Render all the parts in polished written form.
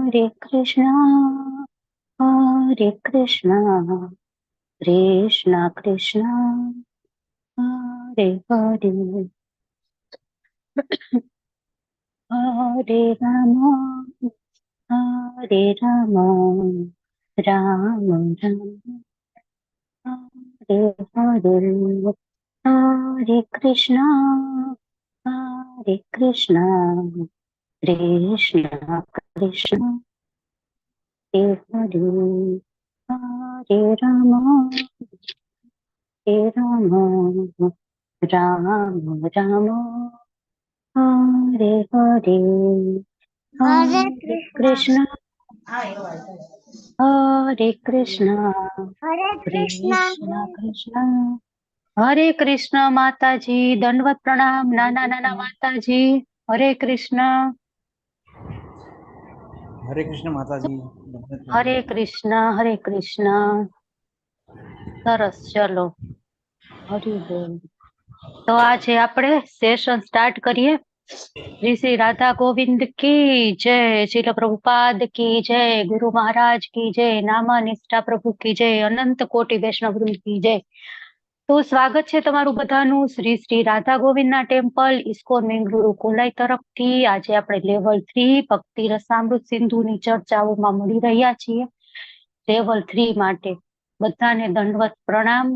हरे कृष्णा कृष्णा कृष्णा हरे हरे हरे राम राम राम हरे हरे हरे कृष्णा कृष्णा कृष्णा हरे हरे हरे राम राम राम हरे हरे हरे हरे कृष्णा कृष्ण हरे कृष्णा कृष्ण कृष्ण हरे कृष्ण माताजी दंडवत प्रणाम नाना नाना माताजी हरे कृष्ण माताजी हरे कृष्ण सरस चलो हरि बोल तो आज આપણે સેશન સ્ટાર્ટ કરીએ श्री श्री राधा गोविंद की जय श्रील प्रभुपाद की जय गुरु महाराज की जय नामा निष्ठा प्रभु की जय अनंत कोटि वैष्णव वृंद की जय तो स्वागत છે તમારું બધાનું Shri Shri Radha ગોવિંદના temple ISKCON Mangaluru coli તરફથી આજે આપણે લેવલ 3 ભક્તિ રસામૃત સિંધુની ચર્ચાઓમાં મળી રહ્યા છીએ લેવલ 3 માટે બધાને દંડવત પ્રણામ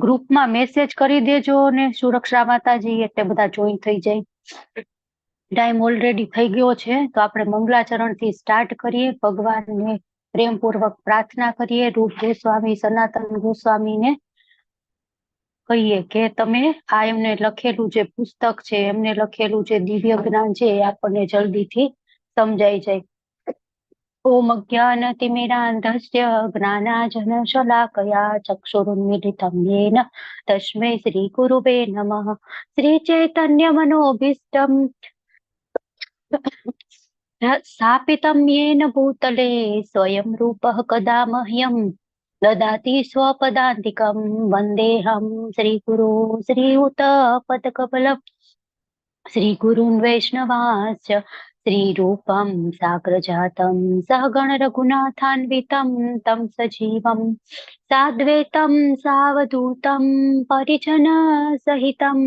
ગ્રુપમાં મેસેજ કરી દેજો અને સુરક્ષા માતાજી એટલે બધા જોઈન થઈ જાય ટાઈમ ઓલરેડી થઈ ગયો છે તો આપણે મંગલાચરણથી સ્ટાર્ટ કરીએ ભગવાનને પ્રેમપૂર્વક પ્રાર્થના કરીએ રૂપ ગોસ્વામી સનાતન ગોસ્વામીને કહીએ કે તમે આ એમને લખેલું જે પુસ્તક છે એમને લખેલું જે દિવ્ય જ્ઞાન છે એ આપણને જલ્દીથી સમજાઈ જાય ओम ज्ञानतिमिरान्धस्य ज्ञानाञ्जनशलाकया चक्षुरुन्मीलितं येन तस्मै श्रीगुरुवे नमः श्रीचैतन्यमनोभीष्टं स्थापितं येन भूतले स्वयं रूपः कदा मह्यं ददाति स्वपदान्तिकं वन्देऽहं श्रीगुरो श्रीयुतपदकमलं श्रीगुरुन् वैष्णवांश्च श्रीरूपं साग्रजातं सहगण रघुनाथान्वितं तं सजीवं साद्वैतं सावधूतं परिजनसहितं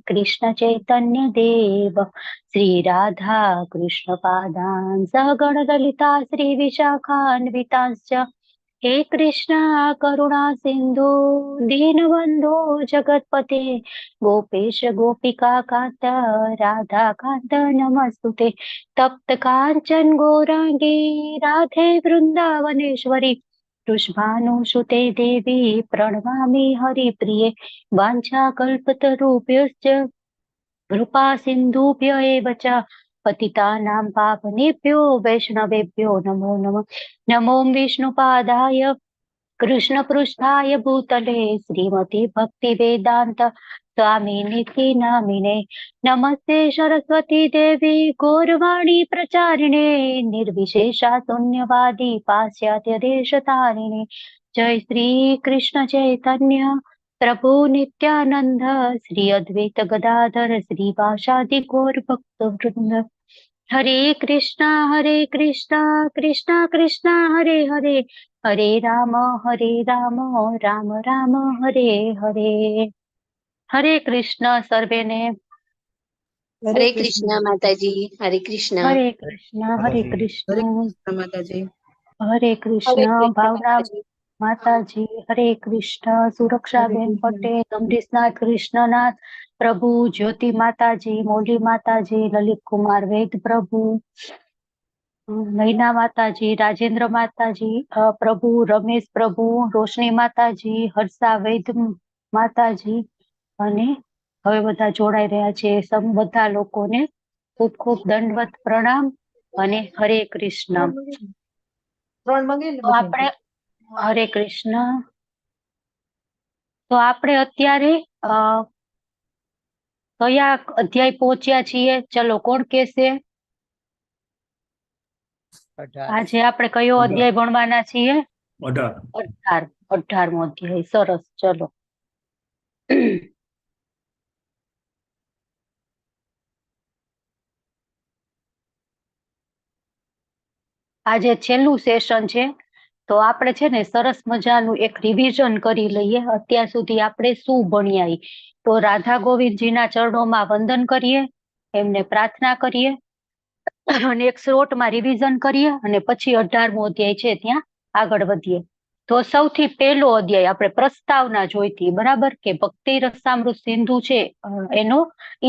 कृष्णचैतन्यदेव श्रीराधा कृष्णपादान् सहगण ललिता श्रीविशाखान्वितांश्च हे कृष्णा करुणा सिन्धु दीनबन्धो जगत्पते गोपेश गोपिका कान्त राधा कान्त नमस्तुते तप्त काञ्चन गौरांगी राधे वृन्दावनेश्वरी वृषभानुसुते देवी प्रणमामि हरिप्रिये वाञ्छाकल्पतरुभ्यश्च कृपा सिन्धुभ्य एव च पतितानां पावनेभ्यो वैष्णवेभ्यो नमो नमः नमो विष्णुपादाय कृष्णपृष्ठाय भूतले श्रीमती भक्तिवेदान्त स्वामिनिति नामिने नमस्ते सरस्वती देवी गौरवाणी प्रचारिणे निर्विशेषा शून्यवादी पाश्चात्य देशतारिणे जय श्री कृष्ण चैतन्य प्रभु नित्यानंद श्री अद्वैत गदाधर श्रीवासादि गौर भक्त वृंद हरे कृष्णा कृष्णा कृष्णा हरे हरे हरे राम राम राम हरे हरे हरे कृष्ण सर्वे ने हरे कृष्णा माताजी हरे कृष्णा माताजी हरे कृष्ण भावना माताजी माताजी हरे कृष्ण सुरक्षा बेन पटेल अमरीशनाथ कृष्णनाथ प्रभु ज्योति माताजी मौली माताजी ललित कुमार वैद प्रभु नैना माताजी राजेंद्र माताजी प्रभु रमेश प्रभु रोशनी माताजी हर्षा वैद माताजी અને હવે બધા જોડાઈ રહ્યા છે બધા લોકોને ખૂબ ખૂબ દંડવત પ્રણામ અને હરે કૃષ્ણ તો આપણે હરે કૃષ્ણ તો આપણે અત્યારે કયા અધ્યાય પહોંચ્યા છીએ ચલો કોણ કહેશે આજે આપણે કયો અધ્યાય ભણવાના છીએ 18મો અધ્યાય સરસ ચલો આજે છેલ્લું સેશન છે, તો આપણે છે ને સરસ મજાનું એક રિવિઝન કરી લઈએ. અત્યાર સુધી આપણે શું ભણ્યા ઈ. તો રાધા ગોવિંદજીના ચરણોમાં વંદન કરીએ, એમને પ્રાર્થના કરીએ અને એક સ્લોટમાં રિવિઝન કરીએ અને પછી 18મો અધ્યાય છે ત્યાં આગળ વધીએ. તો સૌથી પહેલો અધ્યાય આપણે પ્રસ્તાવના જોઈતી, બરાબર, કે ભક્તિ રસામૃત સિંધુ છે એનો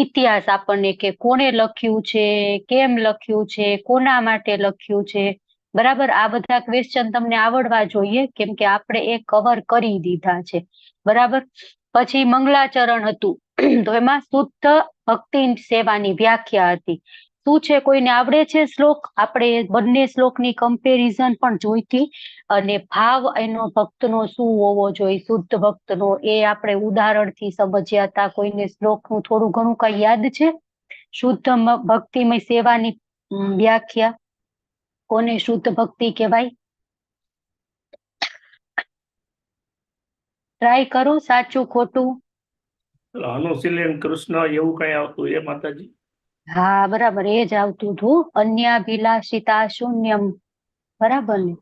ઇતિહાસ આપણને, કે કોણે લખ્યું છે, કેમ લખ્યું છે, કોના માટે લખ્યું છે, બરાબર. આ બધા ક્વેશ્ચન તમને આવડવા જોઈએ, કેમ કે આપણે એ કવર કરી દીધા છે, બરાબર. પછી મંગલાચરણ હતું, તો એમાં શુદ્ધ ભક્તિ સેવાની વ્યાખ્યા હતી. શું છે, કોઈને આવડે છે શ્લોક? આપણે બંને શ્લોકની કમ્પેરિઝન પણ જોઈતી અને ભાવ એનો ભક્તનો શું હોવો જોઈએ, શુદ્ધ ભક્તનો, એ આપણે ઉદાહરણથી સમજ્યા હતા. કોઈને શ્લોકનું થોડું ઘણું કઈ યાદ છે? શુદ્ધ ભક્તિમય સેવાની વ્યાખ્યા કોને શુદ્ધ ભક્તિ કહેવાય? ટ્રાય કરો, સાચું ખોટું. અનુશીલન કૃષ્ણ એવું કઈ આવતું એ માતાજી? હા, બરાબર, એ જ આવતું હતું. અન્યાભિલાષિતા શૂન્યમ, બરાબર ને.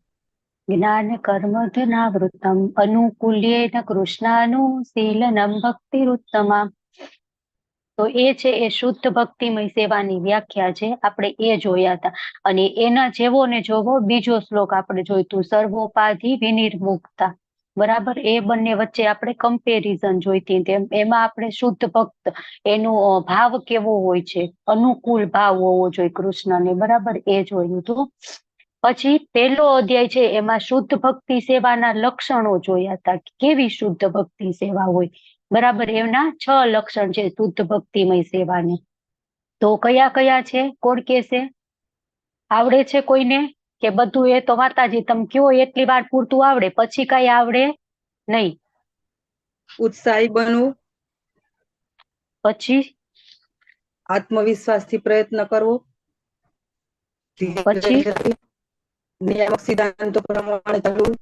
જ્ઞાન કર્મ ધનાવૃતમ અનુકૂલ્યેન કૃષ્ણાનુશીલનમ ભક્તિરુત્તમા. તો એ છે એ શુદ્ધ ભક્તિમય સેવાની વ્યાખ્યા છે, આપણે એ જોયા હતા. અને એના જેવો ને જોવો બીજો શ્લોક આપણે જોઈતું, સર્વોપાધિ વિનિર્મુક્તા, બરાબર. એ બંને વચ્ચે આપણે કમ્પેરિઝન જોઈતી. એમાં આપણે શુદ્ધ ભક્ત એનો ભાવ કેવો હોય છે, અનુકૂળ ભાવ હોવો જોઈએ કૃષ્ણને, બરાબર, એ જોયું હતું. પછી પહેલો અધ્યાય છે એમાં શુદ્ધ ભક્તિ સેવાના લક્ષણો જોયા હતા, કેવી શુદ્ધ ભક્તિ સેવા હોય, બરાબર. એના 6 લક્ષણ છે શુદ્ધ ભક્તિમય સેવાને. તો કયા કયા છે, કોણ કેશે? આવડે છે કોઈને? કે બધું એ તો માતાજી તમે કયો એટલી વાર પૂરતું આવડે, પછી કઈ આવડે નહીં? ઉત્સાહી બનવું, પછી આત્મવિશ્વાસથી પ્રયત્ન કરવો, પછી નિયામક સિદ્ધાંતો પ્રમાણે ચાલવું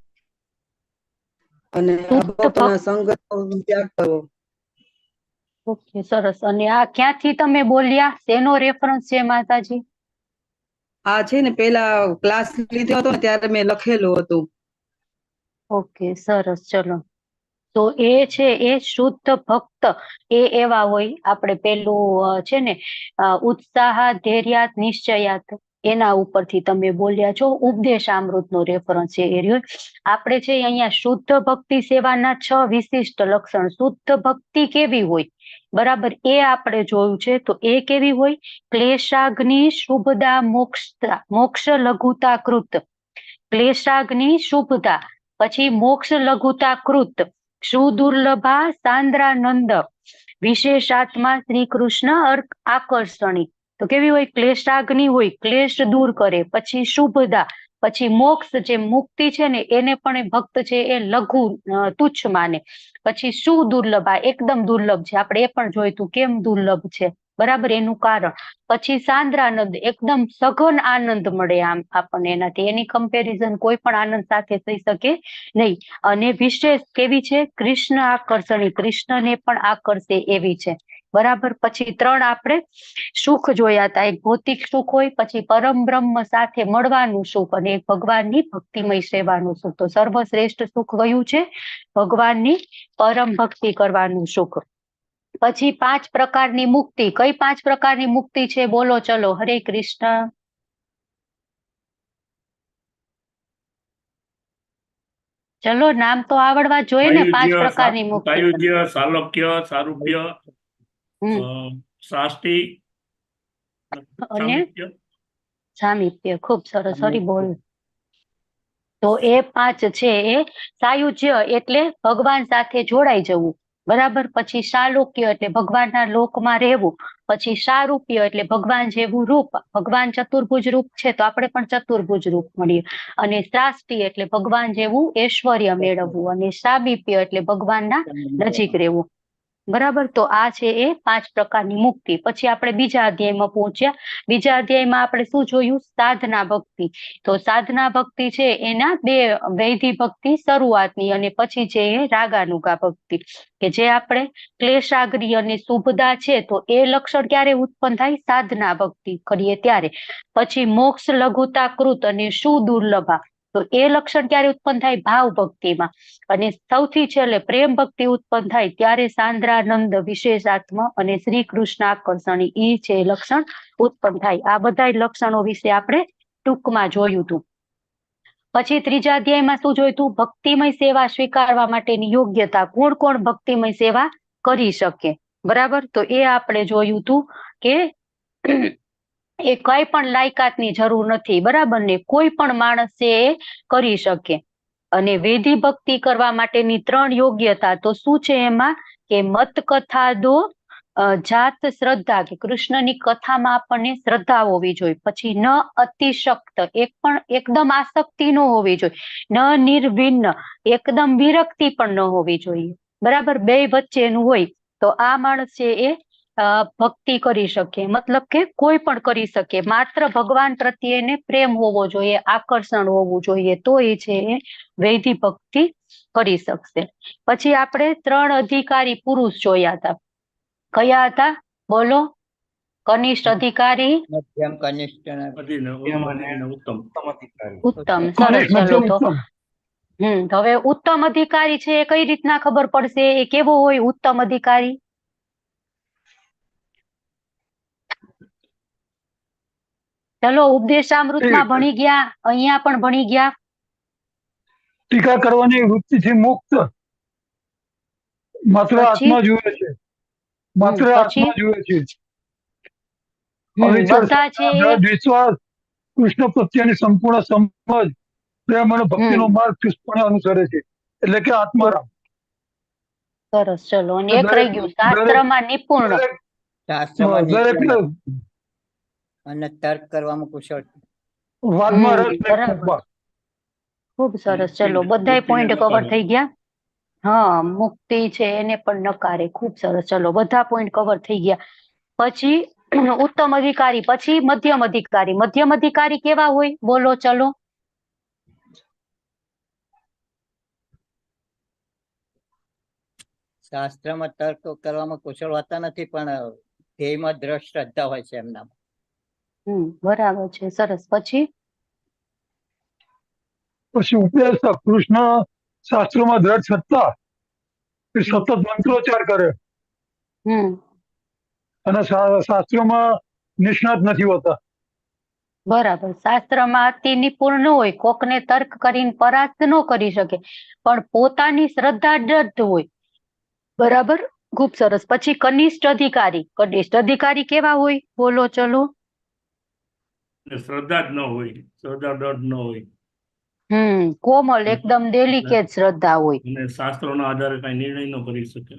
અને શુદ્ધ અભક્તના સંગતનો ત્યાગ કરવો. ઓકે, સરસ. અને આ ક્યાંથી તમે બોલ્યા? શેનો રેફરન્સ છે માતાજી? આ છે ને પેલા ક્લાસ લીધો હતો ને ત્યારે મેં લખેલું હતું. ઓકે, સરસ. ચલો, તો એ છે એ શુદ્ધ ભક્ત એ એવા હોય, આપણે પેલું છે ને ઉત્સાહાત ધૈર્યાત નિશ્ચયાત, એના ઉપરથી તમે બોલ્યા છો. ઉપદેશામૃતનો રેફરન્સ છે એ રહ્યો. આપણે છે અહીંયા શુદ્ધ ભક્તિ સેવાના 6 વિશિષ્ટ લક્ષણ, શુદ્ધ ભક્તિ કેવી હોય, બરાબર, એ આપણે જોયું છે. તો એ કેવી હોય? ક્લેશાગ્નિ શુભદા મોક્ષ લઘુતા કૃત, ક્લેશાગ્નિ શુભદા, પછી મોક્ષ લઘુતા કૃત, સુદુર્લભા સાંદ્રાનંદ, વિશેષાત્મા શ્રી કૃષ્ણ આકર્ષણી. તો કેવી હોય? ક્લેશાગ્નિ હોય, ક્લેશ દૂર કરે. પછી શુભદા, પછી મોક્ષ, જે મુક્તિ છે ને એને પણ એ ભક્ત છે એ લઘુ તુચ્છ માને. પછી સુદુર્લભા, એકદમ દુર્લભ છે, આપણે એ પણ જોઈતું કેમ દુર્લભ છે, બરાબર, એનું કારણ. પછી સાંદ્રાનંદ, એકદમ સઘન આનંદ મળે આમ આપણને એનાથી, એની કમ્પેરિઝન કોઈ પણ આનંદ સાથે થઈ શકે નહીં. અને વિશેષ કેવી છે? કૃષ્ણ આકર્ષણી, કૃષ્ણને પણ આકર્ષે એવી છે, બરાબર. પછી 3 આપણે સુખ જોયા હતા, એક ભૌતિક સુખ હોય, પછી પરમ બ્રહ્મ સાથે મળવાનું સુખ, અને એક ભગવાનની ભક્તિમય સેવાનું સુખ. તો સર્વશ્રેષ્ઠ સુખ કયું છે? ભગવાનની પરમ ભક્તિ કરવાનું સુખ. પછી 5 પ્રકારની મુક્તિ. કઈ 5 પ્રકારની મુક્તિ છે? બોલો ચલો. હરે કૃષ્ણ. ચલો, નામ તો આવડવા જોઈએ ને. 5 પ્રકારની મુક્તિ. સાયુજ્ય, સાલોક્ય, સારૂપ્ય, શાસ્તિ અને સામીપ્ય. ખૂબ સરસ, હરી બોલ. તો એ 5 છે એ સાયુજ્ય એટલે ભગવાન સાથે જોડાઈ જવું, બરાબર. પછી સાલોક્ય એટલે ભગવાનના લોકમાં રહેવું. પછી સારૂપ્ય એટલે ભગવાન જેવું રૂપ, ભગવાન ચતુર્ભુજ રૂપ છે તો આપણે પણ ચતુર્ભુજ રૂપ મળીએ. અને શાસ્તિ એટલે ભગવાન જેવું ઐશ્વર્ય મેળવવું. અને સામીપ્ય એટલે ભગવાનના નજીક રહેવું. બરાબર, તો આ છે એ 5 પ્રકારની મુક્તિ. પછી આપણે બીજા અધ્યાયમાં પહોંચ્યા. બીજા અધ્યાયમાં આપણે શું જોયું? સાધના ભક્તિ. તો સાધના ભક્તિ છે એના 2 વૈધિ ભક્તિ શરૂઆતની અને પછી છે એ રાગાનુગા ભક્તિ, કે જે આપણે ક્લેશાગ્રી અને શુભદા છે તો એ લક્ષણ ક્યારે ઉત્પન્ન થાય? સાધના ભક્તિ કરીએ ત્યારે. પછી મોક્ષ લઘુતા કૃત અને સુદુર્લભા, તો એ લક્ષણ ક્યારે ઉત્પન્ન થાય? ભાવ ભક્તિમાં. અને સૌથી છેલ્લે પ્રેમ ભક્તિ ઉત્પન્ન થાય ત્યારે સાંદ્રાનંદ વિશેષાત્મ અને શ્રી કૃષ્ણ આકર્ષણી ઈ છે લક્ષણ ઉત્પન્ન થાય. આ બધા લક્ષણો વિશે આપણે ટૂંકમાં જોયું હતું. પછી ત્રીજા અધ્યાયમાં શું જોયું હતું? ભક્તિમય સેવા સ્વીકારવા માટેની યોગ્યતા. કોણ કોણ ભક્તિમય સેવા કરી શકે? બરાબર, તો એ આપણે જોયું હતું કે એ કઈ પણ લાયકાતની જરૂર નથી. બરાબર ને, કોઈ પણ માણસ છે એ કરી શકે. અને વેદી ભક્તિ કરવા માટેની 3 યોગ્યતા તો શું છે એમાં? કે મત કથા દો, જાત શ્રદ્ધા, કે કૃષ્ણની કથામાં આપણને શ્રદ્ધા હોવી જોઈએ. પછી ન અતિશક્ત, એકદમ આસક્તિ ન હોવી જોઈએ. ન નિર્ભિન્ન, એકદમ વિરક્તિ પણ ન હોવી જોઈએ. બરાબર, 2 વચ્ચેનું હોય તો આ માણસ છે એ ભક્તિ કરી શકે. મતલબ કે કોઈ પણ કરી શકે, માત્ર ભગવાન પ્રત્યેને પ્રેમ હોવો જોઈએ, આકર્ષણ હોવું જોઈએ, તો એ છે એ વૈધિ ભક્તિ કરી શકશે. પછી આપણે 3 અધિકારી પુરુષ જોયા હતા. કયા હતા? બોલો. કનિષ્ઠ અધિકારી, મધ્યમ કનિષ્ઠ અને ઉત્તમ. ઉત્તમ. સરસ, ચલો તો હવે ઉત્તમ અધિકારી છે એ કઈ રીતના ખબર પડશે? એ કેવો હોય ઉત્તમ અધિકારી? ચલો, ઉપદેશામૃતમાં ભણી ગયા, અહીંયા પણ ભણી ગયા. ટીકા કરવાની વૃત્તિથી મુક્ત, માત્ર આત્મા જુએ છે, માત્ર આત્મા જુએ છે. બધા છે વિશ્વાસ, કૃષ્ણ પ્રત્યેની સંપૂર્ણ સમજ, પ્રેમ અને ભક્તિનો માર્ગ ચુસ્તપણે અનુસરે છે, એટલે કે આત્મારામ. સરસ, ચલો. અને એક રહી ગયું, શાસ્ત્રમાં નિપુણ. શાસ્ત્રમાં અને તર્ક કરવામાં કુશળ. વાદમાં રસ. ખૂબ સરસ, ચલો. બધા પોઈન્ટ કવર થઈ ગયા. હા, મુક્તિ છે એને પણ નકારે. ખૂબ સરસ, ચલો. બધા પોઈન્ટ કવર થઈ ગયા. પછી ઉત્તમ અધિકારી, પછી મધ્યમ અધિકારી. મધ્યમ અધિકારી કેવા હોય? બોલો, ચલો. શાસ્ત્રમાં તર્ક કરવામાં કુશળ હોતા નથી, પણ ધ્યેયમાં દ્રઢ શ્રદ્ધા હોય છે એમના. બરાબર છે, સરસ. પછી ઉપદેશક, કૃષ્ણ શાસ્ત્રોમાં દ્રઢ સત્તા, સતત મંત્રોચ્ચાર કરે અને શાસ્ત્રોમાં નિષ્ણાત નથી હોતા. બરાબર, શાસ્ત્રમાં અતિ નિપુણ ન હોય, કોકને તર્ક કરીને પરાસ્ત ન કરી શકે, પણ પોતાની શ્રદ્ધા દ્રઢ હોય. બરાબર, ખૂબ સરસ. પછી કનિષ્ઠ અધિકારી. કનિષ્ઠ અધિકારી કેવા હોય? બોલો, ચલો. શ્રદ્ધા જ ન હોય, શ્રદ્ધા દ્રઢ ન હોય. કોમલ, એકદમ ડેલિકેટ શ્રદ્ધા હોય. અને શાસ્ત્રોના આધારે કઈ નિર્ણય ન કરી શકે.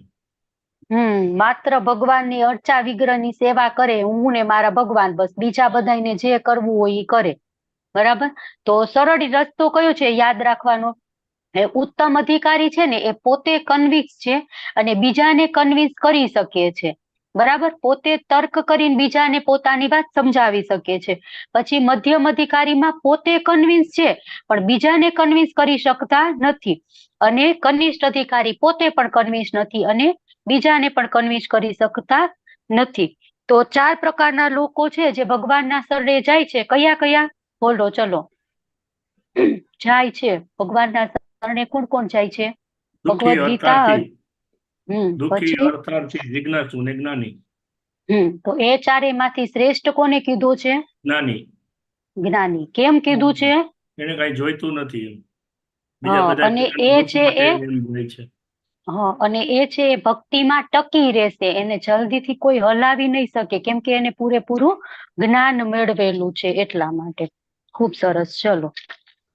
માત્ર ભગવાનની અર્ચા વિગ્રહની સેવા કરે, હું ને મારા ભગવાન, બસ. બીજા બધાને જે કરવું હોય એ કરે. બરાબર, તો સરળ રસ્તો કયો છે યાદ રાખવાનો? ઉત્તમ અધિકારી છે ને એ પોતે કન્વિન્સ છે અને બીજાને કન્વિન્સ કરી શકે છે. બરાબર, પોતે તર્ક કરીને બીજાને પોતાની વાત સમજાવી શકે છે. પછી મધ્યમ અધિકારીમાં પોતે કન્વિન્સ છે પણ બીજાને કન્વિન્સ કરી શકતા નથી. અને કનિષ્ઠ અધિકારી પોતે પણ કન્વિન્સ નથી અને બીજાને પણ કન્વિન્સ કરી શકતા નથી. તો 4 પ્રકારના લોકો છે જે ભગવાનના શરણે જાય છે. કયા કયા? બોલો, ચલો. જાય છે ભગવાનના શરણે. કોણ કોણ જાય છે? ભગવદ ગીતા. દુઃખી, પછી અર્થાર્થી, જિજ્ઞાસુ ને જ્ઞાની. તો એ 4 માંથી શ્રેષ્ઠ કોને કીધું છે? જ્ઞાની. જ્ઞાની. કેમ કીધું છે? એને કઈ જોઈતું નથી. અને એ છે એ અને એ છે એ ભક્તિમાં ટકી રહેશે. એને જલ્દીથી કોઈ હલાવી નહીં શકે, કેમ કે એને પૂરેપૂરું જ્ઞાન મેળવેલું છે એટલા માટે. ખૂબ સરસ, ચલો.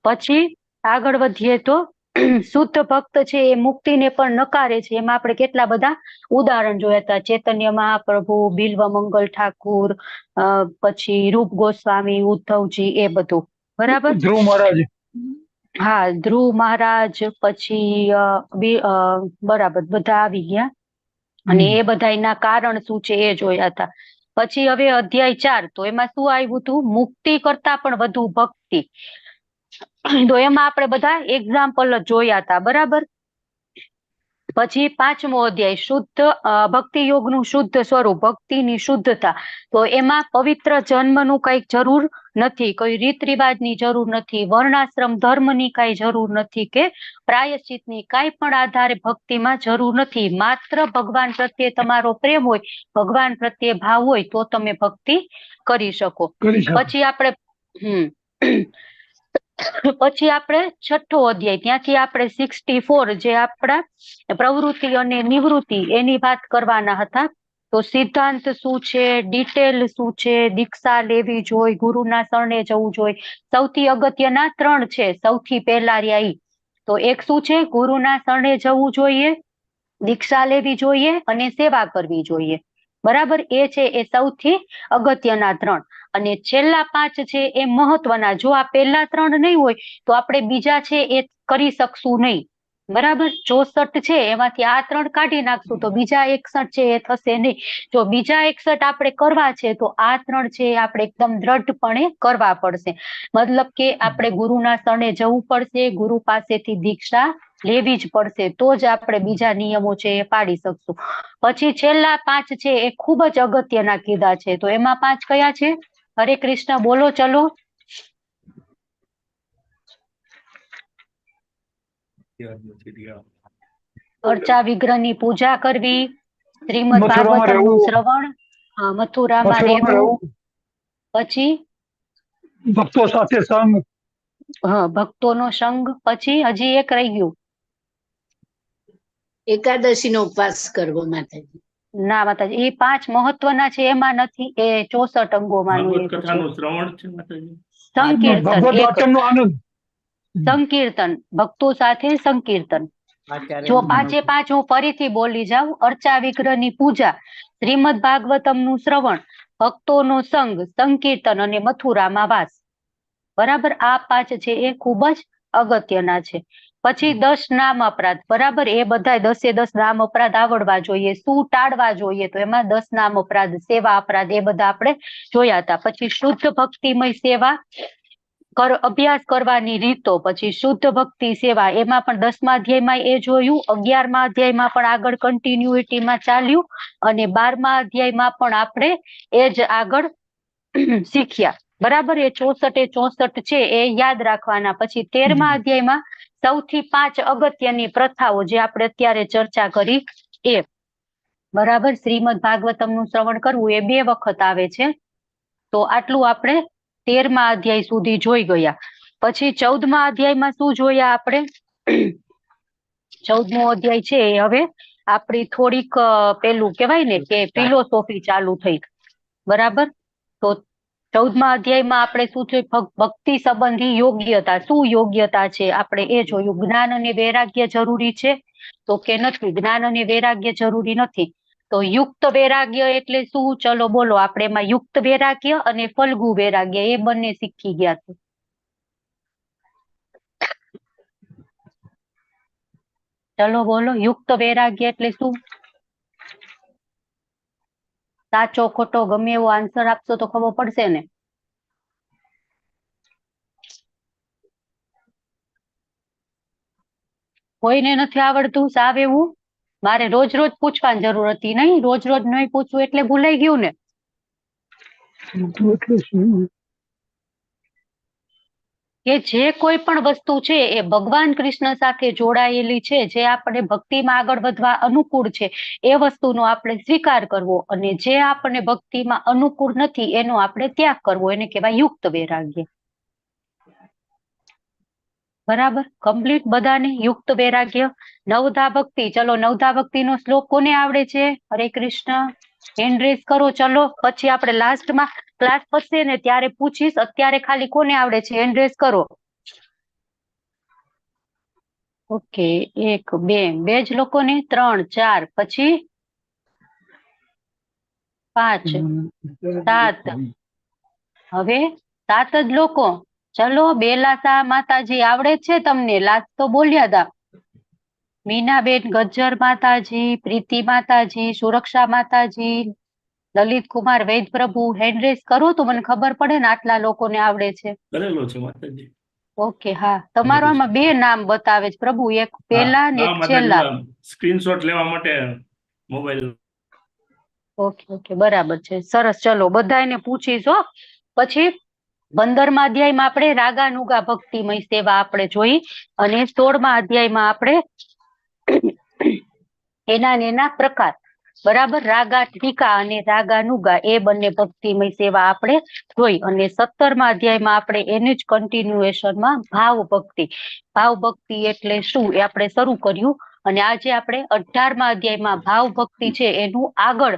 પછી આગળ વધીએ તો શુદ્ધ ભક્ત છે એ મુક્તિને પણ નકારે છે. એમાં આપણે કેટલા બધા ઉદાહરણ જોયા હતા. ચૈતન્ય મહાપ્રભુ, બિલ્વ મંગલ ઠાકુર, પછી રૂપ ગોસ્વામી, ઉદ્ધવજી, એ બધું. બરાબર, ધ્રુવ મહારાજ. હા, ધ્રુવ મહારાજ. પછી બરાબર, બધા આવી ગયા. અને એ બધાયના કારણ શું છે એ જોયા હતા. પછી હવે અધ્યાય 4, તો એમાં શું આવ્યું હતું? મુક્તિ કરતા પણ વધુ ભક્તિ. તો એમાં આપણે બધા એક્ઝામ્પલ જ જોયા હતા, બરાબર. પછી 5મો અધ્યાય શુદ્ધ ભક્તિ યોગનું શુદ્ધ સ્વરૂપ, ભક્તિની શુદ્ધતા. તો એમાં પવિત્ર જન્મનું કઈ જરૂર નથી, કોઈ રીત રિવાજની જરૂર નથી, વર્ણાશ્રમ ધર્મની કઈ જરૂર નથી, કે પ્રાયશ્ચિતની કઈ પણ આધારે ભક્તિમાં જરૂર નથી. માત્ર ભગવાન પ્રત્યે તમારો પ્રેમ હોય, ભગવાન પ્રત્યે ભાવ હોય તો તમે ભક્તિ કરી શકો. પછી આપણે પછી આપણે 6થો અધ્યાય, ત્યાંથી આપણે 64 જે આપણા પ્રવૃત્તિ અને નિવૃત્તિ એની વાત કરવાના હતા. તો સિદ્ધાંત શું છે, ડિટેલ શું છે, દીક્ષા લેવી જોઈએ, ગુરુના શરણે જવું જોઈએ. સૌથી અગત્યના 3 છે. સૌથી પહેલા રહ્યા ઈ. તો એક શું છે? ગુરુના શરણે જવું જોઈએ, દીક્ષા લેવી જોઈએ અને સેવા કરવી જોઈએ, બરાબર. એ છે એ સૌથી અગત્યના 3. અને છેલ્લા 5 છે એ મહત્વના. જો આ પહેલા 3 નહીં હોય તો આપણે બીજા છે એ કરી શકશું નહીં, બરાબર. 64 છે એમાંથી આ 3 કાઢી નાખશું તો બીજા 61 છે એ થશે નહીં. જો બીજા 61 આપણે કરવા છે તો આ 3 છે એ આપણે એકદમ દ્રઢપણે કરવા પડશે. મતલબ કે આપણે ગુરુના શરણે જવું પડશે, ગુરુ પાસેથી દીક્ષા લેવી જ પડશે, તો જ આપણે બીજા નિયમો છે એ પાડી શકશું. પછી છેલ્લા 5 છે એ ખૂબ જ અગત્યના કીધા છે. તો એમાં 5 કયા છે? હરે કૃષ્ણ બોલો, ચલો. અર્ચા વિગ્રહની પૂજા કરવી, શ્રીમદ ભાગવતમનું શ્રવણ, મથુરામાં રહેવું, પછી ભક્તો સાથે સંગ, ભક્તોનો સંગ, પછી હજી એક રહી ગયું. એકાદશીનો ઉપવાસ કરવો માતાજી. ના માતાજી, એ 5 મહત્વના છે એમાં નથી, એ 64 અંગોમાંનું ભાગવત એક છે. કથાનું શ્રવણ છે માતાજી. સંકીર્તન, ભગવદ વાચનનો આનંદ. સંકીર્તન, ભક્તો સાથે સંકીર્તન. જો 5 5 હું ફરીથી બોલી જાઉં: અર્ચા વિગ્રહની પૂજા, શ્રીમદ ભાગવતમનું શ્રવણ, ભક્તોનો સંગ, સંકીર્તન અને મથુરામાં વાસ, બરાબર. આ 5 છે એ ખૂબ જ અગત્યના છે. પછી 10 નામ અપરાધ, બરાબર. એ બધા 10 નામ અપરાધ આવડવા જોઈએ. શું ટાળવા જોઈએ? તો એમાં 10 નામ અપરાધ, સેવા અપરાધ, એ બધા આપણે જોયા હતા. પછી શુદ્ધ ભક્તિમય સેવા અભ્યાસ કરવાની રીતો, પછી શુદ્ધ ભક્તિ સેવા, એમાં પણ 10મા અધ્યાયમાં એ જોયું, 11મા અધ્યાયમાં પણ આગળ કન્ટિન્યુટીમાં ચાલ્યું, અને 12મા અધ્યાયમાં પણ આપણે એ જ આગળ શીખ્યા, બરાબર. એ 64 છે એ યાદ રાખવાના. પછી 13મા અધ્યાયમાં સૌથી 5 અગત્યની પ્રથાઓ જે આપણે અત્યારે ચર્ચા કરી એ, બરાબર. શ્રીમદ ભાગવતમનું શ્રવણ કરવું એ 2 વખત આવે છે. તો આટલું આપણે 13મા અધ્યાય સુધી જોઈ ગયા. પછી 14મા અધ્યાયમાં શું જોયા આપણે? 14મો અધ્યાય છે એ હવે આપણી થોડીક પેલું કહેવાય ને કે ફિલોસોફી ચાલુ થઈ, બરાબર. તો 14મા અધ્યાયમાં આપણે શું છે? ભક્તિ સંબંધી યોગ્યતા. શું યોગ્યતા છે આપણે એ જોયું. જ્ઞાન અને વૈરાગ્ય જરૂરી છે તો કે નથી? જ્ઞાન અને વૈરાગ્ય જરૂરી નથી. તો યુક્ત વૈરાગ્ય એટલે શું? ચલો બોલો. આપણે એમાં યુક્ત વૈરાગ્ય અને ફલ્ગુ વૈરાગ્ય એ બંને શીખી ગયા છે. ચલો બોલો, યુક્ત વૈરાગ્ય એટલે શું? સાચો ખોટો ગમે એવો આન્સર આપશો તો ખબર પડશે ને. કોઈને નથી આવડતું સાવ એવું? મારે રોજ રોજ પૂછવાની જરૂર હતી નહીં? રોજ રોજ નહીં પૂછવું એટલે ભૂલાઈ ગયું ને. કે જે કોઈ પણ વસ્તુ છે એ ભગવાન કૃષ્ણ સાથે જોડાયેલી છે, જે આપણે ભક્તિમાં આગળ વધવા અનુકૂળ છે, એ વસ્તુનો આપણે સ્વીકાર કરવો, અને જે આપણને ભક્તિમાં અનુકૂળ નથી એનો આપણે ત્યાગ કરવો, એને કહેવાય યુક્ત વૈરાગ્ય, બરાબર. કમ્પ્લીટ બધાને યુક્ત વૈરાગ્ય. નવધા ભક્તિ, ચલો નવધા ભક્તિનો શ્લોક કોને આવડે છે? હરે કૃષ્ણ, હેન્ડ રેઝ કરો. ચલો પછી આપણે લાસ્ટમાં ક્લાસ પતશે ને ત્યારે પૂછીશ. અત્યારે ખાલી કોને આવડે છે હેન્ડ રેઝ કરો. ઓકે, 1 2 જ લોકોને, 3 4 પછી 5 7. હવે 7 જ લોકો. ચલો બેલાસા માતાજી આવડે છે તમને? લાસ્ટ તો બોલ્યા હતા. મીનાબેન ગજ્જર માતાજી, પ્રીતિ માતાજી, સુરક્ષા માતાજી, લલિત કુમાર વૈદ પ્રભુ, હેન્ડ રેઝ કરો તો મને ખબર પડે ને આટલા લોકોને આવડે છે. કરેલો છે માતાજી. ઓકે, હા, તમારો આમાં બે નામ બતાવે છે પ્રભુ, એક પેલા ને એક છેલ્લા. સ્ક્રીનશોટ લેવા માટે મોબાઈલ. ઓકે ઓકે, બરાબર છે, સરસ. ચલો બધાને પૂછીશ હો. પછી 15મા અધ્યાયમાં આપણે રાગાનુગા ભક્તિમય સેવા આપણે જોઈ, અને 16મા અધ્યાયમાં આપણે એના પ્રકાર, બરાબર, રાગાત્મિકા અને રાગાનુગા એ બંને ભક્તિમય સેવા આપણે જોઈ, અને 17મા અધ્યાયમાં આપણે એનું જ કન્ટિન્યુએશનમાં ભાવ ભક્તિ એટલે શું એ આપણે શરૂ કર્યું, અને આજે આપણે 18મા અધ્યાયમાં ભાવ ભક્તિ છે એનું આગળ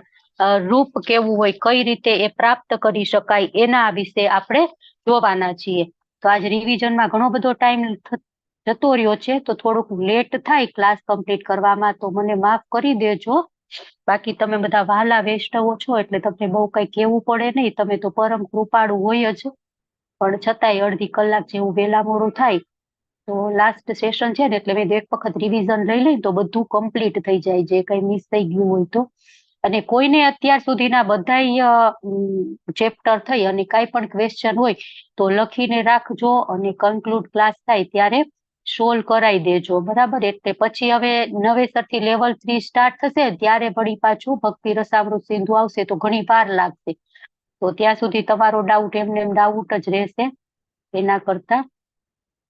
રૂપ કેવું હોય, કઈ રીતે એ પ્રાપ્ત કરી શકાય એના વિશે આપણે જોવાના છીએ. તો આજ રિવિઝનમાં ઘણો બધો ટાઈમ જતો રહ્યો છે, તો થોડુંક લેટ થાય ક્લાસ કમ્પ્લીટ કરવામાં તો મને માફ કરી દેજો. બાકી તમે બધા વહાલા વૈષ્ણવો છો એટલે તમને બહુ કઈ કહેવું પડે નહીં, તમે તો પરમ કૃપાળુ હોય જ, પણ છતાંય અડધી કલાક જેવું વહેલા મોડું થાય તો લાસ્ટ સેશન છે ને એટલે મેં એક વખત રિવિઝન લઈ લઈ તો બધું કમ્પ્લીટ થઈ જાય, જે કઈ મિસ થઈ ગયું હોય તો. અને કોઈને અત્યાર સુધીના બધા ચેપ્ટર થઈ અને કાંઈ પણ ક્વેશ્ચન હોય તો લખીને રાખજો, અને કન્ક્લુડ ક્લાસ થાય ત્યારે સોલ્વ કરાવી દેજો, બરાબર. એટલે પછી હવે નવેસરથી લેવલ 3 સ્ટાર્ટ થશે ત્યારે વળી પાછું ભક્તિ રસામૃત સિંધુ આવશે તો ઘણી વાર લાગશે, તો ત્યાં સુધી તમારો ડાઉટ એમને એમ ડાઉટ જ રહેશે. એના કરતા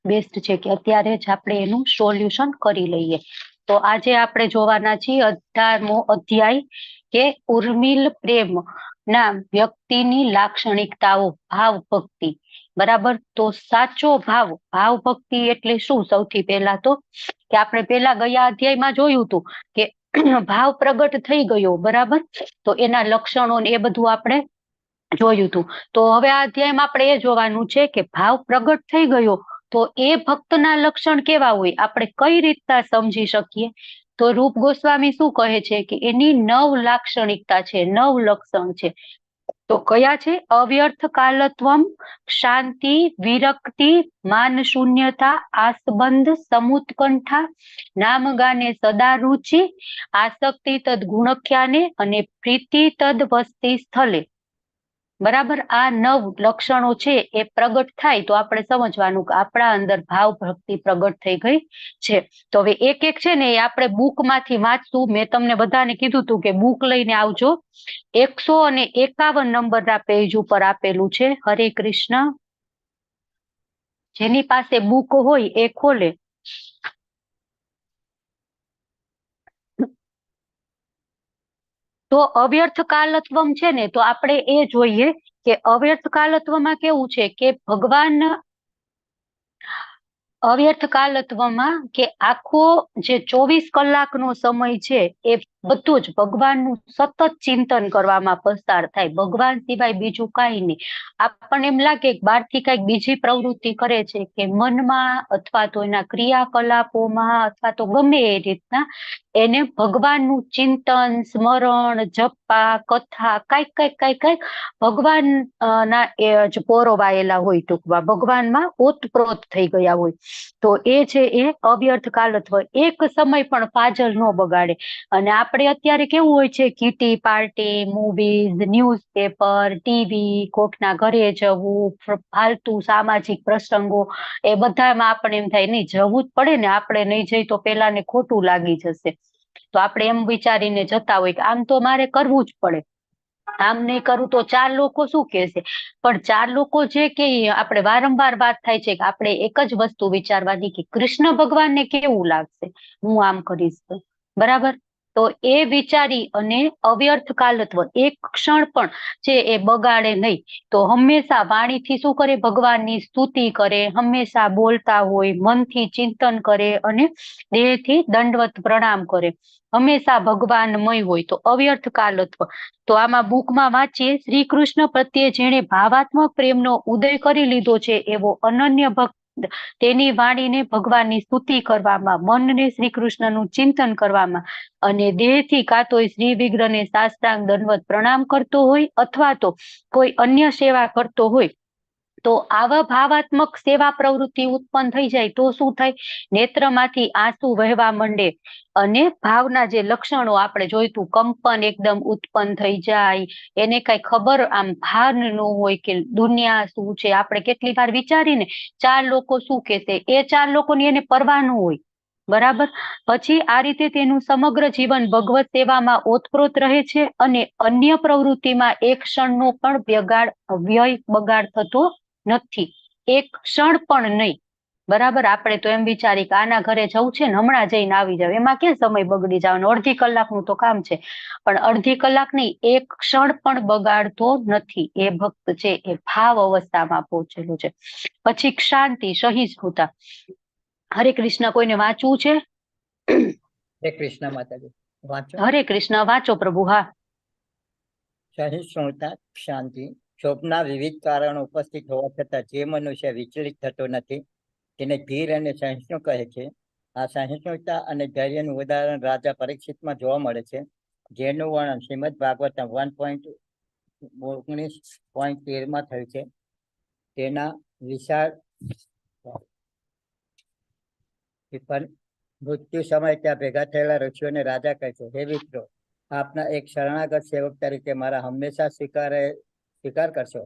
બેસ્ટ છે કે અત્યારે જ આપણે એનું સોલ્યુશન કરી લઈએ. તો આજે આપણે જોવાના છીએ 18મો અધ્યાય કે ઉર્મિલ પ્રેમ ના વ્યક્તિની લાક્ષણિકતાઓ, ભાવ ભક્તિ, બરાબર. તો સાચો ભાવ ભક્તિ એટલે શું? સૌથી પહેલા તો કે આપણે પેલા ગયા અધ્યાયમાં જોયું હતું કે ભાવ પ્રગટ થઈ ગયો, બરાબર, તો એના લક્ષણો ને એ બધું આપણે જોયું હતું. તો હવે આ અધ્યાયમાં આપણે એ જોવાનું છે કે ભાવ પ્રગટ થઈ ગયો તો એ ભક્તના લક્ષણ કેવા હોય, આપણે કઈ રીતના સમજી શકીએ. તો રૂપ ગોસ્વામી શું કહે છે કે એની 9 લાક્ષણિકતા છે, 9 લક્ષણ છે. તો કયા છે? અવ્યર્થ કાલત્વમ, શાંતિ, વિરક્તિ, માન શૂન્યતા, આસબંધ, સમુત્કંઠા, નામગાને સદા રુચિ, આસક્તિ તદ ગુણખ્યાને, અને પ્રીતિ તદ વસ્તી સ્થલે. બરાબર, આ 9 લક્ષણો છે એ પ્રગટ થાય તો આપણે સમજવાનું કે આપણા અંદર ભાવ ભક્તિ પ્રગટ થઈ ગઈ છે. તો હવે એક એક છે ને એ આપણે બુક માંથી વાંચશું. મેં તમને બધાને કીધું હતું કે બુક લઈને આવજો. 151 નંબરના પેજ ઉપર આપેલું છે. હરે કૃષ્ણ. જેની પાસે બુક હોય એ ખોલે. તો અવ્યર્થ કાલત્વમ છે ને, તો આપણે એ જોઈએ કે અવ્યર્થ કાલત્વમાં કેવું છે કે ભગવાન અવ્યર્થ કાલત્વમાં કે આખો જે 24 કલાકનો સમય છે એ બધું જ ભગવાનનું સતત ચિંતન કરવામાં પસાર થાય, ભગવાન સિવાય બીજું કાંઈ નહીં. આપણને એમ લાગે કે બહારથી કઈક બીજી પ્રવૃત્તિ કરે છે કે મનમાં અથવા તો એના ક્રિયાકલાપોમાં અથવા તો ગમે એ રીતના એને ભગવાનનું ચિંતન, સ્મરણ, જપા, કથા કઈક ભગવાન ના જ પોરોવાયેલા હોય, ટૂંકમાં ભગવાનમાં ઓતપ્રોત થઈ ગયા હોય. તો એ છે એ અવ્યર્થ કાલત્વ. એક સમય પણ પાજલ ન બગાડે. અને આપણે અત્યારે કેવું હોય છે, kitty party, movies, newspaper, TV, કોકના ઘરે જવું, ફાલતુ સામાજિક પ્રસંગો, એ બધામાં આપણે એમ થાય નહીં જવું જ પડે ને, આપણે નહીં જઈ તો પેલાને ખોટું લાગી જશે, તો આપણે એમ વિચારીને જતા હોય કે આમ તો મારે કરવું જ પડે, આમ નહીં કરું તો 4 લોકો શું કહેશે. પણ 4 લોકો જે કે આપણે વારંવાર વાત થાય છે કે આપણે એક જ વસ્તુ વિચારવાની કે કૃષ્ણ ભગવાનને કેવું લાગશે હું આમ કરીશ તો, બરાબર. તો એ વિચારી અને અવ્યર્થ કાલત્વ એક ક્ષણ પણ છે એ બગાડે નહીં. તો હંમેશા વાણીથી શું કરે, ભગવાનની સ્તુતિ કરે, હંમેશા બોલતા હોય, મનથી ચિંતન કરે અને દેહથી દંડવત પ્રણામ કરે, હંમેશા ભગવાનમય હોય. તો અવ્યર્થ કાલત્વ. તો આમાં બુકમાં વાંચીએ, શ્રી કૃષ્ણ પ્રત્યે જેણે ભાવાત્મક પ્રેમનો ઉદય કરી લીધો છે એવો અનન્ય ભક્ત તેની વાણીને ભગવાનની સ્તુતિ કરવામાં, મનને શ્રી કૃષ્ણનું ચિંતન કરવામાં અને દેહથી કાં તો શ્રી વિગ્રહને સાષ્ટાંગ દંડવત પ્રણામ કરતો હોય અથવા તો કોઈ અન્ય સેવા કરતો હોય તો આવા ભાવાત્મક સેવા પ્રવૃત્તિ ઉત્પન્ન થઈ જાય તો શું થાય? નેત્રમાંથી આંસુ વહેવા માંડે અને ભાવના જે લક્ષણો આપણે જોઈતું, કંપન એકદમ ઉત્પન્ન થઈ જાય, એને કઈ ખબર આમ ભાન ન હોય કે દુનિયા શું છે. આપણે કેટલી વાર વિચારીને 4 લોકો શું કહેશે, એ 4 લોકોની એને પરવા ન હોય. બરાબર. પછી આ રીતે તેનું સમગ્ર જીવન ભગવત સેવામાં ઓતપ્રોત રહે છે અને અન્ય પ્રવૃત્તિમાં એક ક્ષણનો પણ વ્યય બગાડ થતો નથી, એક ક્ષણ પણ નહીં. બરાબર. આપણે તો એમ વિચારી કે આના ઘરે જવું છે ને હમણાં જઈને આવી જાવ, એમાં ક્યાં સમય બગડી જવાનો, અડધી કલાકનું તો કામ છે. પણ અડધી કલાક નહીં, એક ક્ષણ પણ બગાડતો નથી. એ ભક્ત છે એ ભાવ અવસ્થામાં પહોંચેલું છે. પછી શાંતિ, સહિષ્ણુતા. હરે કૃષ્ણ. કોઈને વાંચવું છે? હરે કૃષ્ણ માતાજી. વાંચો. હરે કૃષ્ણ વાંચો પ્રભુ. હા. સહિષ્ણુતા, શાંતિ. ક્ષોભના વિવિધ કારણો ઉપસ્થિત હોવા છતાં જે મનુષ્ય વિચલિત થતો નથી તેને ધીર અને સહિષ્ણુ કહે છે. આ સહિષ્ણુતા અને ધૈર્યનું ઉદાહરણ રાજા પરીક્ષિતમાં જોવા મળે છે, જેનું વર્ણન શ્રીમદ ભાગવતમ 1.19.13 થયું છે. તેના વિશાળ મૃત્યુ સમય ત્યાં ભેગા થયેલા ઋષિઓને રાજા કહે છે, હે વિપ્રો, આપના એક શરણાગત સેવક તરીકે મારા હંમેશા સ્વીકાર કરશો.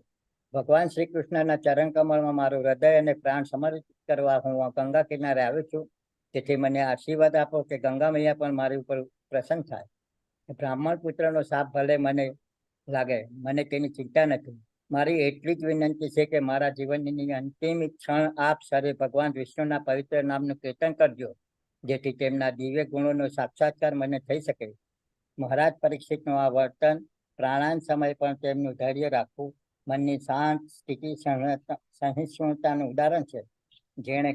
ભગવાન શ્રી કૃષ્ણના ચરણ કમળમાં મારું હૃદય અને પ્રાણ સમર્પિત કરવા હું ગંગા કિનારે આવ્યો છું. તેથી મને આશીર્વાદ આપો કે ગંગા મૈયા પણ મારી ઉપર પ્રસન્ન થાય. બ્રાહ્મણ પુત્રનો શાપ ભલે મને લાગે, મને તેની ચિંતા નથી. મારી એટલી જ વિનંતી છે કે મારા જીવનની અંતિમ ક્ષણ આપ સર્વે ભગવાન વિષ્ણુના પવિત્ર નામનું કીર્તન કરજો, જેથી તેમના દિવ્ય ગુણોનો સાક્ષાત્કાર મને થઈ શકે. મહારાજ પરીક્ષિતનું આ વર્તન, પ્રાણાયામ સમય પણ તેમનું ધૈર્ય રાખવું, મનની શાંત સ્થિતિ, સહિષ્ણુતાનું ઉદાહરણ છે. જેણે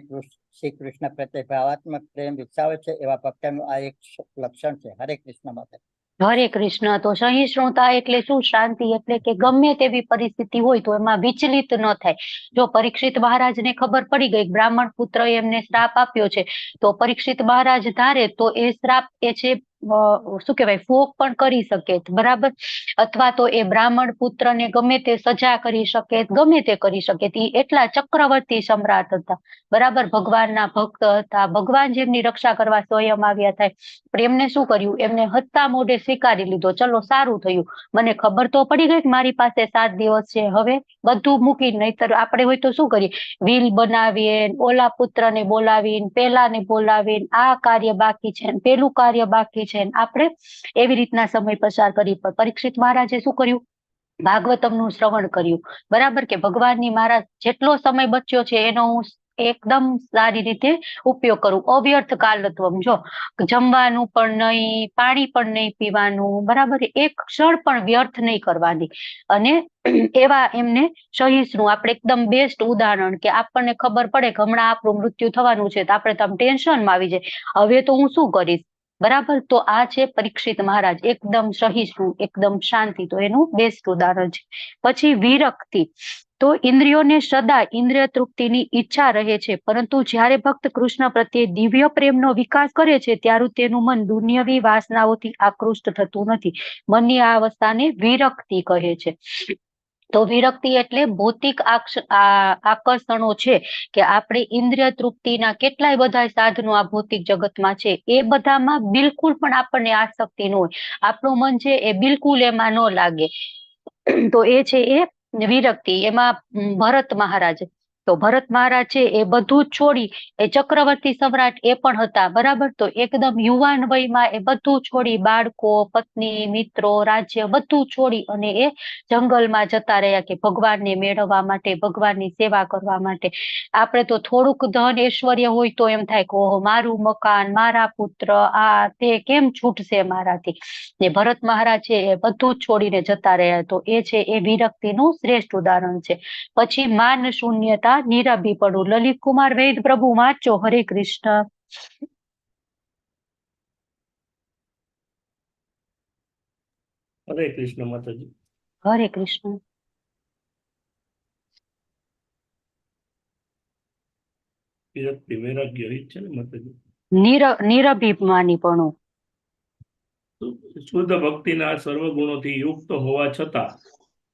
શ્રી કૃષ્ણ પ્રત્યે ભાવાત્મક પ્રેમ વિકસાવે છે એવા ભક્તનું આ એક લક્ષણ છે. હરે કૃષ્ણ માતા. હરે કૃષ્ણ. તો સહિષ્ણુતા એટલે શું? શાંતિ એટલે કે ગમે તેવી પરિસ્થિતિ હોય તો એમાં વિચલિત ન થાય. જો પરીક્ષિત મહારાજને ખબર પડી ગઈ બ્રાહ્મણ પુત્રએ એમને શ્રાપ આપ્યો છે, તો પરીક્ષિત મહારાજ ધારે તો એ શ્રાપ એ છે શું કહેવાય, ભોગ પણ કરી શકે. બરાબર. અથવા તો એ બ્રાહ્મણ પુત્રને ગમે તે સજા કરી શકે, ગમે તે કરી શકે. એટલા ચક્રવર્તી સમ્રાટ હતા. બરાબર. ભગવાનના ભક્ત હતા. ભગવાન જેમની રક્ષા કરવા સ્વયં આવ્યા થાય. પણ એમને શું કર્યું? એમને હત્તા મોઢે સ્વીકારી લીધો. ચલો સારું થયું, મને ખબર તો પડી ગઈ કે મારી પાસે 7 દિવસ છે, હવે બધું મૂકી. નહીતર આપણે હોય તો શું કરીએ? વિલ બનાવીએ, ઓલા પુત્રને બોલાવીને, પેલાને બોલાવીને, આ કાર્ય બાકી છે, પેલું કાર્ય બાકી છે, આપણે એવી રીતના સમય પસાર કરી. પણ પરીક્ષિત મહારાજે શું કર્યું? ભાગવતમનું શ્રવણ કર્યું. બરાબર. કે ભગવાનની મારા જેટલો સમય બચ્યો છે એનો હું એકદમ સારી રીતે ઉપયોગ કરું. અવ્યર્થ કાલત્વમ. જો જમવાનું પણ નહીં, પાણી પણ નહીં પીવાનું. બરાબર. એક ક્ષણ પણ વ્યર્થ નહીં કરવાની. અને એવા એમને સહિષ્ણુ, આપણે એકદમ બેસ્ટ ઉદાહરણ કે આપણને ખબર પડે કે હમણાં આપણું મૃત્યુ થવાનું છે, તો આપણે તો ટેન્શનમાં આવી જાય, હવે તો હું શું કરીશ. બરાબર. તો આ છે પરીક્ષિત મહારાજ, એકદમ સહિષ્ણુ, એકદમ શાંતિ. તો એનું બેસ્ટ ઉદાહરણ છે. પછી વિરક્તિ. તો ઇન્દ્રિયોને સદા ઇન્દ્રિય તૃપ્તિની ઈચ્છા રહે છે, પરંતુ જ્યારે ભક્ત કૃષ્ણ પ્રત્યે દિવ્ય પ્રેમનો વિકાસ કરે છે ત્યારે તેનું મન દુન્યવી વાસનાઓથી આકૃષ્ટ થતું નથી. મનની આ અવસ્થાને વિરક્તિ કહે છે. તો વિરક્તિ એટલે ભૌતિક આકર્ષણો છે કે આપણે ઇન્દ્રિય તૃપ્તિના કેટલાય બધા સાધનો આ ભૌતિક જગતમાં છે, એ બધામાં બિલકુલ પણ આપણને આસક્તિ ન હોય. આપણું મન છે એ બિલકુલ એમાં ન લાગે. તો એ છે એ વિરક્તિ. એમાં ભરત મહારાજ છે એ બધું જ છોડી, એ ચક્રવર્તી સમ્રાટ એ પણ હતા. બરાબર. તો એકદમ યુવાન વયમાં એ બધું છોડી, બાળકો, પત્ની, મિત્રો, રાજ્ય બધું છોડી અને એ જંગલમાં જતા રહ્યા કે ભગવાનને મેળવવા માટે, ભગવાનની સેવા કરવા માટે. આપણે તો થોડુંક ધન ઐશ્વર્ય હોય તો એમ થાય કે ઓહો, મારું મકાન, મારા પુત્ર, આ તે કેમ છૂટશે મારાથી. ને ભરત મહારાજ છે એ બધું જ છોડીને જતા રહ્યા. તો એ છે એ વિરક્તિનું શ્રેષ્ઠ ઉદાહરણ છે. પછી માન શૂન્યતા, નિરભીપણું. લલિત કુમાર વૈદ પ્રભુ વાંચો. હરે કૃષ્ણ. હરે કૃષ્ણ માતાજી. હરે કૃષ્ણ. વિરક્તિ, વૈરાગ્ય એ જ છે ને માતાજી. નિરભિમાનીપણું. શુદ્ધ ભક્તિના સર્વ ગુણોથી યુક્ત હોવા છતાં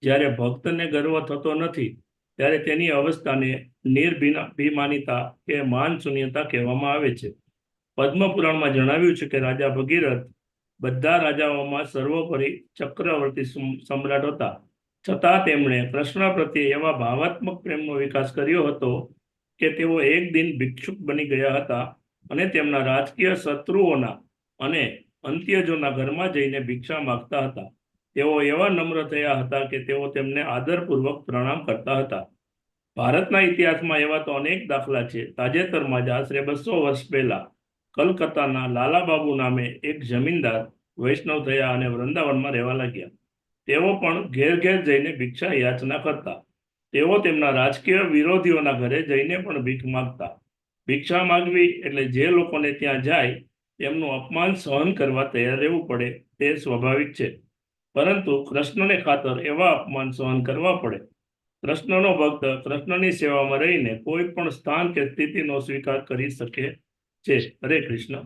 જ્યારે ભક્તને ગર્વ થતો નથી ત્યારે તેની અવસ્થાને નિર્ભિમાનિતા કે માન શૂન્યતા કહેવામાં આવે છે. પદ્મ પુરાણમાં જણાવ્યું છે કે રાજા ભગીરથ બધા રાજાઓમાં સર્વોપરી ચક્રવર્તી સમ્રાટ હતા, છતાં તેમણે કૃષ્ણ પ્રત્યે એવા ભાવાત્મક પ્રેમનો વિકાસ કર્યો હતો કે તેઓ એક દિન ભિક્ષુક બની ગયા હતા અને તેમના રાજકીય શત્રુઓના અને અંત્યજોના ઘરમાં જઈને ભિક્ષા માંગતા હતા. તેઓ એવા નમ્ર થયા હતા કે તેઓ તેમને આદરપૂર્વક પ્રણામ કરતા હતા. ભારતના ઇતિહાસમાં એવા તો અનેક દાખલા છે. તાજેતરમાં જ આશરે 200 વર્ષ પહેલા કલકત્તાના લાલાબાબુ નામે એક જમીનદાર વૈષ્ણવ થયા અને વૃંદાવનમાં રહેવા લાગ્યા. તેઓ પણ ઘેર ઘેર જઈને ભિક્ષા યાચના કરતા. તેઓ તેમના રાજકીય વિરોધીઓના ઘરે જઈને પણ ભીખ માંગતા. ભિક્ષા માંગવી એટલે જે લોકોને ત્યાં જાય તેમનું અપમાન સહન કરવા તૈયાર રહેવું પડે તે સ્વાભાવિક છે, પરંતુ કૃષ્ણને ખાતર એવા અપમાન સહન કરવા પડે. કૃષ્ણનો ભક્ત કૃષ્ણની સેવામાં રહીને કોઈ પણ સ્થાન કે સ્થિતિનો સ્વીકાર કરી શકે છે. હરે કૃષ્ણ.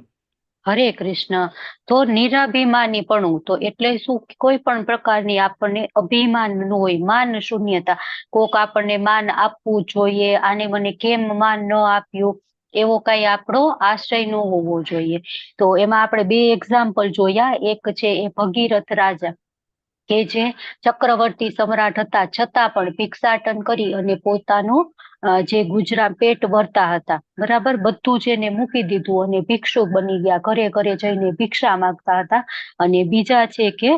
હરે કૃષ્ણ. તો નિરાભિમાનીપણું તો એટલે શું? કોઈ પણ પ્રકારની આપણને અભિમાન ન હોય, માન શૂન્યતા. કોક આપણને માન આપવું જોઈએ, આને મને કેમ માન ન આપ્યું, એવો કઈ આપણો આશ્રય ન હોવો જોઈએ. તો એમાં આપણે 2 એક્ઝામ્પલ જોયા. એક છે એ ભગીરથ રાજા કે જે ચક્રવર્તી સમ્રાટ હતા, છતાં પણ ભિક્ષાટન કરી અને પોતાનું જે ગુજરાન પેટ ભરતા હતા, બરાબર, બધું જ એને મૂકી દીધું અને ભિક્ષુક બની ગયા, ઘરે ઘરે જઈને ભિક્ષા માંગતા હતા. અને બીજા છે કે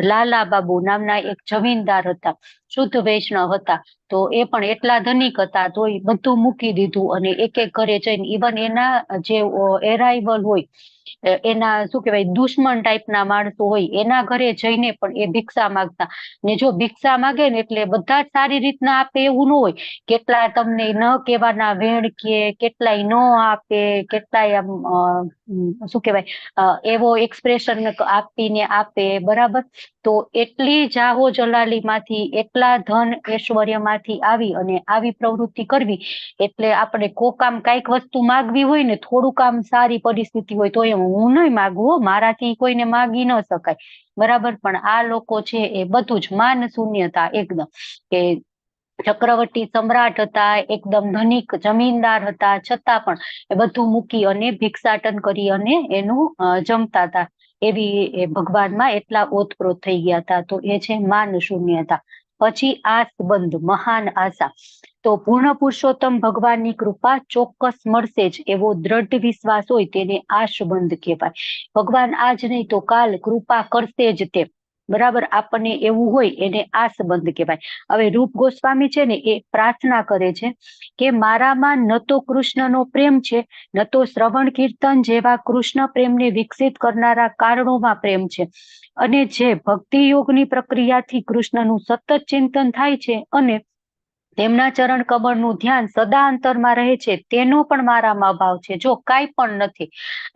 લાલાબાબુ નામના એક જમીનદાર હતા, શુદ્ધ વૈષ્ણવ હતા. તો એ પણ એટલા ધનિક હતા તો એ બધું મૂકી દીધું અને એક એક ઘરે જઈને, ઇવન એના જે એરાઇવલ હોય, એના શું કહેવાય, દુશ્મન ટાઈપના માણસો હોય, એના ઘરે જઈને પણ એ ભિક્ષા માંગતા. ને જો ભિક્ષા માંગે ને એટલે બધા જ સારી રીતના આપે એવું ન હોય. કેટલા તમને ન કહેવાના વેણ કે, કેટલાય ન આપે, કેટલાય આમ શું કહેવાય એવો એક્સપ્રેશન આપીને આપે, બરાબર. તો એટલી જાહો જલાલીમાંથી, એટલા ધન ઐશ્વર્યમાંથી આવી અને આવી પ્રવૃત્તિ કરવી એટલે આપણે કોક આમ કઈક વસ્તુ માગવી હોય ને, થોડુંક આમ સારી પરિસ્થિતિ હોય તો એમ હું નહીં માગું, મારાથી કોઈને માગી ન શકાય, બરાબર. પણ આ લોકો છે એ બધું જ માન શૂન્યતા એકદમ, કે ચક્રવર્તી સમ્રાટ હતા, એકદમ ધનિક જમીનદાર હતા, છતાં પણ એ બધું મૂકી અને ભિક્ષાટન કરી અને એનું જમતા હતા. એવી ભગવાનમાં એટલા ઓતપ્રોત થઈ ગયા હતા. તો એ છે માન શૂન્યતા. પછી આસબંધ, મહાન આશા. તો પૂર્ણ પુરુષોત્તમ ભગવાનની કૃપા ચોક્કસ મળશે જ એવો દ્રઢ વિશ્વાસ હોય તેને આશબંધ કહેવાય. ભગવાન આજ નહીં તો કાલ કૃપા કરશે જ તે, બરાબર. આપણને એવું હોય એને આસબંધ કહેવાય. હવે રૂપ ગોસ્વામી છે ને એ પ્રાર્થના કરે છે કે મારામાં ન તો કૃષ્ણનો પ્રેમ છે, ન તો શ્રવણ કીર્તન જેવા કૃષ્ણ પ્રેમને વિકસિત કરનારા કારણોમાં પ્રેમ છે, અને જે ભક્તિ યોગની પ્રક્રિયાથી કૃષ્ણનું સતત ચિંતન થાય છે અને તેમના ચરણ કમળનું ધ્યાન સદા અંતરમાં રહે છે, તેનો પણ મારામાં અભાવ છે. જો કાંઈ પણ નથી.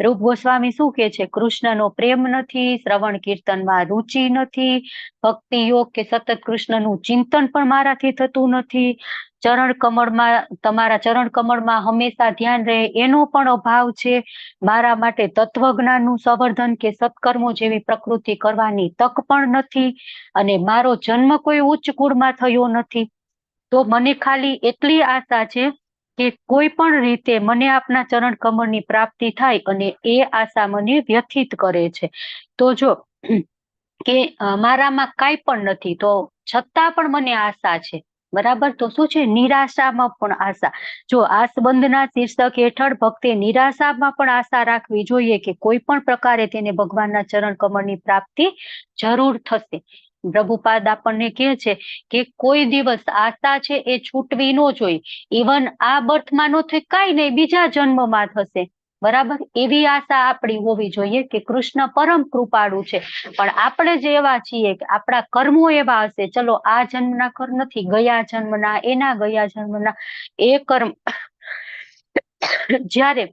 રૂપ ગોસ્વામી શું કે છે? કૃષ્ણનો પ્રેમ નથી, શ્રવણ કીર્તનમાં રુચિ નથી, ભક્તિ યોગ કે સતત કૃષ્ણનું ચિંતન પણ મારાથી થતું નથી, ચરણ કમળમાં, તમારા ચરણ કમળમાં હંમેશા ધ્યાન રહે એનો પણ અભાવ છે, મારા માટે તત્વજ્ઞાનનું સંવર્ધન કે સત્કર્મો જેવી પ્રકૃતિ કરવાની તક પણ નથી, અને મારો જન્મ કોઈ ઉચ્ચ કુળમાં થયો નથી. તો મને ખાલી એટલી આશા છે કે કોઈ પણ રીતે મને આપના ચરણ કમળની પ્રાપ્તિ થાય, અને એ આશા મને વ્યથિત કરે છે. તો જો કે મારામાં કાંઈ પણ નથી તો છતાં પણ મને આશા છે, બરાબર. તો શું છે? નિરાશામાં પણ આશા. જો આસબંધના શીર્ષક હેઠળ ભક્તે નિરાશામાં પણ આશા રાખવી જોઈએ કે કોઈ પણ પ્રકારે તેને ભગવાનના ચરણ કમળની પ્રાપ્તિ જરૂર થશે. પ્રભુપાદ આપણને કહે છે કે કોઈ દિવસ આશા છે એ છૂટવી ન જોઈએ. ઇવન આ બર્થમાં ન થાય કાંઈ નહીં, બીજા જન્મમાં થશે, બરાબર. એવી આશા આપણી હોવી જોઈએ કે કૃષ્ણ પરમ કૃપાળુ છે, પણ આપણે જ એવા છીએ કે આપણા કર્મો એવા હશે, ચલો આ જન્મના કર્મ નથી, ગયા જન્મના, એના ગયા જન્મના, એ કર્મ જ્યારે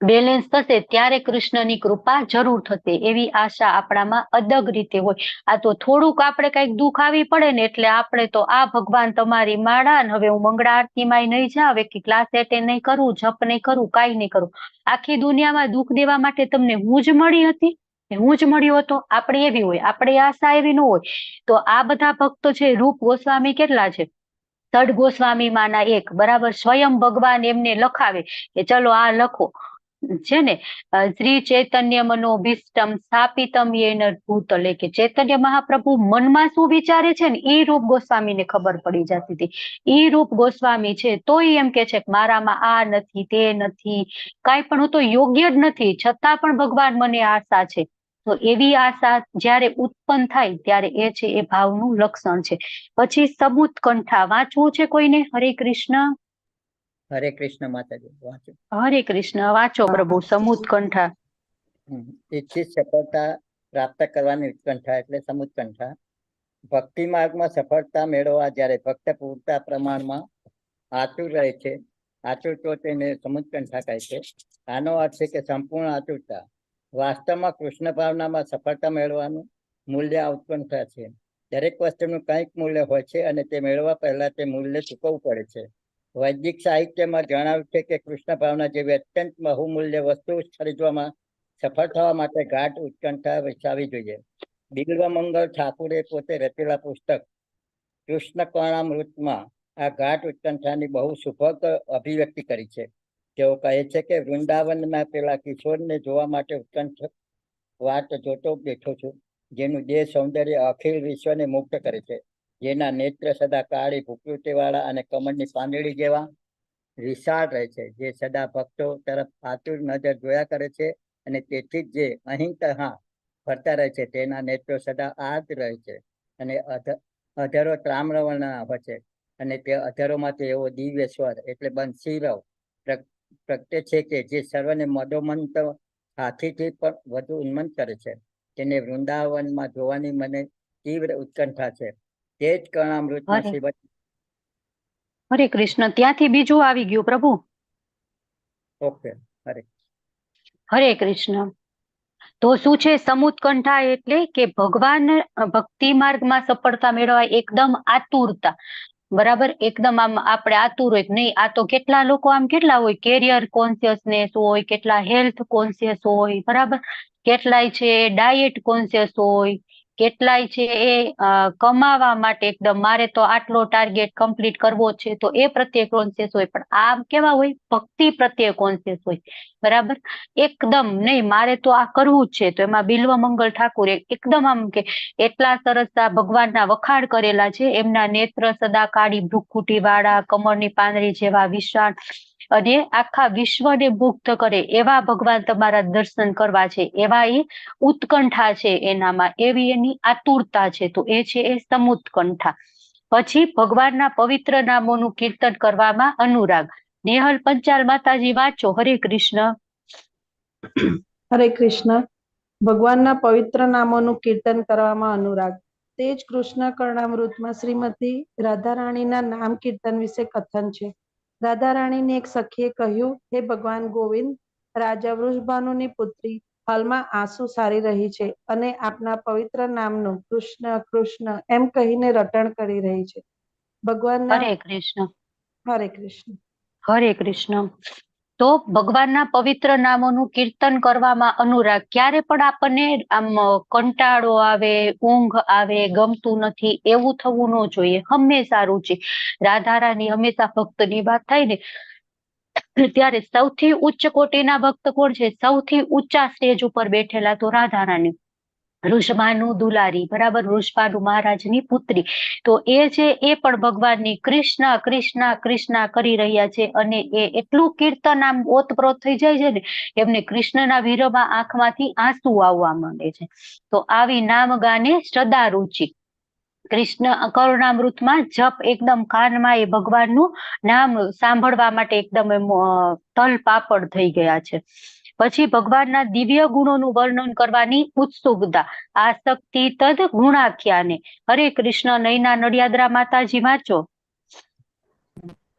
બેલેન્સ થશે ત્યારે કૃષ્ણની કૃપા જરૂર થશે, એવી આશા આપણામાં અદગ રીતે હોય. આ તો થોડુંક આપણે કઈક દુઃખ આવી પડે ને એટલે આપણે તો આ ભગવાન તમારી માળા, ને હવે હું મંગળા આરતીમાં નહીં જાવ, કે ક્લાસ એટેન્ડ નહીં કરું, જપ નહીં કરું, કાંઈ નહીં કરું. આખી દુનિયામાં દુઃખ દેવા માટે તમને હું જ મળી હતી, હું જ મળ્યો હતો. આપણે એવી હોય, આપણે આશા એવી ન હોય. તો આ બધા ભક્તો છે, રૂપ ગોસ્વામી કેટલા છે? તડ ગોસ્વામી માના એક, બરાબર, સ્વયં ભગવાન એમને લખાવે કે ચલો આ લખો, છે ને, શ્રી ચૈતન્ય મનોભીષ્ટમ સ્થાપિતમ યેન ભૂતલે, કે ચૈતન્ય મહાપ્રભુ મનમાં શું વિચારે છે ને એ રૂપ ગોસ્વામીને ખબર પડી જતી હતી. એ રૂપ ગોસ્વામી છે તોય એમ કે છે કે મારામાં આ નથી, તે નથી, કાંઈ પણ હું તો યોગ્ય જ નથી, છતાં પણ ભગવાન મને આશા છે. તો એવી આશા જ્યારે ઉત્પન્ન થાય ત્યારે એ છે એ ભાવનું લક્ષણ છે. પછી સમુત્કંઠા વાંચવું છે કોઈને? હરે કૃષ્ણ. હરે કૃષ્ણ માતાજી, વાંચો. હરે કૃષ્ણ, વાંચો પ્રભુ. સમુત્કંઠા. ઈચ્છિત સફળતા પ્રાપ્ત કરવાની ઉત્કંઠા એટલે સમુત્કંઠા. ભક્તિ માર્ગમાં સફળતા મેળવવા જ્યારે ભક્ત પૂરતા પ્રમાણમાં આતુર રહે છે, આતુર તો તેને સમુત્કંઠા કહે છે. આનો અર્થ છે કે સંપૂર્ણ આતુરતા. વાસ્તવમાં કૃષ્ણ ભાવનામાં સફળતા મેળવવાનું મૂલ્ય આ ઉત્કંઠા છે. દરેક વસ્તુનું કંઈક મૂલ્ય હોય છે અને તે મેળવવા પહેલા તે મૂલ્ય ચૂકવવું પડે છે. વૈદિક સાહિત્યમાં જણાવ્યું છે કે કૃષ્ણ ભાવના જેવી અત્યંત બહુમૂલ્ય વસ્તુ ખરીદવામાં સફળ થવા માટે ગાઢ ઉત્કંઠા વિકસાવવી જોઈએ. બિલ્વમંગલ ઠાકુરે પોતે રચેલા પુસ્તક કૃષ્ણ કર્ણામૃતમાં આ ગાઢ ઉત્કંઠાની બહુ સુભગ અભિવ્યક્તિ કરી છે. તેઓ કહે છે કે વૃંદાવનના પેલા કિશોરને જોવા માટે ઉત્કંઠ વાત જોતો બેઠો છું, જેનું દેહ સૌંદર્ય અખિલ વિશ્વને મુક્ત કરે છે, જેના નેત્ર સદા કાળી ભૂકૃતિવાળા અને કમળની પાંદડી જેવા વિશાળ રહે છે, જે સદા ભક્તો તરફ આતુર નજર જોયા કરે છે, અને તેથી જ જે અહીં તહાં ફરતા રહે છે તેના નેત્રો સદા આજ રહે છે, અને અધરો તામ્રવર્ણના હોય છે, અને તે અધરોમાંથી એવો દિવ્ય સ્વર એટલે બંસીરવ પ્રગટે છે કે જે સર્વને મદોમંત હાથીથી પણ વધુ ઉન્મંત કરે છે. તેને વૃંદાવનમાં જોવાની મને તીવ્ર ઉત્કંઠા છે. તે જ કર્ણામૃતમાં હરે કૃષ્ણ. ત્યાંથી બીજું આવી ગયું પ્રભુ. ઓકે, હરે કૃષ્ણ. તો શું છે સમુત્કંઠા? એટલે કે ભગવાન ભક્તિ માર્ગમાં સફળતા મેળવવા એકદમ આતુરતા, બરાબર. એકદમ આમ આપણે આતુર હોય નહીં. આ તો કેટલા લોકો આમ કેટલા હોય, કેરિયર કોન્શિયસનેસ હોય, કેટલા હેલ્થ કોન્શિયસ હોય, બરાબર, કેટલાય છે ડાયટ કોન્શિયસ હોય, કેટલાય છે એ કમાવા માટે એકદમ મારે તો આટલો ટાર્ગેટ કમ્પ્લીટ કરવો છે તો એ પ્રત્યે કોન્શિયસ હોય. પણ આ કેવા હોય? ભક્તિ પ્રત્યે કોન્શિયસ હોય, બરાબર. એકદમ નહીં મારે તો આ કરવું જ છે. તો એમાં બિલ્વમંગલ ઠાકુરે એકદમ આમ કે એટલા સરસ આ ભગવાનના વખાણ કરેલા છે. એમના નેત્ર સદા કાળી ભ્રુકુટી વાળા, કમળની પાંદડી જેવા વિશાળ, અને આખા વિશ્વને મુગ્ધ કરે એવા ભગવાન તમારા દર્શન કરવા છે, એવા એ ઉત્કંઠા છે એનામાં, એવી એની આતુરતા છે. તો એ છે એ સમુત્કંઠા. પછી ભગવાનના પવિત્ર નામોનું કીર્તન કરવામાં અનુરાગ. નેહલ પંચાલ માતાજી, વાંચો. હરે કૃષ્ણ. હરે કૃષ્ણ. ભગવાનના પવિત્ર નામોનું કીર્તન કરવામાં અનુરાગ. તે જ કૃષ્ણ કર્ણામૃતમાં શ્રીમતી રાધારાણીના નામ કીર્તન વિશે કથન છે. રાધારાણીની એક સખીએ કહ્યું, હે ભગવાન ગોવિંદ, રાજા વૃષભાનુની પુત્રી હાલમાં આંસુ સારી રહી છે અને આપના પવિત્ર નામનું કૃષ્ણ કૃષ્ણ એમ કહીને રટણ કરી રહી છે. ભગવાનના હરે કૃષ્ણ. હરે કૃષ્ણ. હરે કૃષ્ણ. તો ભગવાનના પવિત્ર નામોનું કીર્તન કરવામાં અનુરાગ. ક્યારે પણ આપણને આમ કંટાળો આવે, ઊંઘ આવે, ગમતું નથી એવું થવું ન જોઈએ. હંમેશા રુચિ. રાધારાણી હંમેશા ભક્તની વાત થાય ને ત્યારે સૌથી ઉચ્ચ કોટીના ભક્ત કોણ છે? સૌથી ઊંચા સ્ટેજ ઉપર બેઠેલા તો રાધારાણી, વૃષભાનુ દુલારી, બરાબર, વૃષભાનુ મહારાજની પુત્રી. તો એ છે એ પણ ભગવાનની કૃષ્ણ કૃષ્ણ કૃષ્ણ કરી રહ્યા છે, અને એ એટલું કીર્તન આમ ઓતપ્રોત થઈ જાય છે ને, એમને કૃષ્ણના વિરહમાં આંખમાંથી આંસુ આવવા માંડે છે. તો આવી નામ ગાને સદા રુચિ. કૃષ્ણ કરુણામૃતમાં જપ એકદમ કાનમાં એ ભગવાનનું નામ સાંભળવા માટે એકદમ તલ પાપડ થઈ ગયા છે. પછી ભગવાનના દિવ્ય ગુણોનું વર્ણન કરવાની ઉત્સુકતા. આસક્તિ તદ ગુણાખ્યાને. હરે કૃષ્ણ. નૈના નડિયાદરા માતાજી, વાંચો.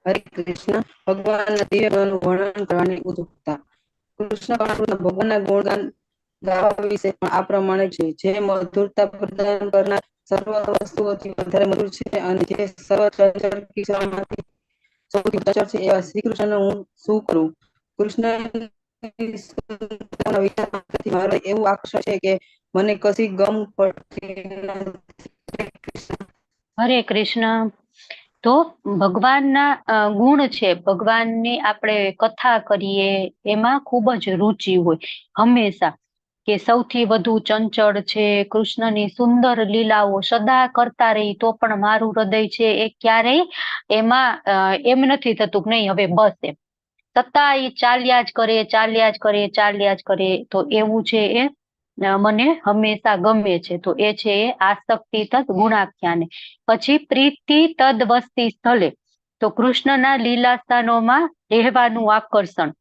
હરે કૃષ્ણ. ભગવાનના દિવ્ય ગુણોનું વર્ણન કરવાની ઉત્સુકતા. કૃષ્ણ કર્ણામૃતમાં ભગવાનના ગુણગાન ગાવા વિશે પણ આ પ્રમાણે છે. જે મધુરતા પ્રદાન કરનાર સર્વ વસ્તુઓથી વધારે મધુર છે, અને જે સર્વ ચંચળ કિશોરમાંથી સૌથી ચંચળ છે, એવા શ્રી કૃષ્ણ હું શું કરું? કૃષ્ણ વિચાર કરવાથી મારે એવું આકર્ષણ છે કે મને કશી ગમ પડતી નથી. હરે કૃષ્ણ. તો ભગવાનના ગુણ છે, ભગવાનની આપણે કથા કરીએ એમાં ખૂબ જ રુચિ હોય હંમેશા, કે સૌથી વધુ ચંચળ છે, કૃષ્ણની સુંદર લીલાઓ સદા કરતા રહી તો પણ મારું હૃદય છે એ ક્યારેય એમાં એમ નથી થતું કે નહીં હવે બસ એમ, છતાં એ ચાલ્યા જ કરે. તો એવું છે એ મને હંમેશા ગમે છે. તો એ છે એ આસક્તિ તદ ગુણાખ્યાને. પછી પ્રીતિ તદ વસ્તી સ્થળે, તો કૃષ્ણના લીલા સ્થાનોમાં રહેવાનું આકર્ષણ.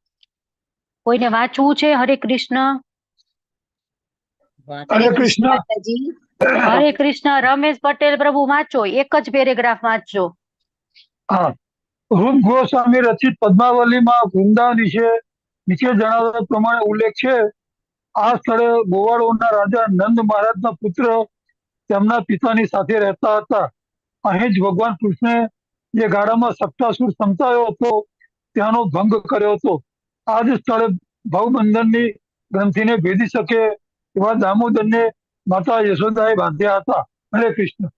કોઈને વાંચવું છે? હરે કૃષ્ણ. હરે કૃષ્ણ. માતાજી. હરે કૃષ્ણ. રમેશ પટેલ પ્રભુ વાંચો, એક જ પેરેગ્રાફ વાંચજો. હા, રૂપ ગોસ્વામી રચિત પદ્માવલીમાં વૃંદાવન વિશે નીચે જણાવ્યા પ્રમાણે ઉલ્લેખ છે. આ સ્થળે ગોવાળોના રાજા નંદ મહારાજના પુત્ર તેમના પિતાની સાથે રહેતા હતા. અહીં જ ભગવાન કૃષ્ણે જે ગાડામાં સપ્તાસુર સમજાયો હતો ત્યાંનો ભંગ કર્યો હતો. આ જ સ્થળે ભવબંધનની ગ્રંથિને ભેદી શકે એવા દામોદરને માતા યશોદાએ બાંધ્યા હતા. હરે કૃષ્ણ.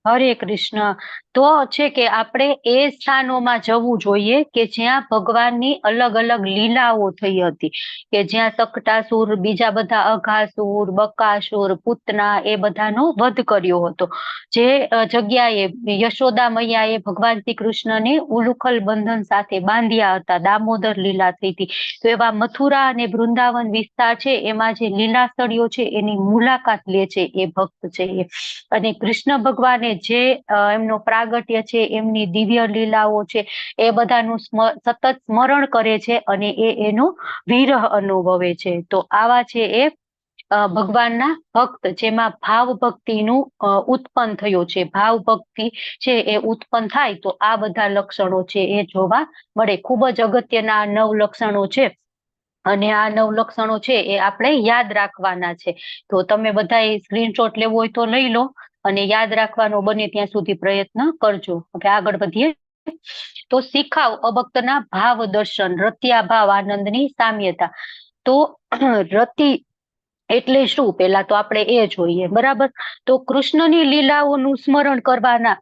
હરે કૃષ્ણ. તો છે કે આપણે એ સ્થાનોમાં જવું જોઈએ કે જ્યાં ભગવાનની અલગ અલગ લીલાઓ થઈ હતી, કે જ્યાં સકટાસુર, બીજા બધા અઘાસુર, બકાસુર, પૂતના એ બધાનો વધ કર્યો હતો. જે જગ્યાએ યશોદા મૈયાએ ભગવાન શ્રી કૃષ્ણને ઉલુખલ બંધન સાથે બાંધ્યા હતા, દામોદર લીલા થઈ હતી. તો એવા મથુરા અને વૃંદાવન વિસ્તાર છે એમાં જે લીલા સ્થળીઓ છે એની મુલાકાત લે છે એ ભક્ત છે એ. અને કૃષ્ણ ભગવાને જે એમનો પ્રાગટ્ય છે, એમની દિવ્ય લીલાઓ છે, એ બધાનું સતત સ્મરણ કરે છે અને એનો વિરહ અનુભવે છે. તો આવા છે એ ભગવાનના ભક્ત, જેમાં ભાવ ભક્તિનું ઉત્પન્ન થયો છે. ભાવ ભક્તિ છે એ ઉત્પન્ન થાય તો આ બધા લક્ષણો છે એ જોવા મળે. ખૂબ જ અગત્યના 9 લક્ષણો છે અને આ 9 લક્ષણો છે એ આપણે યાદ રાખવાના છે. તો તમે બધા સ્ક્રીનશોટ લેવો હોય તો લઈ લો અને યાદ રાખવાનો બને ત્યાં સુધી પ્રયત્ન કરજો. હવે આગળ વધીએ. તો શીખાવ અભક્તના ભાવ દર્શન, રત્યા ભાવ આનંદની સામ્યતા. તો રતિ એટલે શું, પેલા તો આપણે એ જોઈએ. બરાબર. તો કૃષ્ણની લીલાઓનું સ્મરણ કરવાના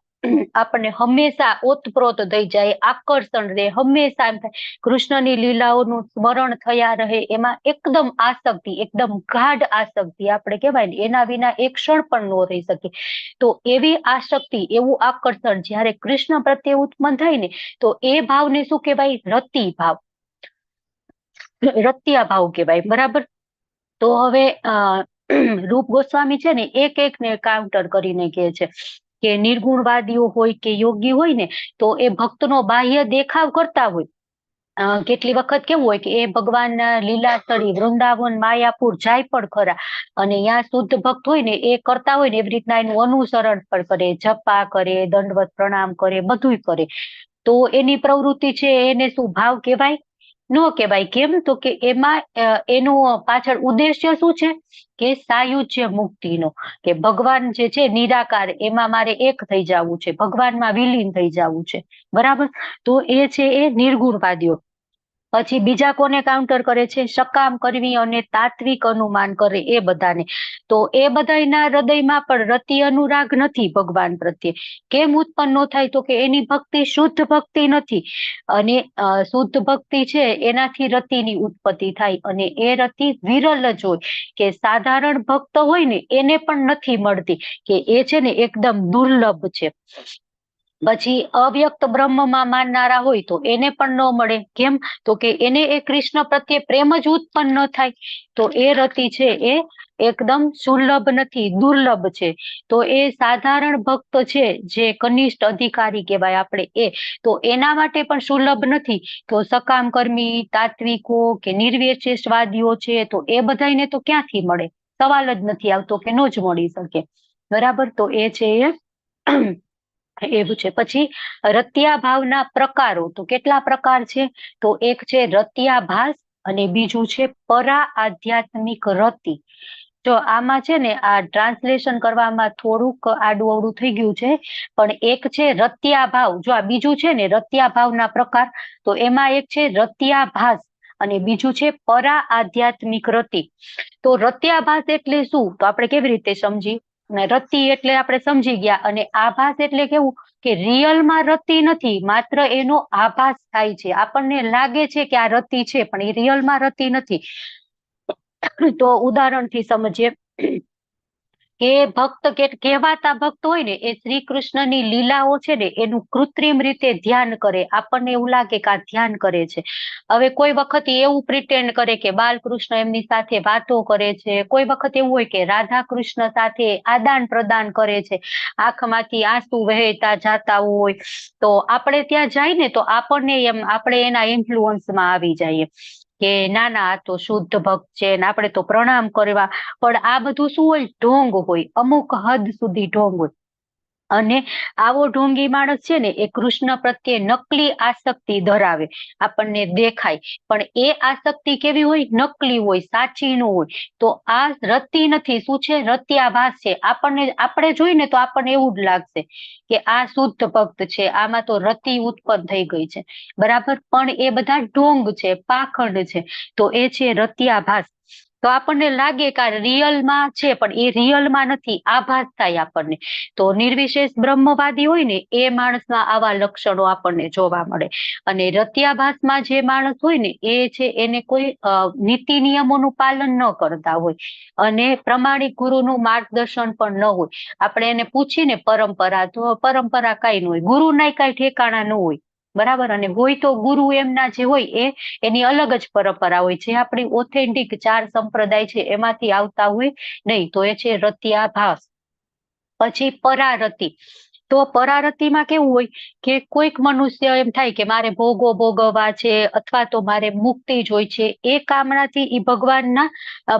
આપણને હંમેશા ઓતપ્રોત થઈ જાય, આકર્ષણ રહે, હંમેશા એમ થાય કૃષ્ણની લીલાઓનું સ્મરણ થયા રહે, એમાં એકદમ આસક્તિ, એકદમ ગાઢ આસક્તિ આપણે કહેવાય ને, એના વિના એક ક્ષણ પણ ન રહી શકે. તો એવી આસક્તિ, એવું આકર્ષણ જ્યારે કૃષ્ણ પ્રત્યે ઉત્પન્ન થાય ને, તો એ ભાવને શું કહેવાય? રતિ ભાવ, રત્યા ભાવ કહેવાય. બરાબર. તો હવે રૂપ ગોસ્વામી છે ને એક ને કાઉન્ટર કરીને કહે છે કે નિર્ગુણવાદીઓ હોય કે યોગી હોય ને, તો એ ભક્તનો બાહ્ય દેખાવ કરતા હોય. કેટલી વખત કેવું હોય કે એ ભગવાનના લીલા સ્થળી વૃંદાવન, માયાપુર જાય પણ ખરા, અને ત્યાં શુદ્ધ ભક્ત હોય ને એ કરતા હોય ને એવી રીતના એનું અનુસરણ પણ કરે, જપા કરે, દંડવત પ્રણામ કરે, બધુંય કરે. તો એની પ્રવૃત્તિ છે એને શું ભાવ કહેવાય? ન કહેવાય. કેમ? તો કે એમાં એનું પાછળ ઉદ્દેશ્ય શું છે કે સાયુજ્ય મુક્તિનો, કે ભગવાન જે છે નિરાકાર, એમાં મારે એક થઈ જવું છે, ભગવાનમાં વિલીન થઈ જવું છે. બરાબર. તો એ છે એ નિર્ગુણવાદીઓ. પછી બીજા કોને કાઉન્ટર કરે છે? સકામ કરવી અને તાત્વિક અનુમાન કરે એ બધાને. તો એ બધાના હૃદયમાં પણ રતિ અનુરાગ નથી ભગવાન પ્રત્યે. કેમ ઉત્પન્ન ન થાય? તો કે એની ભક્તિ શુદ્ધ ભક્તિ નથી, અને શુદ્ધ ભક્તિ છે એનાથી રતિની ઉત્પત્તિ થાય, અને એ રતિ વિરલ જ હોય, કે સાધારણ ભક્ત હોય ને એને પણ નથી મળતી, કે એ છે ને એકદમ દુર્લભ છે. પછી અવ્યક્ત બ્રહ્મમાં માનનારા હોય તો એને પણ ન મળે. કેમ? તો કે એને એ કૃષ્ણ પ્રત્યે પ્રેમ જ ઉત્પન્ન ન થાય. તો એ રતિ છે એ એકદમ સુલભ નથી, દુર્લભ છે. તો એ સાધારણ ભક્ત છે, જે કનિષ્ઠ અધિકારી કહેવાય આપણે, તો એના માટે પણ સુલભ નથી. તો સકામ કર્મી, તાત્વિકો કે નિર્વિશેષવાદીઓ છે, તો એ બધાને તો ક્યાંથી મળે? સવાલ જ નથી આવતો કે ન જ મળી શકે. બરાબર. તો એ છે એ એવું છે. પછી રત્યા ભાવના પ્રકારો. તો કેટલા પ્રકાર છે? તો એક છે રત્યાભાસ અને બીજું છે પરા આધ્યાત્મિક રતિ. જો આમાં છે ને આ ટ્રાન્સલેશન કરવામાં થોડુંક આડું અવડું થઈ ગયું છે, પણ એક છે રત્યાભાવ. જો આ બીજું છે ને રત્યાભાવના પ્રકાર, તો એમાં એક છે રત્યાભાસ અને બીજું છે પરા આધ્યાત્મિક રતિ. તો રત્યાભાસ એટલે શું? તો આપણે કેવી રીતે સમજી? અને રતિ એટલે આપણે સમજી ગયા, અને આભાસ એટલે કેવું કે રિયલમાં રતિ નથી, માત્ર એનો આભાસ થાય છે, આપણને લાગે છે કે આ રતિ છે પણ એ રિયલમાં રતિ નથી. તો ઉદાહરણથી સમજીએ કે ભક્ત કહેવાતા ભક્ત હોય ને એ શ્રી કૃષ્ણની લીલાઓ છે ને એનું કૃત્રિમ રીતે ધ્યાન કરે, આપણને એવું લાગે કે આ ધ્યાન કરે છે. હવે કોઈ વખત એવું પ્રિટેન્ડ કરે કે બાલકૃષ્ણ એમની સાથે વાતો કરે છે, કોઈ વખત એવું હોય કે રાધા કૃષ્ણ સાથે આદાન પ્રદાન કરે છે, આંખમાંથી આંસુ વહેતા જાતા હોય, તો આપણે ત્યાં જાય ને તો આપણને એમ આપણે એના ઇન્ફ્લુઅન્સમાં આવી જઈએ કે ના ના આ તો શુદ્ધ ભક્ત છે ને આપણે તો પ્રણામ કરવા. પણ આ બધું શું હોય? ઢોંગ હોય, અમુક હદ સુધી ઢોંગ હોય. અને આવો ઢોંગી માણસ છે ને એ કૃષ્ણ પ્રત્યે નકલી આસક્તિ ધરાવે, આપણને દેખાય, પણ એ આસક્તિ કેવી હોય? નકલી હોય, સાચી ન હોય. તો આ રતિ નથી, શું છે? રત્યાભાસ છે. આપણે જોઈને તો આપણને એવું જ લાગશે કે આ શુદ્ધ ભક્ત છે, આમાં તો રતિ ઉત્પન્ન થઈ ગઈ છે, બરાબર. પણ એ બધા ઢોંગ છે, પાખંડ છે, તો એ છે રત્યાભાસ. તો આપણને લાગે કે આ રિયલમાં છે પણ એ રિયલમાં નથી, આભાસ થાય આપણને. તો નિર્વિશેષ બ્રહ્મવાદી હોય ને એ માણસમાં આવા લક્ષણો આપણને જોવા મળે. અને રત્યાભાસમાં જે માણસ હોય ને એ છે એને કોઈ નીતિ નિયમોનું પાલન ન કરતા હોય અને પ્રમાણિક ગુરુનું માર્ગદર્શન પણ ન હોય. આપણે એને પૂછીને પરંપરા, તો પરંપરા કઈ ન હોય, ગુરુના કઈ ઠેકાણા ન હોય, બરાબર. અને હોય તો ગુરુ એમના જે હોય એની અલગ જ પરંપરા હોય, જે આપણી ઓથેન્ટિક 4 સંપ્રદાય છે એમાંથી આવતા હોય નહીં. તો એ છે રત્યાભાસ. પછી પરારતિ. તો પરારતિમાં કેવું હોય કે કોઈક મનુષ્ય એમ થાય કે મારે ભોગો ભોગવવા છે અથવા તો મારે મુક્તિ જોઈ છે, એ કામનાથી એ ભગવાનના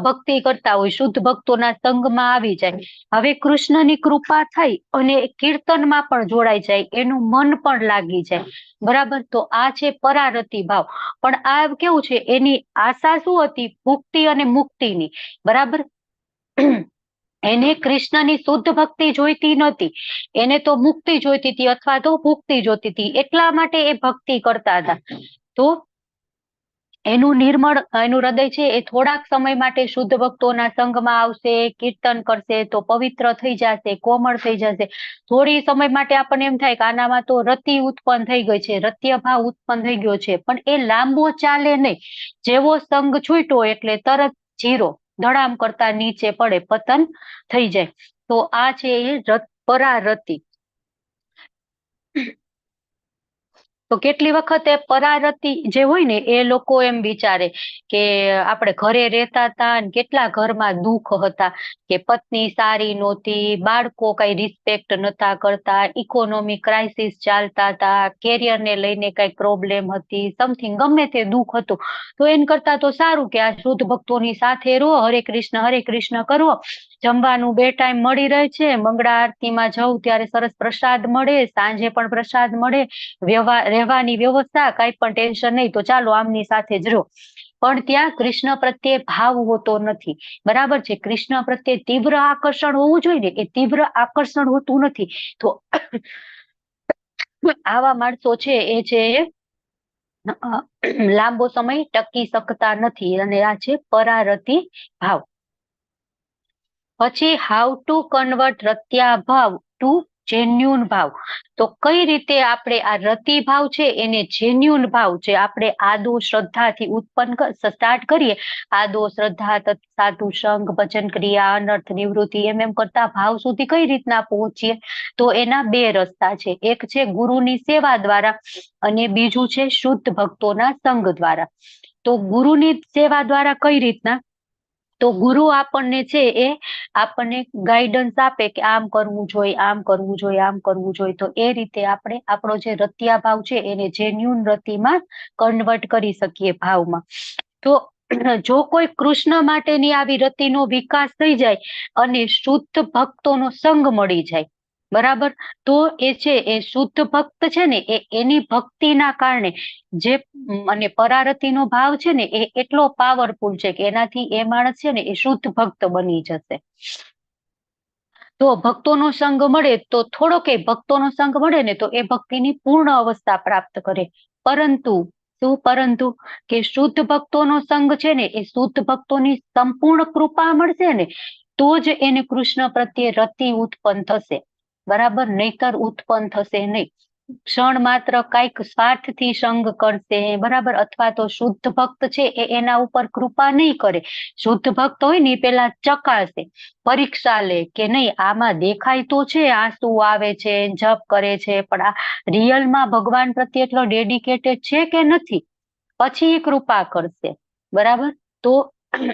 ભક્તિ કરતા હોય, શુદ્ધ ભક્તોના સંગમાં આવી જાય. હવે કૃષ્ણની કૃપા થઈ અને કીર્તનમાં પણ જોડાઈ જાય, એનું મન પણ લાગી જાય, બરાબર. તો આ છે પરારતિ ભાવ. પણ આ કેવું છે? એની આશા શું હતી? મુક્તિ અને મુક્તિની, બરાબર. એને કૃષ્ણની શુદ્ધ ભક્તિ જોઈતી નહોતી, એને તો મુક્તિ જોઈતી હતી અથવા તો મુક્તિ જોઈતી હતી, એટલા માટે એ ભક્તિ કરતા હતા. તો એનું નિર્મળ એનું હૃદય છે એ થોડાક સમય માટે શુદ્ધ ભક્તોના સંગમાં આવશે, કીર્તન કરશે તો પવિત્ર થઈ જશે, કોમળ થઈ જશે. થોડી સમય માટે આપણને એમ થાય કે આનામાં તો રતિ ઉત્પન્ન થઈ ગઈ છે, રત્યભાવ ઉત્પન્ન થઈ ગયો છે, પણ એ લાંબો ચાલે નહીં. જેવો સંગ છૂટ્યો એટલે તરત જીરો, ધડામ કરતા નીચે પડે, પતન થઈ જાય. તો આ છે એ પરારતિ. તો કેટલી વખત એ પરારતિ જે હોય ને એ લોકો એમ વિચારે કે આપણે ઘરે રહેતા હતા અને કેટલા ઘરમાં દુઃખ હતા કે પત્ની સારી નહોતી, બાળકો કઈ રિસ્પેક્ટ નતા કરતા, ઇકોનોમિક ક્રાઇસિસ ચાલતા હતા, કેરિયરને લઈને કઈ પ્રોબ્લેમ હતી, સમથિંગ ગમે તે દુઃખ હતું. તો એમ કરતા તો સારું કે આ શુદ્ધ ભક્તોની સાથે રહો, હરે કૃષ્ણ કરો, જમવાનું 2 ટાઈમ મળી રહે છે, મંગળા આરતીમાં જવું ત્યારે સરસ પ્રસાદ મળે, સાંજે પણ પ્રસાદ મળે, રહેવાની વ્યવસ્થા, કઈ પણ ટેન્શન નહીં, તો ચાલો આમની સાથે જ રહો. પણ ત્યાં કૃષ્ણ પ્રત્યે ભાવ હોતો નથી, બરાબર છે. કૃષ્ણ પ્રત્યે તીવ્ર આકર્ષણ હોવું જોઈએ ને, એ તીવ્ર આકર્ષણ હોતું નથી. તો આવા માણસો છે એ છે લાંબો સમય ટકી શકતા નથી, અને આ છે પરારતિ ભાવ. પછી હાઉ ટુ કન્વર્ટ રત્યાભાવ ટુ જેન્યુન ભાવ. તો કઈ રીતે આપણે આ રતિ ભાવ છે એને જેન્યુન ભાવ છે, આપણે આદો શ્રદ્ધાથી ઉત્પન્ન સ્ટાર્ટ કરીએ, આદો શ્રદ્ધા, સાધુ સંગ, ભજન ક્રિયા, અનર્થ નિવૃત્તિ, એમ કરતા ભાવ સુધી કઈ રીતના પહોંચીએ? તો એના 2 રસ્તા છે, એક છે ગુરુની સેવા દ્વારા અને બીજું છે શુદ્ધ ભક્તોના સંગ દ્વારા. તો ગુરુની સેવા દ્વારા કઈ રીતના? તો ગુરુ આપણને છે એ આપણને ગાઈડન્સ આપે કે આમ કરવું જોઈએ, આમ કરવું જોઈએ, આમ કરવું જોઈએ. તો એ રીતે આપણે આપણો જે રત્યા ભાવ છે એને જેન્યુન રતિમાં કન્વર્ટ કરી શકીએ ભાવમાં. તો જો કોઈ કૃષ્ણ માટેની આવી રતિનો વિકાસ થઈ જાય અને શુદ્ધ ભક્તોનો સંગ મળી જાય, બરાબર, તો એ છે એ શુદ્ધ ભક્ત છે ને એની ભક્તિના કારણે જે અને પરારતિનો ભાવ છે ને એ એટલો પાવરફુલ છે કે એનાથી એ માણસ છે ને એ શુદ્ધ ભક્ત બની જશે. તો ભક્તોનો સંગ મળે તો થોડોક ભક્તોનો સંગ મળે ને તો એ ભક્તિની પૂર્ણ અવસ્થા પ્રાપ્ત કરે. પરંતુ કે શુદ્ધ ભક્તોનો સંગ છે ને એ શુદ્ધ ભક્તોની સંપૂર્ણ કૃપા મળશે ને તો જ એને કૃષ્ણ પ્રત્યે રતિ ઉત્પન્ન થશે, બરાબર, નહીતર ઉત્પન્ન થશે નહીં. ક્ષણ માત્ર કઈક સ્વાર્થથી સંગ કરશે, બરાબર, અથવા તો શુદ્ધ ભક્ત છે એ એના ઉપર કૃપા નહીં કરે. શુદ્ધ ભક્ત હોય ને એ પેલા ચકાસે, પરીક્ષા લે કે નહીં આમાં દેખાય તો છે આંસુ આવે છે, જપ કરે છે, પણ આ રિયલમાં ભગવાન પ્રત્યે એટલો ડેડિકેટેડ છે કે નથી, પછી એ કૃપા કરશે, બરાબર. તો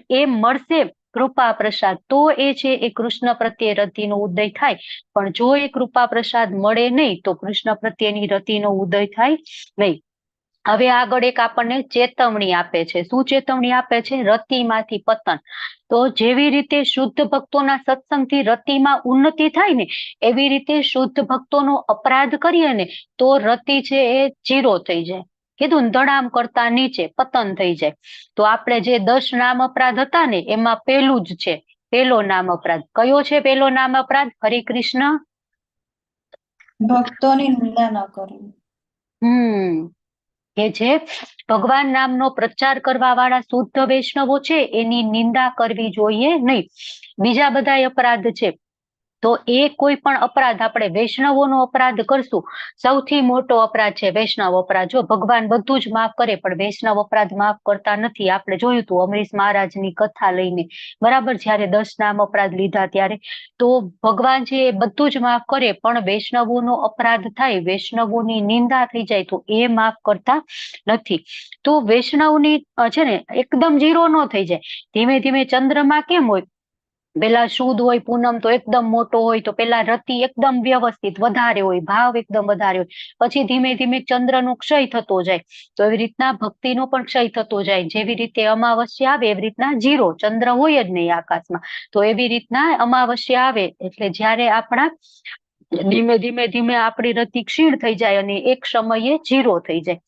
એ મળશે કૃપા પ્રસાદ, તો એ છે એ કૃષ્ણ પ્રત્યે રતિનો ઉદય થાય. પણ જો એ કૃપા પ્રસાદ મળે નહીં તો કૃષ્ણ પ્રત્યેની રતિનો ઉદય થાય નહીં. હવે આગળ એક આપણને ચેતવણી આપે છે. શું ચેતવણી આપે છે? રતિમાંથી પતન. તો જેવી રીતે શુદ્ધ ભક્તોના સત્સંગથી રતિમાં ઉન્નતિ થાય ને, એવી રીતે શુદ્ધ ભક્તોનો અપરાધ કરીએ ને તો રતિ છે એ 0 થઈ જાય. કીધું ને, દડામ કરતા નીચે પતન થઈ જાય. તો આપણે જે 10 નામ અપરાધ હતા ને એમાં પેલું જ છે, પેલો નામ અપરાધ. કયો છે પેલો નામ અપરાધ? હરે કૃષ્ણ. ભક્તોની નિંદા ન કરવી. કે જે ભગવાન નામનો પ્રચાર કરવા વાળા શુદ્ધ વૈષ્ણવો છે એની નિંદા કરવી જોઈએ નહીં. બીજા બધા અપરાધ છે, તો એ કોઈ પણ અપરાધ આપણે વૈષ્ણવોનો અપરાધ કરશું, સૌથી મોટો અપરાધ છે વૈષ્ણવ અપરાધ. જો ભગવાન બધું જ માફ કરે પણ વૈષ્ણવ અપરાધ માફ કરતા નથી. આપણે જોયું હતું અમરીશ મહારાજની કથા લઈને, બરાબર, જયારે 10 નામ અપરાધ લીધા ત્યારે. તો ભગવાન છે એ બધું જ માફ કરે પણ વૈષ્ણવોનો અપરાધ થાય, વૈષ્ણવોની નિંદા થઈ જાય તો એ માફ કરતા નથી. તો વૈષ્ણવની છે ને એકદમ 0 ન થઈ જાય. ધીમે ધીમે ચંદ્રમાં કેમ હોય, પેલા શુદ્ધ હોય પૂનમ તો એકદમ મોટો હોય, તો પેલા રતિ એકદમ વ્યવસ્થિત વધારે હોય, ભાવ એકદમ વધારે હોય, પછી ધીમે ધીમે ચંદ્રનો ક્ષય થતો જાય. તો એવી રીતના ભક્તિનો પણ ક્ષય થતો જાય. જેવી રીતે અમાવસ્યા આવે એવી રીતના 0, ચંદ્ર હોય જ નહીં આકાશમાં, તો એવી રીતના અમાવસ્યા આવે એટલે જયારે આપણા ધીમે ધીમે ધીમે આપણી રતિ ક્ષીણ થઈ જાય અને એક સમયે 0 થઈ જાય.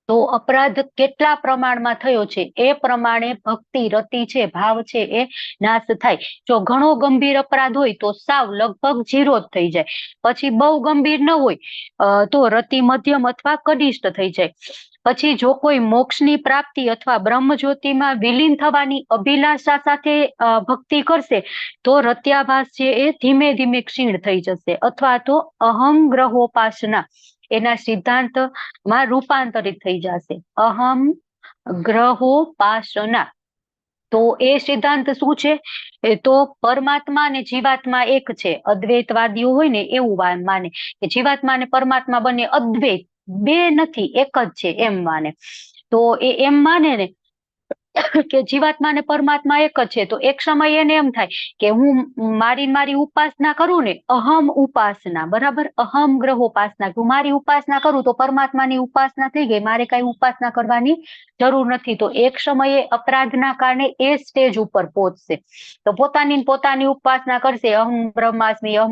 તો અપરાધ કેટલા પ્રમાણમાં થયો છે એ પ્રમાણે ભક્તિ રતિ છે, ભાવ છે એ નાશ થાય. જો ઘણો ગંભીર અપરાધ હોય તો સાવ લગભગ 0 જ થઈ જાય. પછી બહુ ગંભીર ન હોય તો રતિ મધ્યમ અથવા કનિષ્ઠ થઈ જાય. પછી જો કોઈ મોક્ષની પ્રાપ્તિ અથવા બ્રહ્મજ્યોતિમાં વિલીન થવાની અભિલાષા સાથે ભક્તિ કરશે તો રત્યાભાસ છે એ ધીમે ધીમે ક્ષીણ થઈ જશે, અથવા તો અહમ ગ્રહોપાસના એના સિદ્ધાંતમાં રૂપાંતરિત થઈ જશે. અહમ ગ્રહોપાસના, તો એ સિદ્ધાંત શું છે? એ તો પરમાત્મા અને જીવાત્મા એક છે. અદ્વૈતવાદીઓ હોય ને એવું માને કે જીવાત્મા અને પરમાત્મા બંને અદ્વૈત, બે નથી એક જ છે એમ માને. તો એ એમ માને ને કે જીવાત્મા અને પરમાત્મા એક જ છે, તો એક સમય એને એમ થાય કે હું મારી ઉપાસના કરું ને, અહમ ઉપાસના, બરાબર, અહમ ગ્રહોપાસના, હું મારી ઉપાસના કરું તો પરમાત્માની ઉપાસના થઈ ગઈ, મારે કઈ ઉપાસના કરવાની જરૂર નથી. તો એક સમયે અપરાધના કારણે એ સ્ટેજ ઉપર પહોંચશે. તો પોતાની ઉપાસના કરશે, અહમ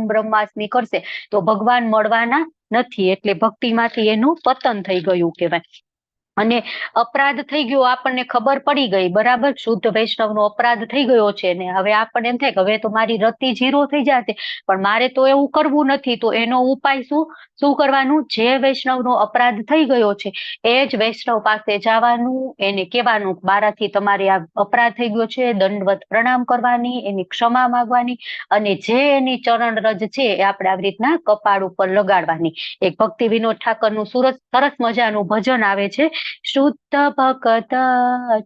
બ્રહ્માસ્મિ કરશે, તો ભગવાન મળવાના નથી. એટલે ભક્તિમાંથી એનું પતન થઈ ગયું કહેવાય. અને અપરાધ થઈ ગયો, આપણને ખબર પડી ગઈ, બરાબર, શુદ્ધ વૈષ્ણવનો અપરાધ થઈ ગયો છે ને હવે આપણને એમ થાય કે હવે તો મારી રતિ 0 થઈ જશે, પણ મારે તો એવું કરવું નથી. તો એનો ઉપાય શું કરવાનું? જે વૈષ્ણવનો અપરાધ થઈ ગયો છે એ જ વૈષ્ણવ પાસે જવાનું, એને કહેવાનું મારાથી તમારે આ અપરાધ થઈ ગયો છે, દંડવત પ્રણામ કરવાની, એની ક્ષમા માંગવાની, અને જે એની ચરણ રજ છે એ આપણે આવી રીતના કપાળ ઉપર લગાડવાની. એક ભક્તિ વિનોદ ઠાકરનું સરસ મજાનું ભજન આવે છે, શુદ્ધ ભક્ત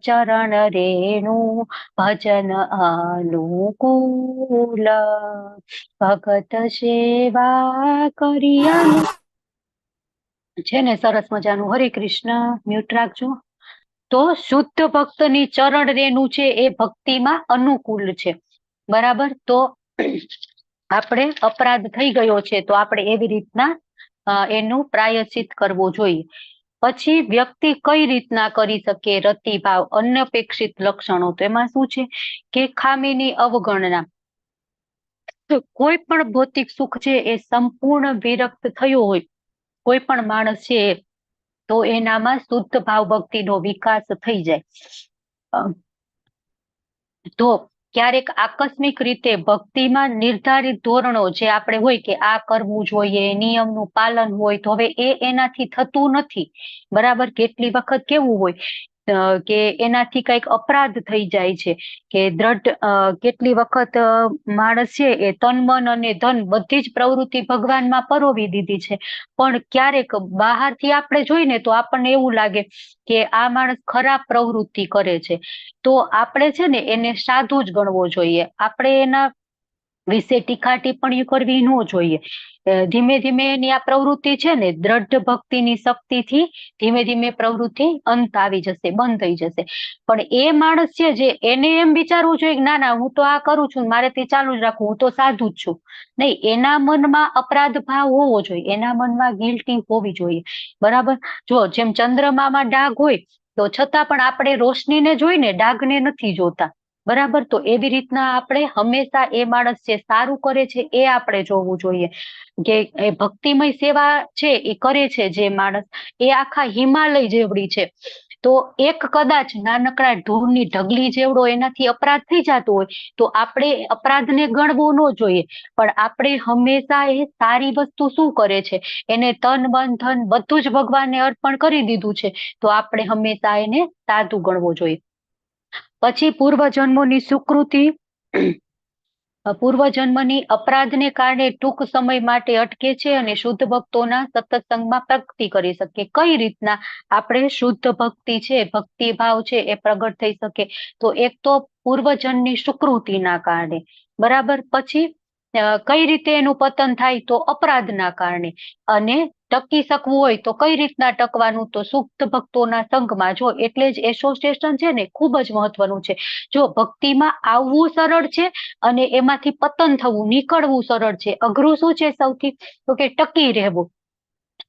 ચરણ રેણુ ભજન અનુકૂલ, ભગત સેવા કર્યા છે ને, સરસ મજાનું. હરે કૃષ્ણ. મ્યુટ રાખજો. તો શુદ્ધ ભક્તની ચરણ રેણુ છે એ ભક્તિમાં અનુકૂલ છે, બરાબર. તો આપણે અપરાધ થઈ ગયો છે તો આપણે એવી રીતના એનું પ્રાયશ્ચિત કરવું જોઈએ. પછી વ્યક્તિ કઈ રીતના કરી શકે રતિભાવ? અનપેક્ષિત લક્ષણો, તો એમાં શું છે કે ખામીની અવગણના. કોઈ પણ ભૌતિક સુખ છે એ સંપૂર્ણ વિરક્ત થયો હોય કોઈ પણ માણસ છે તો એનામાં શુદ્ધ ભાવ ભક્તિનો વિકાસ થઈ જાય. તો ક્યારેક આકસ્મિક રીતે ભક્તિમાં નિર્ધારિત ધોરણો જે આપણે હોય કે આ કરવું જોઈએ, નિયમનું પાલન હોય, તો હવે એનાથી થતું નથી, બરાબર. કેટલી વખત કેવું હોય કે એનાથી કઈક અપરાધ થઈ જાય છે, કે કેટલી વખત માણસ છે એ તન મન અને ધન બધી જ પ્રવૃત્તિ ભગવાનમાં પરોવી દીધી છે, પણ ક્યારેક બહારથી આપણે જોઈને તો આપણને એવું લાગે કે આ માણસ ખરાબ પ્રવૃત્તિ કરે છે, તો આપણે છે ને એને સાધુ જ ગણવો જોઈએ. આપણે એના વિશે ટીકા ટિપ્પણી કરવી ન જોઈએ. ધીમે ધીમે એની આ પ્રવૃત્તિ છે ને દ્રઢ ભક્તિની શક્તિથી ધીમે ધીમે પ્રવૃત્તિ અંત આવી જશે, બંધ થઈ જશે. પણ એ માણસ છે જે એને એમ વિચારવું જોઈએ કે ના ના હું તો આ કરું છું, મારે તે ચાલુ જ રાખવું, હું તો સાધુ જ છું. નહીં, એના મનમાં અપરાધ ભાવ હોવો જોઈએ, એના મનમાં ગિલ્ટી હોવી જોઈએ. બરાબર. જો જેમ ચંદ્રમામાં ડાઘ હોય તો છતાં પણ આપણે રોશનીને જોઈને ડાઘને નથી જોતા. બરાબર. તો એવી રીતના આપણે હંમેશા એ માણસ જે સારું કરે છે એ આપણે જોવું જોઈએ, કે એ ભક્તિમય સેવા છે એ કરે છે જે માણસ, એ આખા હિમાલય જેવડી છે. તો એક કદાચ નાનકડા ધૂળની ઢગલી જેવડો એનાથી અપરાધ થઈ જતો હોય તો આપણે અપરાધને ગણવો ન જોઈએ, પણ આપણે હંમેશા એ સારી વસ્તુ શું કરે છે, એને તન મન ધન બધું જ ભગવાનને અર્પણ કરી દીધું છે, તો આપણે હંમેશા એને સાધુ ગણવો જોઈએ. પછી પૂર્વજન્મોની સુકૃતિ, પૂર્વજન્મની અપરાધને કારણે ટૂંક સમય માટે અટકે છે અને શુદ્ધ ભક્તોના સત્સંગમાં પ્રગતિ કરી શકે. કઈ રીતના આપણે શુદ્ધ ભક્તિ છે, ભક્તિ ભાવ છે એ પ્રગટ થઈ શકે? તો એક તો પૂર્વજન્મની સુકૃતિના કારણે. બરાબર. પછી કઈ રીતે એનું પતન થાય? તો અપરાધના કારણે. અને ટકી શકવું હોય તો કઈ રીતના ટકવાનું? તો શુદ્ધ ભક્તોના સંઘમાં. જો એટલે જ એસોસિએશન છે ને ખૂબ જ મહત્વનું છે. જો ભક્તિમાં આવવું સરળ છે અને એમાંથી પતન થવું, નીકળવું સરળ છે. અઘરું શું છે સૌથી? તો કે ટકી રહેવું.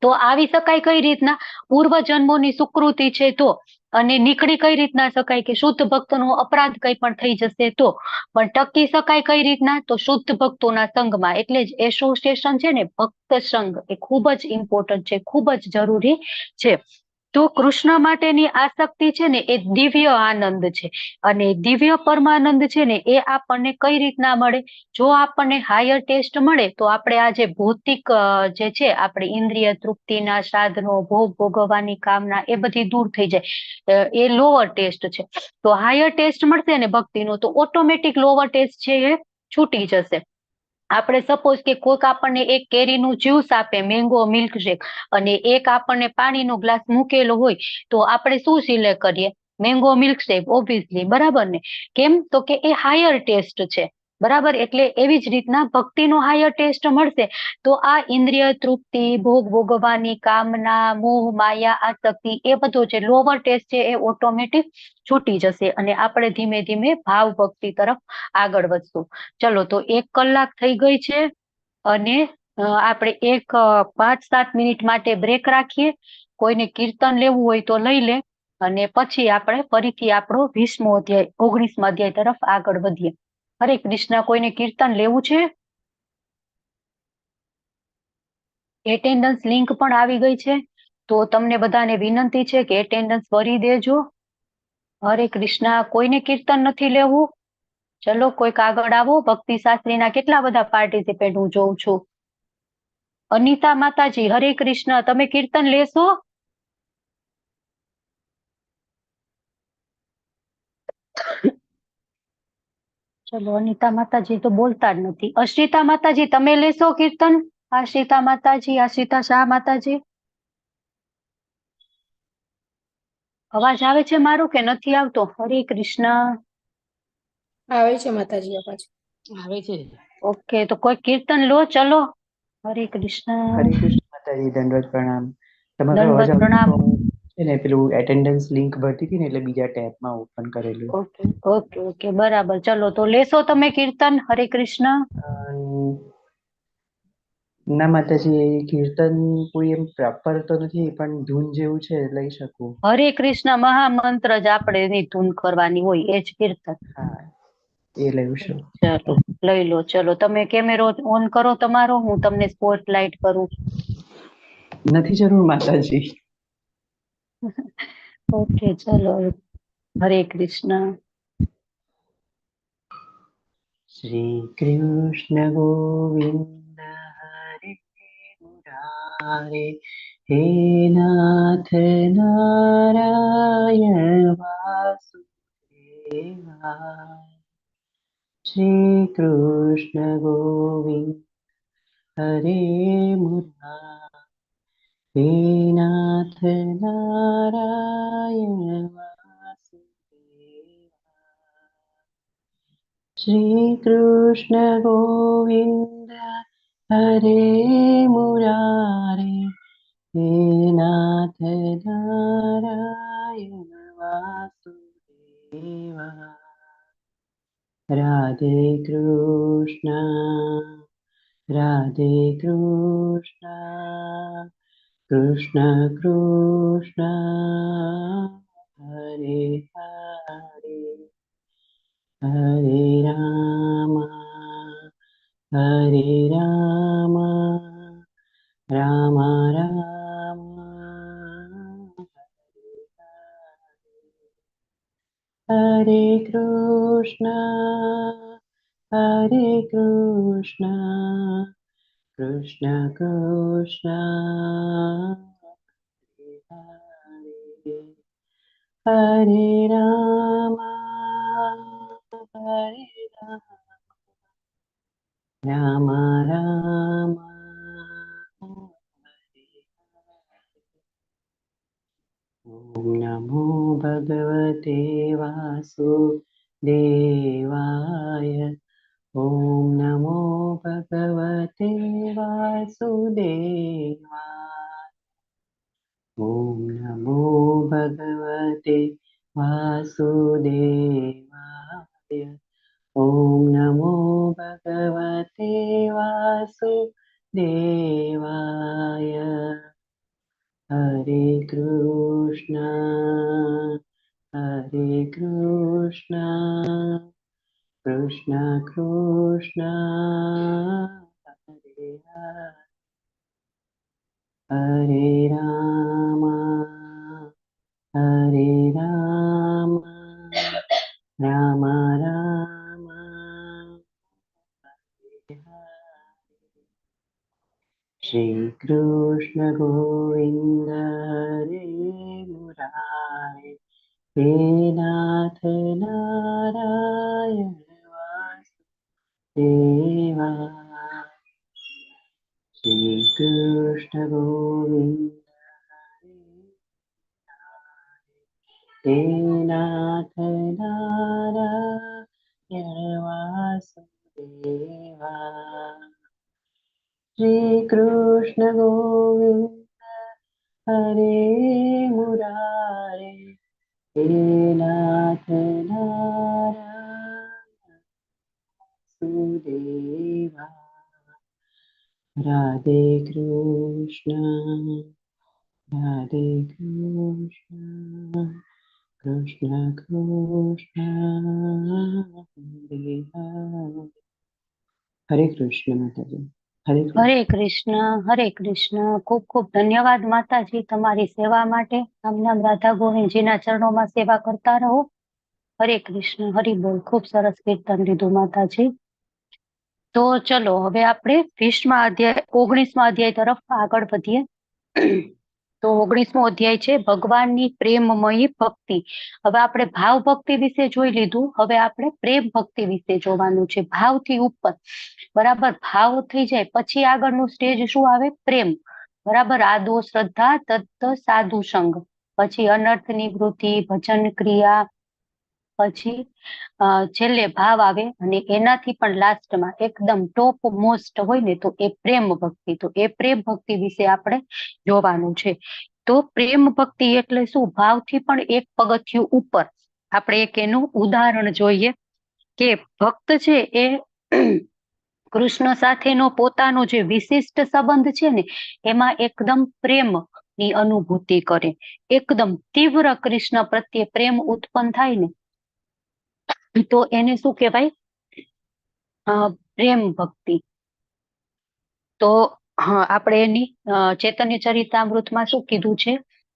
તો આવી શકાય કઈ રીતના? પૂર્વજન્મોની સુકૃતિ છે તો. અને નીકળી કઈ રીતના શકાય? કે શુદ્ધ ભક્તનો અપરાધ કઈ પણ થઈ જશે તો. પણ ટકી શકાય કઈ રીતના? તો શુદ્ધ ભક્તોના સંઘમાં. એટલે જ એસોસિએશન છે ને, ભક્ત સંઘ, એ ખૂબ જ ઇમ્પોર્ટન્ટ છે, ખૂબ જ જરૂરી છે. તો કૃષ્ણ માટેની આસક્તિ છે ને એ દિવ્ય આનંદ છે, અને દિવ્ય પરમાનંદ છે ને એ આપણને કઈ રીતના મળે? જો આપણને હાયર ટેસ્ટ મળે તો આપણે આ જે ભૌતિક જે છે, આપણે ઇન્દ્રિય તૃપ્તિના સાધનો, ભોગ ભોગવવાની કામના, એ બધી દૂર થઈ જાય. એ લોઅર ટેસ્ટ છે. તો હાયર ટેસ્ટ મળશે ને ભક્તિનો તો ઓટોમેટિક લોઅર ટેસ્ટ છે એ છૂટી જશે. આપણે સપોઝ કે કોઈક આપણને એક કેરીનું જ્યુસ આપે, મેંગો મિલ્કશેક, અને એક આપણને પાણીનો ગ્લાસ મૂકેલો હોય, તો આપણે શું સિલેક્ટ કરીએ? Mango milkshake, obviously. બરાબર ને? કેમ? તો કે એ હાયર ટેસ્ટ છે. બરાબર. એટલે એવી જ રીતના ભક્તિનો હાયર ટેસ્ટ મળશે તો આ ઇન્દ્રિય તૃપ્તિ, ભોગ ભોગવવાની કામના, મોહ માયા, આસક્તિ, એ બધો જે લોઅર ટેસ્ટ છે એ ઓટોમેટિક છૂટી જશે, અને આપણે ધીમે ધીમે ભાવ ભક્તિ તરફ આગળ વધશું. ચલો, તો 1 કલાક થઈ ગઈ છે, અને આપણે 5-7 મિનિટ માટે બ્રેક રાખીએ. કોઈને કીર્તન લેવું હોય તો લઈ લે, અને પછી આપણે ફરીથી આપણો 20મો અધ્યાય, 19મા અધ્યાય તરફ આગળ વધીએ. હરે કૃષ્ણ. કોઈને કીર્તન લેવું છે? એટેન્ડન્સ લિંક પણ આવી ગઈ છે, તો તમને બધાને વિનંતી છે કે એટેન્ડન્સ ભરી દેજો. હરે કૃષ્ણ. કોઈને કીર્તન નથી લેવું? ચલો, કોઈક આગળ આવો. ભક્તિ શાસ્ત્રીના કેટલા બધા પાર્ટિસિપેન્ટ હું જોઉં છું. અનિતા માતાજી, હરે કૃષ્ણ. તમે કીર્તન લેશો? ચલો, અનિતા માતાજી તો બોલતા જ નથી. અશ્રિતા માતાજી, તમે લેશો કીર્તન? આશ્રિતા માતાજી, આશ્રિતા શાહ માતાજી, અવાજ આવે છે મારું કે નથી આવતો? હરે કૃષ્ણ. આવે છે માતાજી અવાજ. આવે છે. ઓકે, તો કોઈ કીર્તન લો. ચલો, હરે કૃષ્ણ. હરે કૃષ્ણ માતાજી, દંડવત પ્રણામ. તમારો અવાજ દંડવત આવતો પ્રણામ. તો હું છે ને પેલું એટેન્ડન્સ લિંક ભરતી હતી ને એટલે બીજા ટેબમાં ઓપન કરેલું. ઓકે ઓકે ઓકે, બરાબર. ચલો, તો લેશો તમે કીર્તન? હરે કૃષ્ણ. ના માતાજી, એ કીર્તન કોઈ એમ પ્રોપર તો નથી, પણ ધૂન જેવું છે, લઈ શકું. હરે કૃષ્ણ મહામંત્ર જ આપણે એની ધૂન કરવાની હોય, એ જ કીર્તન. હા, એ લઉં છું. ચલો, લઈ લો. ચલો, તમે કેમેરો ઓન કરો તમારો, હું તમને સ્પોટલાઇટ કરું. નથી જરૂર માતાજી. ઓકે, ચલો. હરે કૃષ્ણ. શ્રી કૃષ્ણ ગોવિંદ હરે મુરારે, હે નાથ નારાયણ વાસુદેવાય. શ્રી કૃષ્ણ ગોવિંદ હરે મુરારે, હે નાથ નારાયણ વાસુદેવાય. શ્રી કૃષ્ણ ગોવિંદ હરે મુરારે, હે નાથ નારાયણ વાસુદેવાય. રાધે કૃષ્ણ, રાધે કૃષ્ણ, કૃષ્ણ કૃષ્ણ હરે હરે, હરે રામ, હરે રામ, રામ રામ, હરે કૃષ્ણ, હરે કૃષ્ણ, કૃષ્ણ કૃષ્ણ હરે હરે, હરે રામ, હરે રામ, રામ રામ, હરે ઓમ નમો ભગવતે વાસુદેવાય. ઓમ નમો ભગવતે વાસુદેવાય. ઓમ નમો ભગવતે વાસુદેવાય. ઓમ નમો ભગવતે વાસુદેવાય. હરે કૃષ્ણ, હરે કૃષ્ણ, કૃષ્ણ કૃષ્ણ હરે હરે, હરે રામ, હરે રામ, રામ રામ, હરે હરે. શ્રી કૃષ્ણ ગોવિંદ હરે મુરારે, હે નાથ નારાયણ વાસુદેવાય. શ્રી કૃષ્ણ ગોવિંદ હે નાથ નારાયણ વાસુદેવાય. શ્રી કૃષ્ણ ગોવિંદ હરે મુરારે, હે નાથ નારાયણ વાસુદેવાય. રાધે કૃષ્ણ, રાધે કૃષ્ણ, કૃષ્ણ કૃષ્ણ હરે હરે. હરે કૃષ્ણ માતાજી, હરે કૃષ્ણ. હરે કૃષ્ણ, હરે કૃષ્ણ. ખૂબ ખૂબ ધન્યવાદ માતાજી તમારી સેવા માટે. આમ નામ રાધા ગોવિંદજીના ચરણોમાં સેવા કરતા રહો. હરે કૃષ્ણ, હરિ બોલ. ખૂબ સરસ કીર્તન લીધું માતાજી. તો ચલો હવે આપણે 19મા અધ્યાય તરફ આગળ વધીએ. તો 19મો અધ્યાય છે ભગવાનની પ્રેમમયી ભક્તિ. હવે આપણે ભાવ ભક્તિ વિશે જોઈ લીધું, હવે આપણે પ્રેમ ભક્તિ વિશે જોવાનું છે. ભાવથી ઉપર, બરાબર, ભાવ થઈ જાય પછી આગળનું સ્ટેજ શું આવે? પ્રેમ. બરાબર, આદો શ્રદ્ધા તત્ત સાધુ સંગ, પછી અનર્થ નિવૃત્તિ, ભજન ક્રિયા, પછી છેલ્લે ભાવ આવે અને એનાથી પણ લાસ્ટમાં એકદમ ટોપ મોસ્ટ હોય ને તો એ પ્રેમ ભક્તિ. તો એ પ્રેમ ભક્તિ વિશે આપણે જોવાનું છે. તો પ્રેમ ભક્તિ એટલે શું? ભાવથી પણ એક પગથિયું ઉપર. આપણે એક એનું ઉદાહરણ જોઈએ કે ભક્ત છે એ કૃષ્ણ સાથેનો પોતાનો જે વિશિષ્ટ સંબંધ છે ને એમાં એકદમ પ્રેમ ની અનુભૂતિ કરે, એકદમ તીવ્ર કૃષ્ણ પ્રત્યે પ્રેમ ઉત્પન્ન થાય ને તો એને શું કહેવાય? પ્રેમ ભક્તિ. તો આપણે એની ચૈતન્ય ચરિતામૃતમાં શું કીધું છે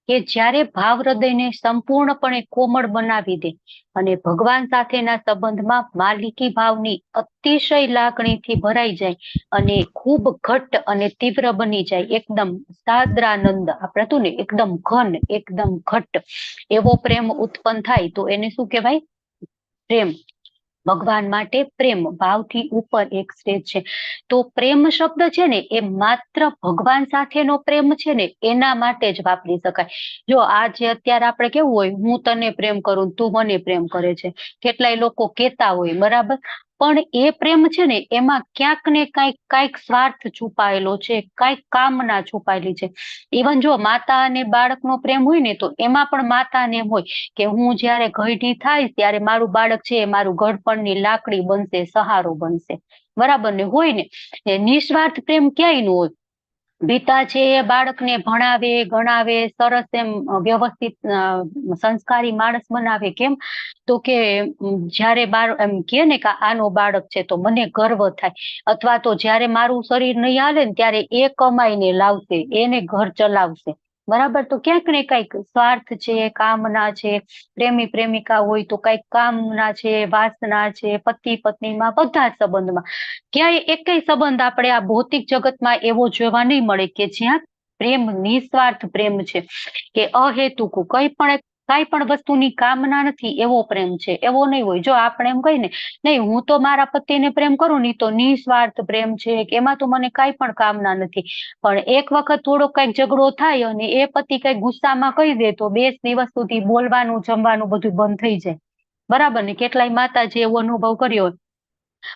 કે જ્યારે ભાવ હૃદયને સંપૂર્ણપણે કોમળ બનાવી દે અને ભગવાન સાથેના સંબંધમાં માલિકી ભાવની અતિશય લાગણીથી ભરાઈ જાય અને ખૂબ ઘટ્ટ અને તીવ્ર બની જાય, એકદમ સાદ્રાનંદ આપણે હતું ને એકદમ ઘન એકદમ ઘટ્ટ એવો પ્રેમ ઉત્પન્ન થાય તો એને શું કહેવાય? પ્રેમ. ભગવાન માટે પ્રેમ ભાવથી ઉપર એક સ્ટેજ છે. તો પ્રેમ શબ્દ છે ને એ માત્ર ભગવાન સાથેનો પ્રેમ છે ને એના માટે જ વાપરી શકાય. જો આજે અત્યારે આપણે કેવું હોય, હું તને પ્રેમ કરું તું મને પ્રેમ કરે છે, કેટલાય લોકો કેતા હોય, બરાબર, પણ એ પ્રેમ છે ને એમાં ક્યાંક ને કાંઈક સ્વાર્થ છુપાયેલો છે, કાંઈક કામના છુપાયેલી છે. ઇવન જો માતા અને બાળકનો પ્રેમ હોય ને તો એમાં પણ માતાને એમ હોય કે હું જ્યારે ઘરડી થાય ત્યારે મારું બાળક છે એ મારું ઘડપણની લાકડી બનશે, સહારો બનશે, બરાબર ને? હોય ને, નિસ્વાર્થ પ્રેમ ક્યાંય ન હોય. પિતા છે એ બાળકને ભણાવે ગણાવે, સરસ એમ વ્યવસ્થિત સંસ્કારી માણસ બનાવે. કેમ? તો કે જ્યારે એમ કહે ને કે આનો બાળક છે તો મને ગર્વ થાય, અથવા તો જ્યારે મારું શરીર નહીં હાલે ને ત્યારે એ કમાઈને લાવશે, એને ઘર ચલાવશે, બરાબર? તો ક્યાંક ને કાંઈક સ્વાર્થ છે, કામના છે. પ્રેમી પ્રેમિકા હોય તો કઈક કામના છે, વાસના છે, પતિ પત્નીમાં બધા જ સંબંધમાં. ક્યાંય એકેય સંબંધ આપણે આ ભૌતિક જગતમાં એવો જોવા નહીં મળે કે જ્યાં પ્રેમ નિસ્વાર્થ પ્રેમ છે, કે અહેતુક કાંઈ પણ વસ્તુની કામના નથી એવો પ્રેમ છે, એવો નહીં હોય. જો આપણે એમ કહીએ ને, નહીં હું તો મારા પતિને પ્રેમ કરું ને તો નિસ્વાર્થ પ્રેમ છે, કે એમાં તો મને કાંઈ પણ કામના નથી. પણ એક વખત થોડો કઈક ઝઘડો થાય અને એ પતિ કઈક ગુસ્સામાં કહી દે તો 2 દિવસ સુધી બોલવાનું જમવાનું બધું બંધ થઈ જાય, બરાબર ને? કેટલાય માતાજી એવો અનુભવ કર્યો હોય.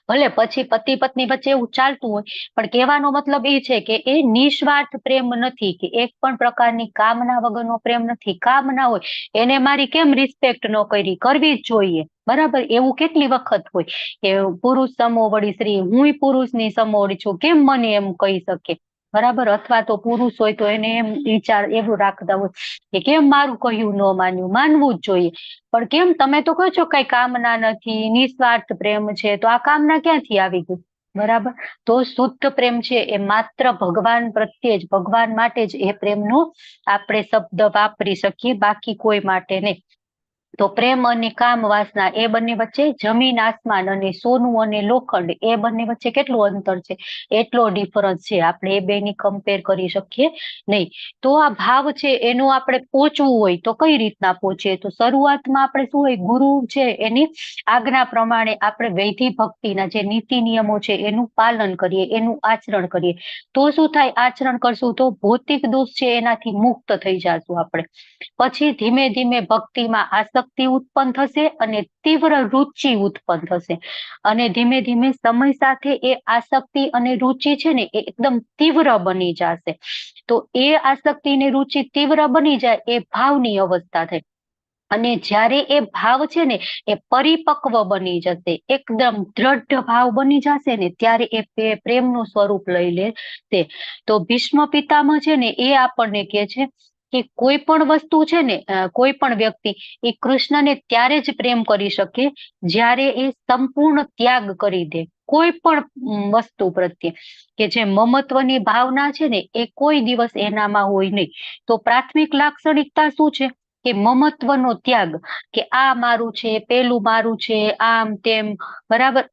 ભલે પછી પતિ પત્ની વચ્ચે એવું ચાલતું હોય, પણ કહેવાનો મતલબ એ છે કે એ નિસ્વાર્થ પ્રેમ નથી, કે એક પણ પ્રકારની કામના વગરનો પ્રેમ નથી. કામના હોય એને મારી કેમ રિસ્પેક્ટ ન કરી, કરવી જ જોઈએ, બરાબર? એવું કેટલી વખત હોય કે પુરુષ સમોવડી સ્ત્રી, હું પુરુષની સમોવડી છું, કેમ મને એમ કહી શકે, બરાબર? અથવા તો પુરુષ હોય તો એને એમ વિચાર એવું રાખતા હોય કે કેમ મારું કહ્યું ન માન્યું, માનવું જ જોઈએ. પણ કેમ તમે તો કહો છો કઈ કામના નથી, નિસ્વાર્થ પ્રેમ છે, તો આ કામના ક્યાંથી આવી ગઈ, બરાબર? તો શુદ્ધ પ્રેમ છે એ માત્ર ભગવાન પ્રત્યે જ, ભગવાન માટે જ એ પ્રેમનો આપણે શબ્દ વાપરી શકીએ, બાકી કોઈ માટે નહીં. તો પ્રેમ અને કામ વાસના એ બંને વચ્ચે જમીન આસમાન અને સોનું અને લોખંડ એ બંને વચ્ચે કેટલું અંતર છે, એટલો ડિફરન્સ છે. આપણે એ બેની કમ્પેર કરી શકીએ નહીં. તો આ ભાવ છે એનું આપણે પહોંચવું હોય તો કઈ રીતના પહોંચીએ? તો શરૂઆતમાં આપણે શું હોય, ગુરુ છે એની આજ્ઞા પ્રમાણે આપણે વૈધિક ભક્તિના જે નીતિ નિયમો છે એનું પાલન કરીએ, એનું આચરણ કરીએ. તો શું થાય? આચરણ કરશું તો ભૌતિક દોષ છે એનાથી મુક્ત થઈ જશું આપણે. પછી ધીમે ધીમે ભક્તિમાં આસક્તિ ઉત્પન્ન થશે અને તીવ્ર રુચિ ઉત્પન્ન થશે, અને ધીમે ધીમે સમય સાથે એ આસક્તિ અને રુચિ છે ને એ એકદમ તીવ્ર બની જશે. તો એ આસક્તિ ને રુચિ તીવ્ર બની જાય એ ભાવની અવસ્થા થઈ, અને જ્યારે એ ભાવ છે ને એ પરિપક્વ બની જશે, એકદમ દ્રઢ ભાવ બની જશે ને ત્યારે એ પ્રેમનું સ્વરૂપ લઈ લે. તો ભીષ્મ પિતામહ છે ને એ આપણને કહે છે કે કોઈ પણ વસ્તુ છે ને, કોઈ પણ વ્યક્તિ એ કૃષ્ણને ત્યારે જ પ્રેમ કરી શકે જ્યારે એ સંપૂર્ણ ત્યાગ કરી દે કોઈ પણ વસ્તુ પ્રત્યે, કે જે મમત્વની ભાવના છે ને એ કોઈ દિવસ એનામાં હોય નહીં. તો પ્રાથમિક લાક્ષણિકતા શું છે? કે મમત્વનો ત્યાગ, કે આ મારું છે, પેલું મારું છે, આમ તેમ, બરાબર?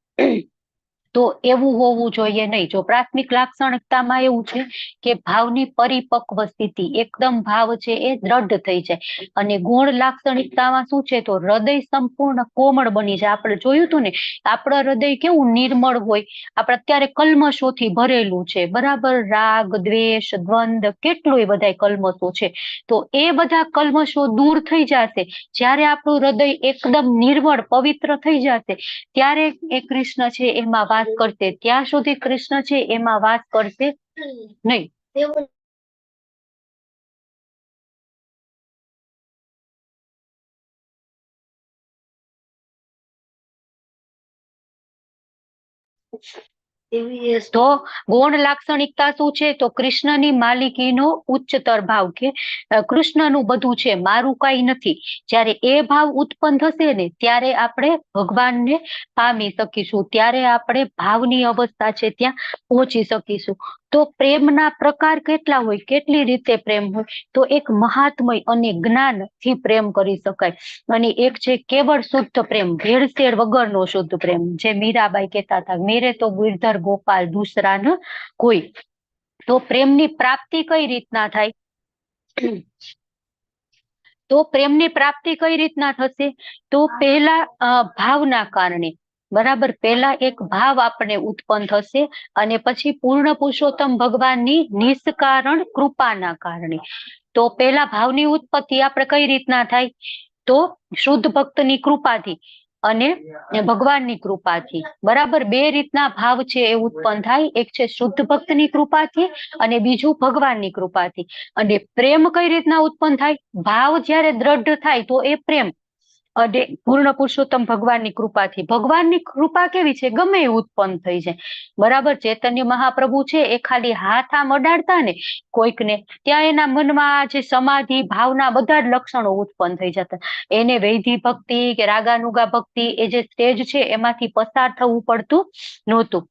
તો એવું હોવું જોઈએ નહીં. જો પ્રાથમિક લાક્ષણિકતામાં એવું છે કે ભાવની પરિપક્વ સ્થિતિ, એકદમ ભાવ છે એ દ્રઢ થઈ જાય. અને ગુણ લાક્ષણિકતામાં શું છે? તો હૃદય સંપૂર્ણ કોમળ બની જાય. આપણે જોયું હતું ને, આપણું હૃદય કેવું નિર્મળ હોય, આપણે અત્યારે કલ્મશોથી ભરેલું છે, બરાબર? રાગ દ્વેષ દ્વંદ કેટલું એ બધા કલ્મશો છે. તો એ બધા કલ્મશો દૂર થઈ જશે જ્યારે આપણું હૃદય એકદમ નિર્મળ પવિત્ર થઈ જશે, ત્યારે એ કૃષ્ણ છે એમાં વાસ કરશે. ત્યાં સુધી કૃષ્ણ છે એમાં વાસ કરશે નહીં. તો ગૌણ લાક્ષણિકતા શું છે? તો કૃષ્ણની માલિકીનો ઉચ્ચતર ભાવ, કે કૃષ્ણનું બધું છે, મારું કઈ નથી. જ્યારે એ ભાવ ઉત્પન્ન થશે ને ત્યારે આપણે ભગવાનને પામી શકીશું, ત્યારે આપણે ભાવની અવસ્થા છે ત્યાં પહોંચી શકીશું. તો પ્રેમના પ્રકાર કેટલા હોય, કેટલી રીતે પ્રેમ હોય? તો એક મહાત્મય અને જ્ઞાનથી પ્રેમ કરી શકાય, અને એક છે કેવળ શુદ્ધ પ્રેમ, ભેળસેળ વગરનો શુદ્ધ પ્રેમ. જે મીરાબાઈ કહેતા હતા, મેરે તો ગિરધર ગોપાલ દૂસરા ન કોઈ. તો પ્રેમની પ્રાપ્તિ કઈ રીતના થાય? તો પ્રેમની પ્રાપ્તિ કઈ રીતના થશે? તો પહેલા ભાવના કારણે, બરાબર, પહેલા એક ભાવ આપણને ઉત્પન્ન થશે, અને પછી પૂર્ણ પુરુષોત્તમ ભગવાનની નિષ્કારણ કૃપાના કારણે. તો પહેલા ભાવની ઉત્પત્તિ આપણે કઈ રીતના થાય? તો શુદ્ધ ભક્તની કૃપાથી અને ભગવાનની કૃપાથી, બરાબર. બે રીતના ભાવ છે એ ઉત્પન્ન થાય, એક છે શુદ્ધ ભક્તની કૃપાથી અને બીજું ભગવાનની કૃપાથી. અને પ્રેમ કઈ રીતના ઉત્પન્ન થાય? ભાવ જ્યારે દ્રઢ થાય તો એ પ્રેમ, અને પૂર્ણ પુરુષોત્તમ ભગવાનની કૃપાથી. ભગવાનની કૃપા કેવી છે? ગમે એ ઉત્પન્ન થઈ જાય, બરાબર. ચૈતન્ય મહાપ્રભુ છે એ ખાલી હાથ આમ અડાડતા ને કોઈકને, ત્યાં એના મનમાં જે સમાધિ ભાવના બધા જ લક્ષણો ઉત્પન્ન થઈ જતા. એને વૈધિ ભક્તિ કે રાગાનુગા ભક્તિ, એ જે સ્ટેજ છે એમાંથી પસાર થવું પડતું નહોતું.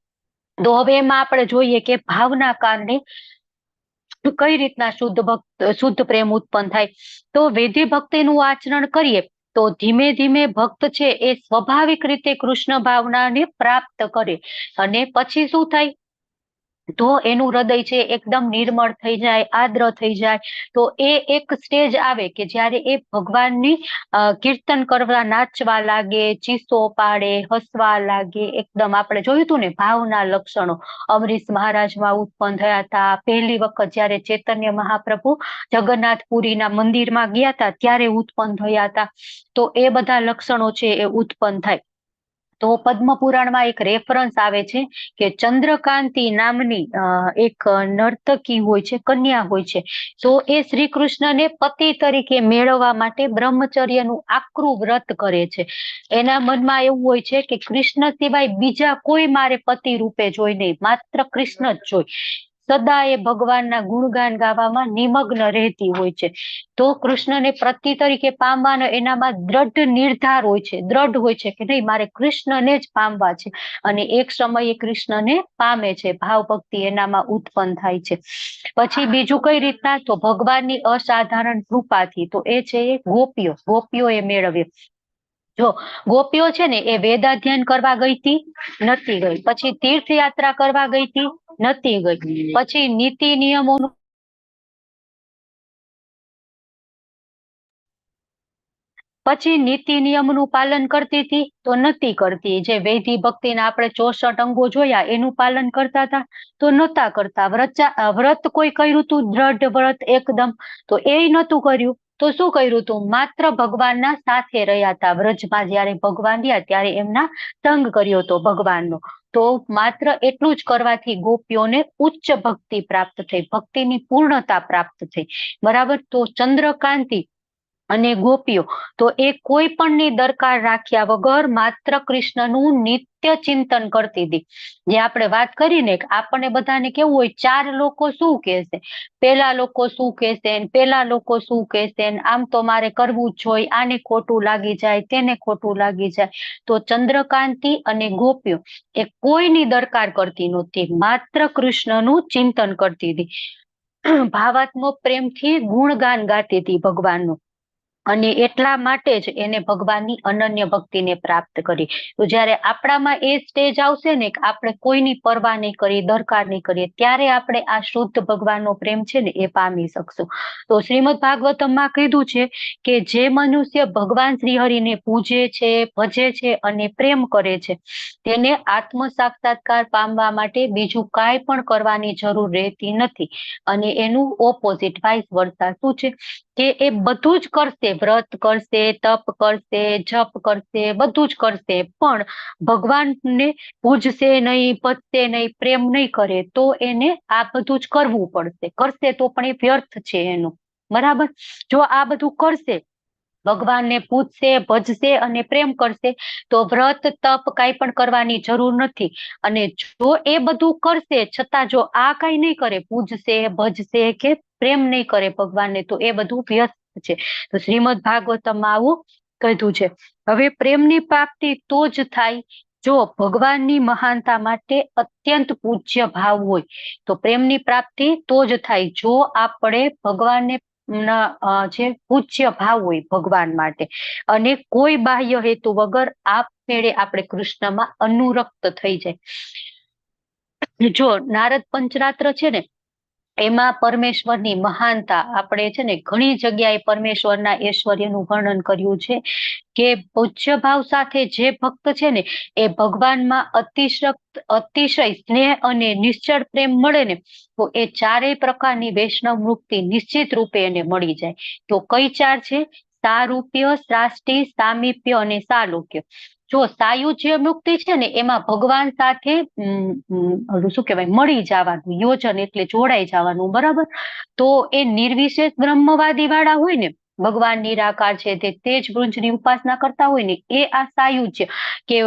તો હવે એમાં આપણે જોઈએ કે ભાવના કારણે કઈ રીતના શુદ્ધ પ્રેમ ઉત્પન્ન થાય. તો વૈધિ ભક્તિનું આચરણ કરીએ તો ધીમે ધીમે ભક્ત છે એ સ્વાભાવિક રીતે કૃષ્ણ ભાવનાને પ્રાપ્ત કરે, અને પછી શું થાય? તો એનું હૃદય છે એકદમ નિર્મળ થઈ જાય, આદ્ર થઈ જાય. તો એ એક સ્ટેજ આવે કે જ્યારે એ ભગવાનની કીર્તન કરવા, નાચવા લાગે, ચીસો પાડે, હસવા લાગે. એકદમ આપણે જોયું હતું ને ભાવના લક્ષણો અમરીશ મહારાજમાં ઉત્પન્ન થયા હતા. પહેલી વખત જ્યારે ચૈતન્ય મહાપ્રભુ જગન્નાથપુરીના મંદિરમાં ગયા હતા ત્યારે ઉત્પન્ન થયા હતા. તો એ બધા લક્ષણો છે એ ઉત્પન્ન થાય. તો પદ્મ પુરાણમાં એક રેફરન્સ આવે છે કે ચંદ્રકાંતિ નામની એક નર્તકી હોય છે, કન્યા હોય છે. તો એ શ્રી કૃષ્ણને પતિ તરીકે મેળવવા માટે બ્રહ્મચર્યનું આકરું વ્રત કરે છે. એના મનમાં એવું હોય છે કે કૃષ્ણ સિવાય બીજા કોઈ મારે પતિ રૂપે જોઈ નહીં, માત્ર કૃષ્ણ જ જોઈ. સદા એ ભગવાનના ગુણગાન ગાવામાં નિમગ્ન રહેતી હોય છે. તો કૃષ્ણને પતિ તરીકે પામવાનો એનામાં દ્રઢ નિર્ધાર હોય છે, દ્રઢ હોય છે કે નહીં, મારે કૃષ્ણને જ પામવા છે. અને એક સમયે કૃષ્ણને પામે છે, ભાવ ભક્તિ એનામાં ઉત્પન્ન થાય છે. પછી બીજું કઈ રીતના? તો ભગવાનની અસાધારણ કૃપાથી. તો એ છે ગોપીઓ એ મેળવ્યો. જો ગોપીઓ છે ને એ વેદાધ્યયન કરવા ગઈ હતી, નથી ગઈ. પછી તીર્થયાત્રા કરવા ગઈ હતી, નથી ગઈ. પછી નીતિ નિયમોનું પાલન કરતી હતી, તો નથી કરતી. જે વૈધિ ભક્તિના આપણે 64 અંગો જોયા એનું પાલન કરતા હતા, તો નહોતા કરતા. વ્રત કોઈ કર્યું હતું, દ્રઢ વ્રત એકદમ, તો એ નહોતું કર્યું. તો શું કર્યું હતું? માત્ર ભગવાનના સાથે રહ્યા હતા. વ્રજમાં જયારે ભગવાન રહ્યા ત્યારે એમના સંગ કર્યો હતો ભગવાનનો. તો માત્ર એટલું જ કરવાથી ગોપીઓને ઉચ્ચ ભક્તિ પ્રાપ્ત થઈ, ભક્તિની પૂર્ણતા પ્રાપ્ત થઈ, બરાબર. તો ચંદ્રકાંતિ અને ગોપીઓ તો એ કોઈ પણની દરકાર રાખ્યા વગર માત્ર કૃષ્ણનું નિત્ય ચિંતન કરતી હતી. જે આપણે વાત કરીને આપણને બધાને કેવું હોય, ચાર લોકો શું કહેશે, પેલા લોકો શું કહેશે, પેલા લોકો શું કહેશે, આમ તો મારે કરવું જ જોઈએ, આને ખોટું લાગી જાય, તેને ખોટું લાગી જાય. તો ચંદ્રકાંતિ અને ગોપીઓ એ કોઈની દરકાર કરતી નહોતી, માત્ર કૃષ્ણનું ચિંતન કરતી હતી. ભાવાત્મક પ્રેમથી ગુણગાન ગાતી હતી ભગવાનનું, અને એટલા માટે જ એને ભગવાનની અનન્ય ભક્તિને પ્રાપ્ત કરી. તો જ્યારે આપણામાં એ સ્ટેજ આવશે ને કે આપણે કોઈની પરવા નહીં કરીએ, દરકાર નહીં કરીએ, ત્યારે આપણે આ શુદ્ધ ભગવાનનો પ્રેમ છે ને એ પામી શકશું. તો શ્રીમદ ભાગવતમમાં કીધું છે કે જે મનુષ્ય ભગવાન શ્રીહરિને પૂજે છે, ભજે છે અને પ્રેમ કરે છે, તેને આત્મ સાક્ષાત્કાર પામવા માટે બીજું કાંઈ પણ કરવાની જરૂર રહેતી નથી. અને એનું ઓપોઝિટ વાઇસ વર્સા શું છે કે એ બધું જ કરશે, વ્રત કરશે, તપ કરશે, જપ કરશે, બધું જ કરશે, પણ ભગવાનને પૂજશે નહીં, ભજશે નહીં, પ્રેમ નહીં કરે, તો એને આ બધું જ કરવું પડશે. કરશે તો પણ એ વ્યર્થ છે એનું, બરાબર. જો આ બધું કરશે ભગવાનને પૂજશે, ભજશે અને પ્રેમ કરશે તો વ્રત તપ કાંઈ પણ કરવાની જરૂર નથી. અને જો એ બધું કરશે છતાં જો આ કાંઈ નહીં કરે, પૂજશે, ભજશે કે પ્રેમ નહીં કરે ભગવાનને, તો એ બધું વ્યર્થ છે. તો શ્રીમદ ભાગવતમાં આવું કીધું છે. હવે પ્રેમની પ્રાપ્તિ તો જ થાય જો ભગવાનની મહાનતા માટે અત્યંત પૂજ્ય ભાવ હોય. તો પ્રેમની પ્રાપ્તિ તો જ થાય જો આપણે ભગવાનને જે પૂજ્ય ભાવ હોય ભગવાન માટે, અને કોઈ બાહ્ય હેતુ વગર આપમેળે આપણે કૃષ્ણમાં અનુરક્ત થઈ જાય. જો નારદ પંચરાત્ર છે ને, એમાં પરમેશ્વરની મહાનતા આપણે છે ને ઘણી જગ્યાએ પરમેશ્વરના ઐશ્વર્યનું વર્ણન કર્યું છે કે પૂજ્ય ભાવ સાથે જે ભક્ત છે ને એ ભગવાનમાં અતિશય સ્નેહ અને નિશ્ચળ પ્રેમ મળે ને તો એ ચારેય પ્રકારની વૈષ્ણવ મુક્તિ નિશ્ચિત રૂપે એને મળી જાય. તો કઈ ચાર છે? સારૂપ્ય, સાષ્ટિ, સામીપ્ય અને સાલોક્ય. જો સાયુજ્ય મુક્તિ છે ને એમાં ભગવાન સાથે શું કહેવાય, મળી જવાનું, યોજન એટલે જોડાઈ જવાનું, બરાબર. તો એ નિર્વિશેષ બ્રહ્મવાદી વાળા હોય ને, ભગવાન નિરાકાર છે તે તેજ વૃંજની ઉપાસના કરતા હોય ને, એ આ સાયુજ્ય કે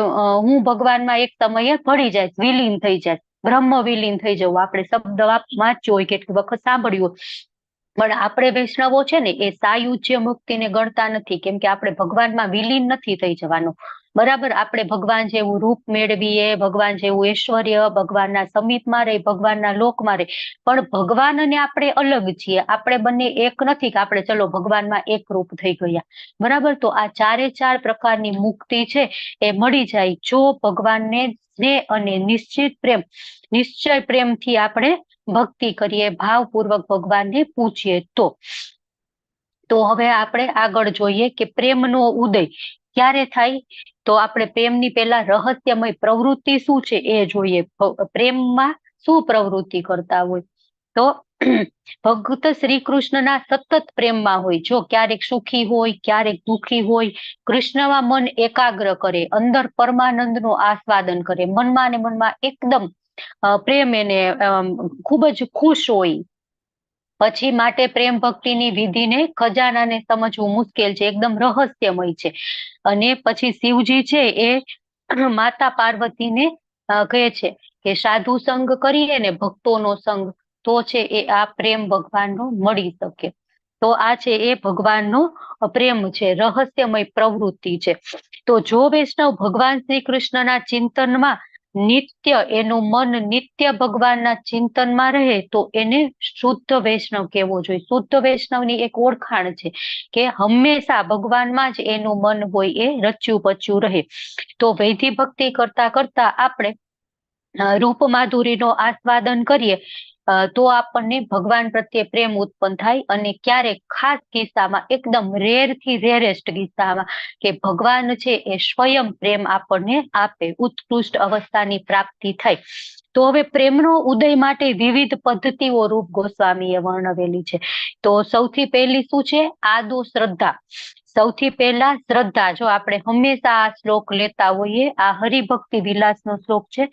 હું ભગવાનમાં એક સમયે ભળી જાય, વિલીન થઈ જાય, બ્રહ્મ વિલીન થઈ જવું. આપણે શબ્દ વાંચ્યો હોય, કેટલી વખત સાંભળ્યું હોય. પણ આપણે વૈષ્ણવો છે ને એ સાયુજ્ય મુક્તિને ગણતા નથી, કેમ કે આપણે ભગવાનમાં વિલીન નથી થઈ જવાનું, બરાબર. આપણે ભગવાન જેવું રૂપ મેળવીએ, ભગવાન જેવું ઐશ્વર્ય, ભગવાનના સમીપમાં રહી, ભગવાનના લોકમાં રહી, પણ ભગવાન અને આપણે અલગ છીએ. આપણે બંને એક નથી કે આપણે ચલો ભગવાનમાં એક રૂપ થઈ ગયા, બરાબર. તો આ ચારે ચાર પ્રકારની મુક્તિ છે એ મળી જાય જો ભગવાનને સ્નેહ અને નિશ્ચય પ્રેમથી આપણે ભક્તિ કરીએ, ભાવપૂર્વક ભગવાનને પૂછીએ. તો હવે આપણે આગળ જોઈએ કે પ્રેમનો ઉદય ક્યારે થાય. તો આપણે પ્રેમની પહેલા રહસ્યમય પ્રવૃત્તિ શું છે એ જોઈએ. પ્રેમમાં શું પ્રવૃત્તિ કરતા હોય? તો ભક્ત શ્રી કૃષ્ણના સતત પ્રેમમાં હોય. જો ક્યારેક સુખી હોય, ક્યારેક દુઃખી હોય, કૃષ્ણમાં મન એકાગ્ર કરે, અંદર પરમાનંદનું આસ્વાદન કરે, મનમાં ને મનમાં એકદમ પ્રેમ એને ખૂબ જ ખુશ હોય. પછી માટે પ્રેમ ભક્તિની વિધિને ખજાનાને સમજવું મુશ્કેલ છે, એકદમ રહસ્યમય છે. અને પછી શિવજી છે એ માતા પાર્વતીને કહે છે કે સાધુ સંગ કરીએ ને ભક્તોનો સંગ, તો છે એ આ પ્રેમ ભગવાનનો મળી શકે. તો આ છે એ ભગવાનનો પ્રેમ છે, રહસ્યમય પ્રવૃત્તિ છે. તો જો વૈષ્ણવ ભગવાન શ્રી કૃષ્ણના ચિંતનમાં નિત્ય, એનું મન નિત્ય ભગવાનના ચિંતનમાં રહે તો એને શુદ્ધ વૈષ્ણવ કહેવો જોઈએ. શુદ્ધ વૈષ્ણવની એક ઓળખાણ છે કે હંમેશા ભગવાનમાં જ એનું મન હોય, એ રચ્યું પચ્યું રહે. તો વૈધિ ભક્તિ કરતા કરતા આપણે રૂપ માધુરીનો આસ્વાદન કરીએ તો આપણને ભગવાન પ્રત્યે પ્રેમ ઉત્પન્ન થાય. અને ક્યારેક ખાસ કિસ્સામાં, એકદમ રેર થી રેરેસ્ટ કિસ્સામાં, કે ભગવાન છે એ સ્વયં પ્રેમ આપણને આપે, ઉત્કૃષ્ટ અવસ્થાની પ્રાપ્તિ થાય. તો હવે પ્રેમનો ઉદય માટે વિવિધ પદ્ધતિઓ રૂપ ગોસ્વામીએ વર્ણવેલી છે. તો સૌથી પહેલી શું છે? આદો શ્રદ્ધા. સૌથી પહેલા શ્રદ્ધા. જો આપણે હંમેશા આ શ્લોક લેતા હોઈએ, આ હરિભક્તિ વિલાસનો શ્લોક છે.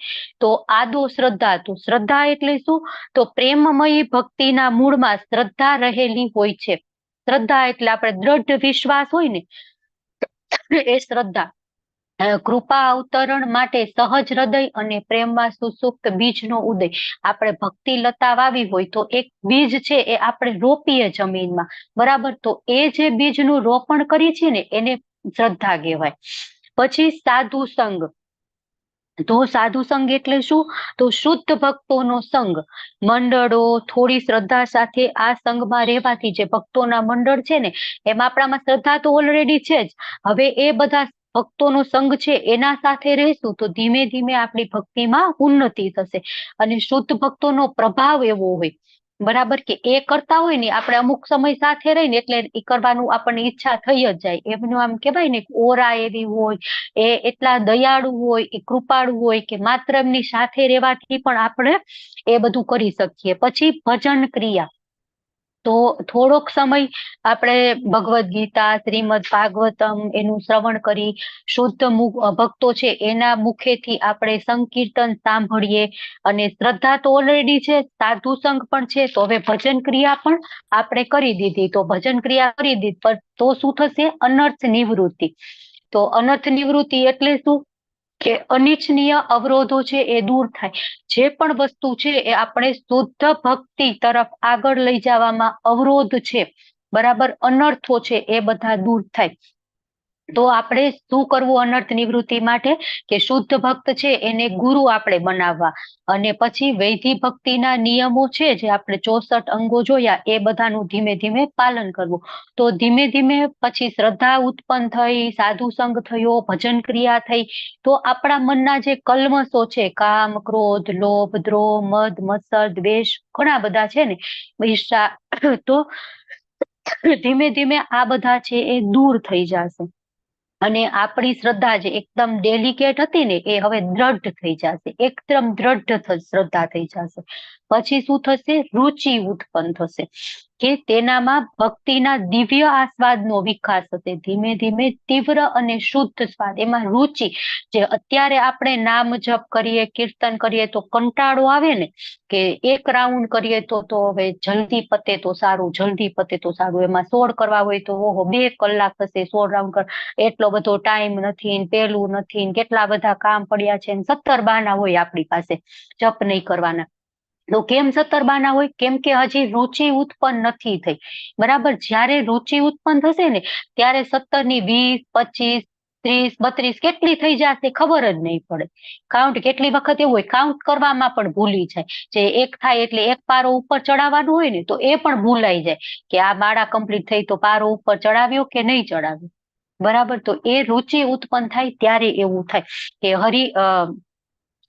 તો આદો શ્રદ્ધા. તો શ્રદ્ધા એટલે શું? તો પ્રેમમયી ભક્તિના મૂળમાં શ્રદ્ધા રહેલી હોય છે. શ્રદ્ધા એટલે આપણે દ્રઢ વિશ્વાસ હોય ને એ શ્રદ્ધા. કૃપા અવતરણ માટે સહજ હૃદય અને પ્રેમમાં સુસુપ્ત બીજનો ઉદય. આપણે ભક્તિ લતા વાવી હોય તો એક બીજ છે એ આપણે રોપીએ જમીનમાં, બરાબર. તો એ જે બીજનું રોપણ કરીએ છીએ ને એને શ્રદ્ધા કહેવાય. પછી સાધુ સંગ. તો સાધુ સંગ એટલે શું? તો શુદ્ધ ભક્તોનો સંગ, મંડળો, થોડી શ્રદ્ધા સાથે આ સંઘમાં રહેવાથી જે ભક્તોના મંડળ છે ને એમાં આપણામાં શ્રદ્ધા તો ઓલરેડી છે જ. હવે એ બધા ભક્તોનો સંઘ છે એના સાથે રહેશું તો ધીમે ધીમે આપણી ભક્તિમાં ઉન્નતિ થશે. અને શુદ્ધ ભક્તોનો પ્રભાવ એવો હોય, બરાબર, કે એ કરતા હોય ને આપણે અમુક સમય સાથે રહીને એટલે એ કરવાનું આપણને ઈચ્છા થઈ જ જાય. એમનું આમ કહેવાય ને ઓરા એવી હોય, એ એટલા દયાળુ હોય, એ કૃપાળુ હોય કે માત્ર એમની સાથે રહેવાથી પણ આપણે એ બધું કરી શકીએ. પછી ભજન ક્રિયા. તો થોડોક સમય આપણે ભગવદ્ ગીતા, શ્રીમદ ભાગવતમ એનું શ્રવણ કરી, શુદ્ધ ભક્તો છે એના મુખેથી આપણે સંકીર્તન સાંભળીએ, અને શ્રદ્ધા તો ઓલરેડી છે, સાધુ સંઘ પણ છે, તો હવે ભજન ક્રિયા પણ આપણે કરી દીધી. તો ભજન ક્રિયા કરી દીધી, પણ તો શું થશે? અનર્થ નિવૃત્તિ. તો અનર્થ નિવૃત્તિ એટલે શું? કે અનિચ્છનીય અવરોધો છે એ દૂર થાય. જે પણ વસ્તુ છે એ આપણે શુદ્ધ ભક્તિ તરફ આગળ લઈ જવામાં અવરોધ છે, બરાબર, અનર્થો છે એ બધા દૂર થાય. તો આપણે શું કરવું અનર્થ નિવૃત્તિ માટે? કે શુદ્ધ ભક્ત છે એને ગુરુ આપણે બનાવવા, અને પછી વૈધિ ભક્તિના નિયમો છે જે આપણે 64 અંગો જોયા એ બધાનું ધીમે ધીમે પાલન કરવું. તો ધીમે ધીમે પછી શ્રદ્ધા ઉત્પન્ન થઈ, સાધુ સંગ થયો, ભજન ક્રિયા થઈ. તો આપણા મનના જે કલ્મશો છે, કામ, ક્રોધ, લોભ, દ્રોહ, મદ, મત્સર, દ્વેષ, ઘણા બધા છે ને, ઈર્ષા, તો ધીમે ધીમે આ બધા છે એ દૂર થઈ જશે. અને આપણી શ્રદ્ધા જે એકદમ ડેલિકેટ હતી ને એ હવે દ્રઢ થઈ જશે, એકદમ દ્રઢ શ્રદ્ધા થઈ જશે. પછી શું થશે? રુચિ ઉત્પન્ન થશે, કે તેનામાં ભક્તિના દિવ્ય આસ્વાદનો વિકાસ થશે. ધીમે ધીમે તીવ્ર અને શુદ્ધ સ્વાદ, એમાં રુચિ. જે અત્યારે આપણે નામ જપ કરીએ, કીર્તન કરીએ તો કંટાળો આવે ને, કે એક રાઉન્ડ કરીએ તો હવે જલ્દી પતે તો સારું, જલ્દી પતે તો સારું. એમાં 16 કરવા હોય તો ઓહો 2 કલાક થશે 16 રાઉન્ડ કર, એટલો બધો ટાઈમ નથી, પેલું નથી, કેટલા બધા કામ પડ્યા છે, 17 બહાના હોય આપણી પાસે જપ નહીં કરવાના. તો કેમ 17 બહાના હોય? કેમ કે હજી રુચિ ઉત્પન્ન નથી થઈ, બરાબર. જ્યારે રુચિ ઉત્પન્ન થશે ને ત્યારે 17 ની 20, 25, 30, 32 કેટલી થઈ જશે ખબર જ નહીં પડે. કાઉન્ટ કેટલી વખત એવું હોય, કાઉન્ટ કરવામાં પણ ભૂલી જાય. જે એક થાય એટલે એક પારો ઉપર ચડાવવાનું હોય ને તો એ પણ ભૂલાઈ જાય, કે આ માળા કમ્પ્લીટ થઈ તો પારો ઉપર ચડાવ્યો કે નહીં ચડાવ્યો, બરાબર. તો એ રુચિ ઉત્પન્ન થાય ત્યારે એવું થાય. કે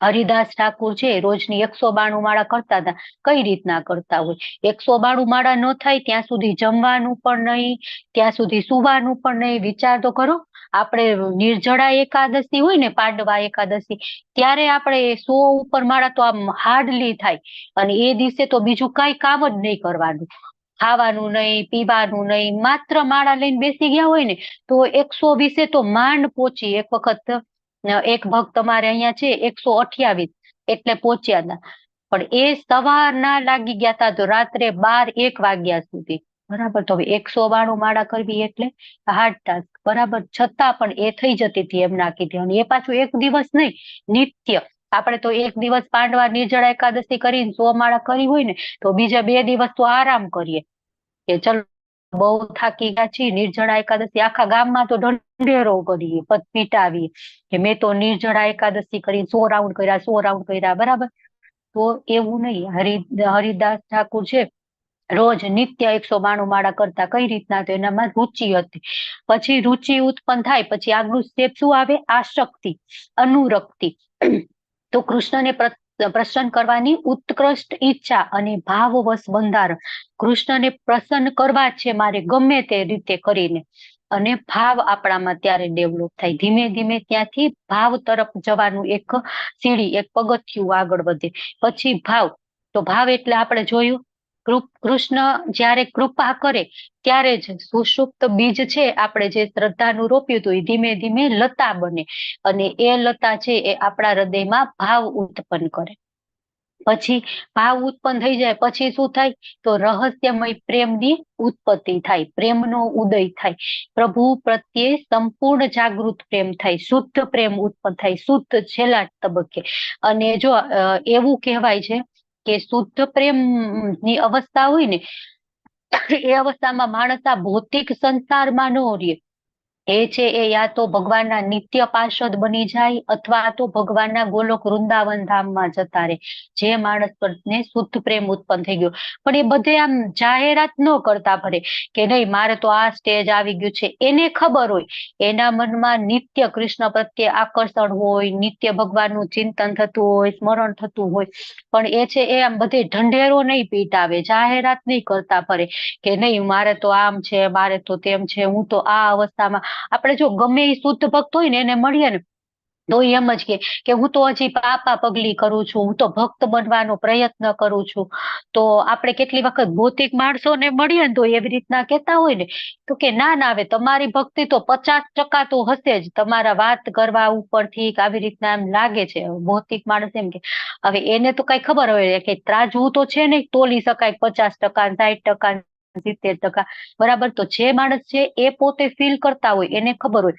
હરિદાસ ઠાકુર છે રોજની 192 માળા કરતા હતા. કઈ રીતના કરતા હોય? 192 માળા ન થાય ત્યાં સુધી જમવાનું પણ નહીં, ત્યાં સુધી સુવાનું પણ નહીં. વિચાર તો કરો, આપણે નિર્જળા એકાદશી હોય ને, પાંડવા એકાદશી, ત્યારે આપણે 100 ઉપર માળા તો આમ હાર્ડલી થાય, અને એ દિવસે તો બીજું કઈ કામ જ નહીં કરવાનું, ખાવાનું નહીં, પીવાનું નહીં, માત્ર માળા લઈને બેસી ગયા હોય ને તો 120 તો માંડ પહોંચી. એક વખત એક ભક્ત તમારે અહીંયા છે 128 એટલે પહોંચ્યા હતા, પણ એ સવારના લાગી ગયા હતા તો રાત્રે 12-1 વાગ્યા સુધી, બરાબર. તો હવે 192 માળા કરવી એટલે હાર્ડ ટાસ્ક, બરાબર. છતાં પણ એ થઈ જતી હતી એમના કીધે. અને એ પાછું એક દિવસ નહીં, નિત્ય. આપણે તો એક દિવસ પાંડવા નિર્જળા એકાદશી કરીને 100 માળા કરી હોય ને તો બીજા 2 દિવસ તો આરામ કરીએ, કે ચલો બહુ થાકી ગયા છીએ, નિર્જળા એકાદશી આખા ગામમાં તો ઢંઢેરો કરીએ, પીટાવીએ કે મેં તો નિર્જળા એકાદશી કરીને 100 રાઉન્ડ કર્યા, 100 રાઉન્ડ કર્યા, બરાબર. તો એવું નહીં. હરિદાસ ઠાકુર છે રોજ નિત્ય 192 માળા કરતા. કઈ રીતના? તો એનામાં રુચિ હતી. પછી રુચિ ઉત્પન્ન થાય પછી આગલું સ્ટેપ શું આવે? આસક્તિ, અનુરક્તિ. તો કૃષ્ણને પ્રસન્ન કરવાની ઉત્કૃષ્ટ ઈચ્છા અને ભાવવશ બંધારણ. કૃષ્ણને પ્રસન્ન કરવા છે મારે ગમે તે રીતે કરીને, અને ભાવ આપણામાં ત્યારે ડેવલપ થાય. ધીમે ધીમે ત્યાંથી ભાવ તરફ જવાનું એક સીડી, એક પગથિયું આગળ વધે. પછી ભાવ. તો ભાવ એટલે આપણે જોયું, કૃષ્ણ જ્યારે કૃપા કરે ત્યારે જ સુષુપ્ત બીજ છે આપણે જે શ્રદ્ધાનું રોપ્યું હતું એ ધીમે ધીમે લતા બને, અને એ લતા છે એ આપણા હૃદયમાં ભાવ ઉત્પન્ન કરે. પછી ભાવ ઉત્પન્ન થઈ જાય પછી શું થાય? તો રહસ્યમય પ્રેમની ઉત્પત્તિ થાય, પ્રેમનો ઉદય થાય, પ્રભુ પ્રત્યે સંપૂર્ણ જાગૃત પ્રેમ થાય, શુદ્ધ પ્રેમ ઉત્પન્ન થાય, શુદ્ધ છેલ્લા તબક્કે. અને જો એવું કહેવાય છે કે શુદ્ધ પ્રેમની અવસ્થા હોય ને એ અવસ્થામાં માણસ આ ભૌતિક સંસારમાં ન રહે. એ છે એ યા તો ભગવાનના નિત્ય પાર્ષદ બની જાય અથવા તો ભગવાનના ગોલોક વૃંદાવન ધામમાં જતા રહે. જે માણસ પરને શુદ્ધ પ્રેમ ઉત્પન્ન થઈ ગયો. પણ એ બધે આમ જાહેરાત ન કરતા ફરે કે નહીં મારે તો આ સ્ટેજ આવી ગયું છે. એને ખબર હોય, એના મનમાં નિત્ય કૃષ્ણ પ્રત્યે આકર્ષણ હોય, નિત્ય ભગવાનનું ચિંતન થતું હોય, સ્મરણ થતું હોય, પણ એ છે એ આમ બધે ઢંઢેરો નહીં પીટાવે, જાહેરાત નહીં કરતા ફરે કે નહીં મારે તો આમ છે, મારે તો તેમ છે, હું તો આ અવસ્થામાં. આપણે જો ગમે એ શુદ્ધ ભક્ત હોય ને એને મળીએ ને તો એમ જ કે હું તો હજી પાપા પગલી કરું છું, હું તો ભક્ત બનવાનો પ્રયત્ન કરું છું. તો આપણે કેટલી વખત ભૌતિક માણસોને મળીએ ને તો એવી રીતના કહેતા હોય ને તો કે ના ના, હવે તમારી ભક્તિ તો 50% તો હશે જ, તમારા વાત કરવા ઉપરથી આવી રીતના એમ લાગે છે. ભૌતિક માણસ એમ કે હવે એને તો કઈ ખબર હોય કે ત્રાજવું તો છે નહીં તોલી શકાય 50%, 60%, 70%, બરાબર. તો જે માણસ છે એ પોતે ફીલ કરતા હોય એને ખબર હોય,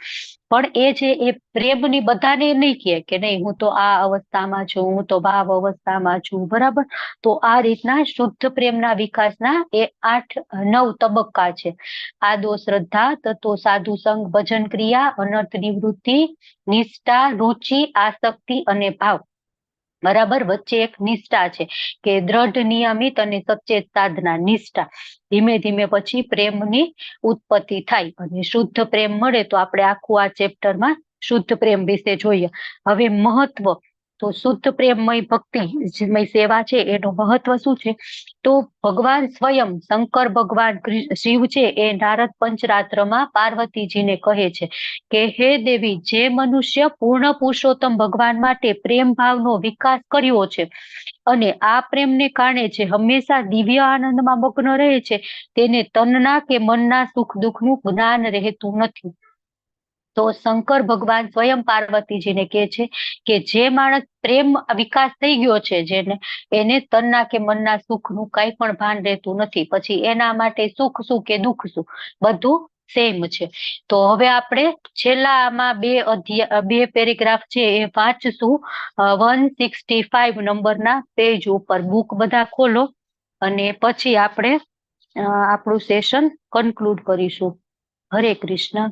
પણ એ છે એ પ્રેમની બધાને નહીં કહે કે નહીં હું તો આ અવસ્થામાં છું, હું તો ભાવ અવસ્થામાં છું, બરાબર. તો આ રીતના શુદ્ધ પ્રેમના વિકાસના એ 8-9 તબક્કા છે. આદો શ્રદ્ધા, તત્વો સાધુ સંગ, ભજન ક્રિયા, અનર્થ નિવૃત્તિ, નિષ્ઠા, રુચિ, આસક્તિ અને ભાવ. બરાબર. વચ્ચે એક નિષ્ઠા છે કે દ્રઢ નિયમિત અને સચેત સાધના, નિષ્ઠા. ધીમે ધીમે પછી પ્રેમની ઉત્પત્તિ થાય અને શુદ્ધ પ્રેમ મળે. તો આપણે આખું આ ચેપ્ટરમાં શુદ્ધ પ્રેમ વિશે જોઈએ. હવે મહત્વ, તો શુદ્ધ પ્રેમમય ભક્તિમય સેવા છે એનું મહત્વ શું છે? તો ભગવાન સ્વયં શંકર ભગવાન શિવ છે એ નારદ પંચરાત્રમાં પાર્વતીજીને કહે છે કે હે દેવી, જે મનુષ્ય પૂર્ણ પુરુષોત્તમ ભગવાન માટે પ્રેમ ભાવનો વિકાસ કર્યો છે અને આ પ્રેમને કારણે છે હંમેશા દિવ્ય આનંદમાં મગ્ન રહે છે, તેને તનના કે મનના સુખ દુઃખનું જ્ઞાન રહેતું નથી. તો શંકર ભગવાન સ્વયં પાર્વતીજીને કહે છે કે જે માણસ પ્રેમ વિકાસ થઈ ગયો છે જેને, એને તનના કે મનના સુખનું કઈ પણ ભાન રહેતું નથી. પછી એના માટે સુખ શું કે દુઃખ શું, બધું સેમ છે. તો હવે આપણે છેલ્લા આમાં બે પેરેગ્રાફ છે એ વાંચશું. 165 નંબરના પેજ ઉપર બુક બધા ખોલો અને પછી આપણે આપણું સેશન કન્ક્લુડ કરીશું. હરે કૃષ્ણ.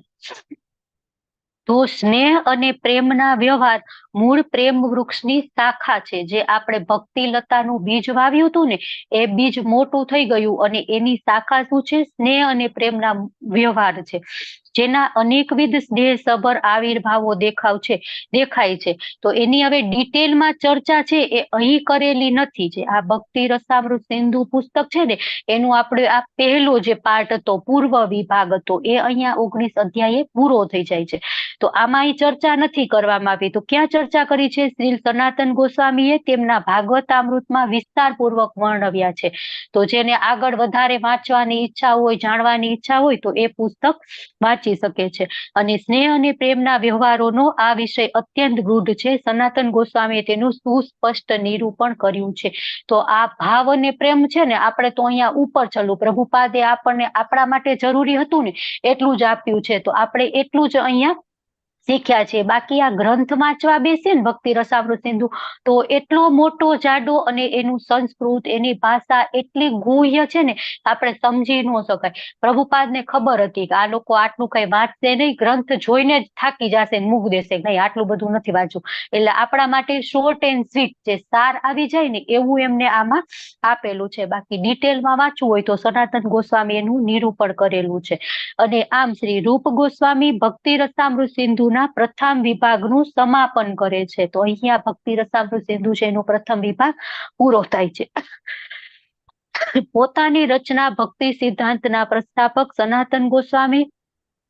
તો સ્નેહ અને પ્રેમના વ્યવહાર મૂળ પ્રેમ વૃક્ષની શાખા છે. જે આપણે ભક્તિ લતાનું બીજ વાવ્યું હતું ને એ બીજ મોટું થઈ ગયું અને એની શાખા શું છે? સ્નેહ અને પ્રેમના વ્યવહાર છે, જેના અનેકવિધ સ્નેહસભર આવિર્ભાવો દેખાય છે. તો એની હવે ડિટેલમાં ચર્ચા છે એ અહીં કરેલી નથી. જે આ ભક્તિ રસામૃત સિંધુ પુસ્તક છે ને એનું આપણે આ પહેલો જે પાર્ટ હતો, પૂર્વ વિભાગ હતો, એ અહીંયા 19 અધ્યાયે પૂરો થઈ જાય છે. તો આમાં અહીં ચર્ચા નથી કરવામાં આવી. તો ક્યાં ચર્ચા કરી છે? શ્રી સનાતન ગોસ્વામીએ તેમના ભાગવતામૃતમાં વિસ્તારપૂર્વક વર્ણવ્યા છે. તો જેને આગળ વધારે વાંચવાની ઈચ્છા હોય, જાણવાની ઈચ્છા હોય તો એ પુસ્તક વાંચી શકે છે. અને સ્નેહ અને પ્રેમના વ્યવહારોનો આ વિષય અત્યંત ગૂઢ છે. સનાતન ગોસ્વામીએ તેનું સુસ્પષ્ટ નિરૂપણ કર્યું છે. તો આ ભાવ અને પ્રેમ છે ને આપણે તો અહીંયા ઉપર ચલું, પ્રભુપાદે આપણને આપણા માટે જરૂરી હતું ને એટલું જ આપ્યું છે. તો આપણે એટલું જ અહીંયા શીખ્યા છે. બાકી આ ગ્રંથ વાંચવા બેસે ને ભક્તિ રસામૃત સિંધુ તો એટલો મોટો જાડો અને એનું સંસ્કૃત, એની ભાષા એટલી ગુહ્ય છે ને આપણે સમજી ન શકાય. પ્રભુપાદને ખબર હતી કે આ લોકો આટલું કઈ વાંચશે નહીં, ગ્રંથ જોઈને જ થાકી જશે, મૂક દેશે, નહીં આટલું બધું નથી વાંચવું. એટલે આપણા માટે શોર્ટ એન્ડ સ્વીટ જે સાર આવી જાય ને એવું એમને આમાં આપેલું છે. બાકી ડિટેલમાં વાંચવું હોય તો સનાતન ગોસ્વામી એનું નિરૂપણ કરેલું છે. અને આમ શ્રી રૂપ ગોસ્વામી ભક્તિ રસામૃત સિંધુના પ્રથમ વિભાગનું સમાપન કરે છે. તો અહીંયા ભક્તિ રસામૃત સિંધુ છે એનો પ્રથમ વિભાગ પૂરો થાય છે. પોતાની રચના ભક્તિ સિદ્ધાંતના પ્રસ્થાપક સનાતન ગોસ્વામી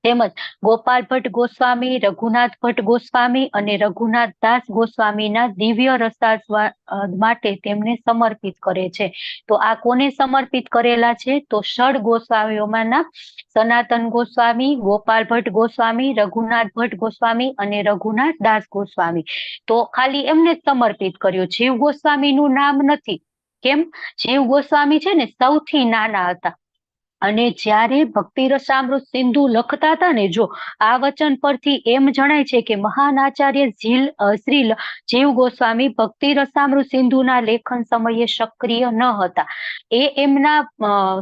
તેમજ ગોપાલ ભટ્ટ ગોસ્વામી, રઘુનાથ ભટ્ટ ગોસ્વામી અને રઘુનાથ દાસ ગોસ્વામીના દિવ્ય રસાસ્વાદ માટે તેમને સમર્પિત કરે છે. તો આ કોને સમર્પિત કરેલા છે? તો ષડ ગોસ્વામીઓમાંના સનાતન ગોસ્વામી, ગોપાલ ભટ્ટ ગોસ્વામી, રઘુનાથ ભટ્ટ ગોસ્વામી અને રઘુનાથ દાસ ગોસ્વામી. તો ખાલી એમને જ સમર્પિત કર્યું. જીવ ગોસ્વામીનું નામ નથી. કેમ? જીવ ગોસ્વામી છે ને સૌથી નાના હતા અને જ્યારે ભક્તિ રસામૃત સિંધુ લખતા હતા ને, જો આ વચન પરથી એમ જણાય છે કે મહાન આચાર્ય શ્રી જીવ ગોસ્વામી ભક્તિ રસામૃત સિંધુના લેખન સમયે સક્રિય ન હતા. એ એમના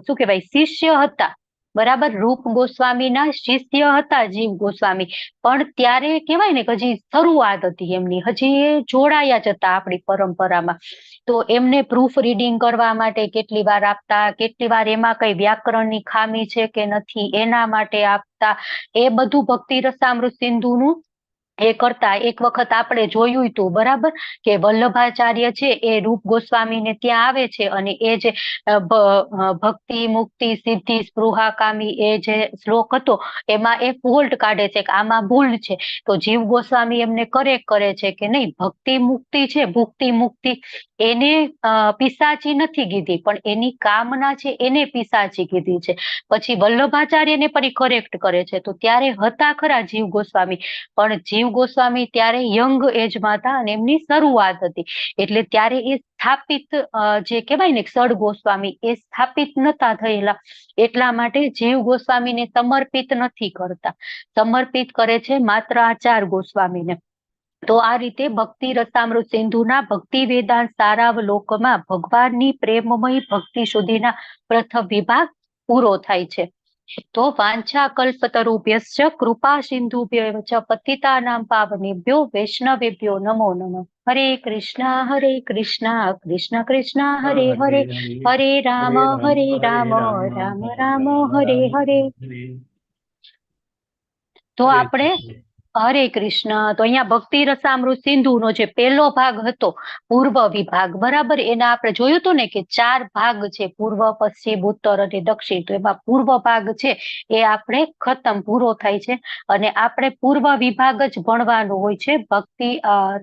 શું કહેવાય શિષ્ય હતા, બરાબર. રૂપ ગોસ્વામીના શિષ્ય હતા જીવ ગોસ્વામી, પણ ત્યારે કહેવાય ને કે હજી શરૂઆત હતી એમની, હજી એ જોડાયા જ હતા આપણી પરંપરામાં. તો એમને પ્રૂફ રીડિંગ કરવા માટે કેટલી વાર આપતા, કેટલી વાર એમાં કઈ વ્યાકરણની ખામી છે કે નથી એના માટે આપતા. એ બધું ભક્તિ રસામૃત સિંધુનું એ કરતા એક વખત આપણે જોયું હતું બરાબર કે વલ્લભાચાર્ય છે એ રૂપ ગોસ્વામીને ત્યાં આવે છે અને એ જે ભક્તિ મુક્તિ સિદ્ધિ સ્પૃહાકામી એ જે શ્લોક હતો એમાં એ ફોલ્ટ કાઢે છે કે આમાં ભૂલ છે. તો જીવ ગોસ્વામી એમને કરેક્ટ કરે છે કે નહીં, ભક્તિ મુક્તિ છે ભુક્તિ મુક્તિ એને પિશાચી નથી કીધી પણ એની કામના છે એને પિશાચી કીધી છે. પછી વલ્લભાચાર્યને પણ કરેક્ટ કરે છે. તો ત્યારે હતા ખરા જીવ ગોસ્વામી, પણ જીવ ગોસ્વામી ત્યારે યંગ એજમાં હતા અને એમની શરૂઆત હતી એટલે ત્યારે એ સ્થાપિત જે કહેવાય ને ષડ ગોસ્વામી એ સ્થાપિત નતા થયેલા, એટલા માટે જીવ ગોસ્વામીને સમર્પિત નથી કરતા, સમર્પિત કરે છે માત્ર આ 4 ગોસ્વામીને. તો આ રીતે ભક્તિ રસામૃત સિંધુના ભક્તિ વેદાંત સારાવલોકમાં ભગવાનની પ્રેમમય ભક્તિ સુધીના પ્રથમ વિભાગ પૂરો થાય છે. તો વાંછા કલ્પતરુભ્યશ્ચ કૃપા સિંધુભ્યઃ ચ પતિતાનાં પાવનેભ્યો વૈષ્ણવેભ્યો નમો નમઃ. હરે કૃષ્ણ કૃષ્ણ કૃષ્ણ હરે હરે, હરે રામ રામ રામ હરે હરે. તો આપણે હરે કૃષ્ણ, તો અહીંયા ભક્તિ રસામૃત સિંધુનો જે પહેલો ભાગ હતો પૂર્વ વિભાગ બરાબર, એના આપણે જોયું હતું ને કે 4 ભાગ છે, પૂર્વ પશ્ચિમ ઉત્તર અને દક્ષિણ. તો એમાં પૂર્વ ભાગ છે એ આપણે ખતમ પૂરો થાય છે અને આપણે પૂર્વ વિભાગ જ ભણવાનો હોય છે. ભક્તિ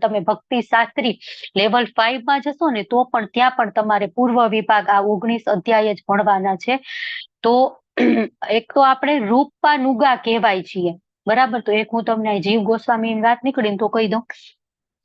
તમે ભક્તિ શાસ્ત્રી લેવલ 5 માં જશો ને તો પણ ત્યાં પણ તમારે પૂર્વ વિભાગ આ 19 અધ્યાય જ ભણવાના છે. તો એક તો આપણે રૂપાનુગા કહેવાય છીએ બરાબર. તો એક હું તમને જીવ ગોસ્વામીની વાત નીકળીને તો કહી દઉં.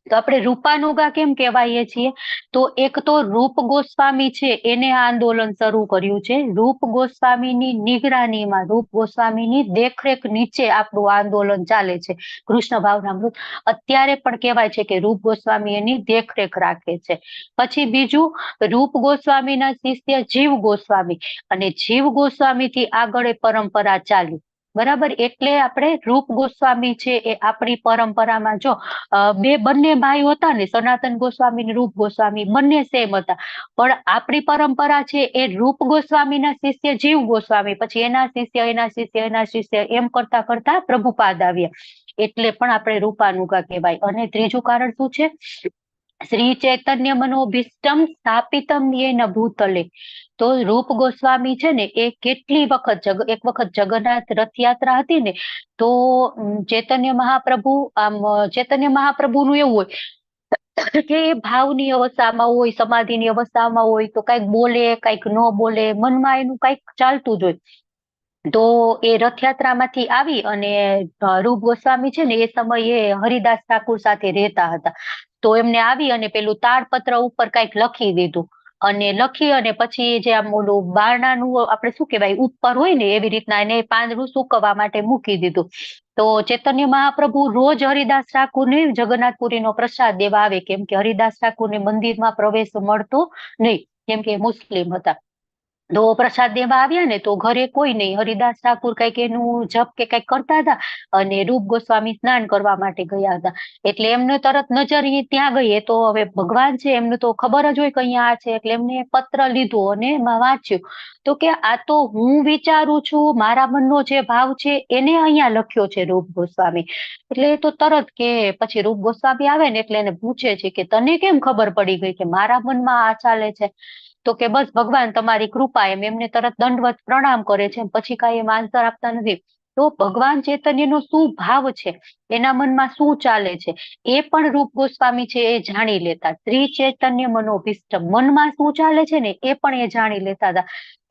તો આપણે રૂપાનુગા કેમ કહેવાય છીએ? તો એક તો રૂપ ગોસ્વામી છે એને આ આંદોલન શરૂ કર્યું છે. રૂપ ગોસ્વામીની નિગરાનીમાં, રૂપ ગોસ્વામીની દેખરેખ નીચે આપણું આંદોલન ચાલે છે કૃષ્ણ ભાવનામૃત. અત્યારે પણ કહેવાય છે કે રૂપ ગોસ્વામી એની દેખરેખ રાખે છે. પછી બીજું, રૂપ ગોસ્વામીના શિષ્ય જીવ ગોસ્વામી, અને જીવ ગોસ્વામી થી આગળ એ પરંપરા ચાલી બરાબર. એટલે આપણે રૂપ ગોસ્વામી છે એ આપણી પરંપરામાં જો બંને ભાઈઓ હતા ને, સનાતન ગોસ્વામી ને રૂપ ગોસ્વામી બંને સેમ હતા, પણ આપણી પરંપરા છે એ રૂપ ગોસ્વામીના શિષ્ય જીવ ગોસ્વામી, પછી એના શિષ્ય એમ કરતા કરતા પ્રભુપાદ આવ્યા, એટલે પણ આપણે રૂપાનુગા કહેવાય. અને ત્રીજું કારણ શું છે? શ્રી ચૈતન્ય મનોભીષ્ટમ સ્થાપિતમ યેન ભૂતલે. તો રૂપ ગોસ્વામી છે ને એ કેટલી વખત એક વખત જગન્નાથ રથયાત્રા હતી ને, તો ચૈતન્ય મહાપ્રભુનું એવું હોય કે એ ભાવની અવસ્થામાં હોય, સમાધિની અવસ્થામાં હોય, તો કઈક બોલે કઈક ન બોલે, મનમાં એનું કઈક ચાલતું જ હોય. તો એ રથયાત્રામાંથી આવી અને રૂપ ગોસ્વામી છે ને એ સમયે હરિદાસ ઠાકુર સાથે રહેતા હતા. તો એમને આવી અને પેલું તાડપત્ર ઉપર કઈક લખી દીધું, અને પછી જે આમ ઓલું બારણાનું આપણે શું કહેવાય ઉપર હોય ને એવી રીતના એને પાંદડું સુકવવા માટે મૂકી દીધું. તો ચૈતન્ય મહાપ્રભુ રોજ હરિદાસ ઠાકુરને જગન્નાથપુરીનો પ્રસાદ દેવા આવે, કેમ કે હરિદાસ ઠાકુરને મંદિરમાં પ્રવેશ મળતો નહીં, કેમ કે મુસ્લિમ હતા. તો પ્રસાદ દેવા આવ્યા ને તો ઘરે કોઈ નહીં, હરિદાસ ઠાકુર કઈક એનું જપ કે કઈક કરતા હતા અને રૂપ ગોસ્વામી સ્નાન કરવા માટે ગયા હતા. એટલે એમને તરત નજર ત્યાં ગઈ. એ તો હવે ભગવાન છે એમને તો ખબર જ હોય કે અહીંયા આ છે, એટલે એમને પત્ર લીધો અને એમાં વાંચ્યું તો કે આ તો હું વિચારું છું, મારા મનનો જે ભાવ છે એને અહીંયા લખ્યો છે રૂપ ગોસ્વામી. એટલે એ તો તરત કે પછી રૂપ ગોસ્વામી આવે ને એટલે એને પૂછે છે કે તને કેમ ખબર પડી ગઈ કે મારા મનમાં આ ચાલે છે? તો કે બસ ભગવાન તમારી કૃપા, એમને તરત દંડવત પ્રણામ કરે છે, પછી કાંઈ એમ આન્સર આપતા નથી. તો ભગવાન ચૈતન્યનો શું ભાવ છે, એના મનમાં શું ચાલે છે એ પણ રૂપ ગોસ્વામી છે એ જાણી લેતા. શ્રી ચૈતન્ય મનોભીષ્ટમ, મનમાં શું ચાલે છે ને એ પણ એ જાણી લેતા હતા.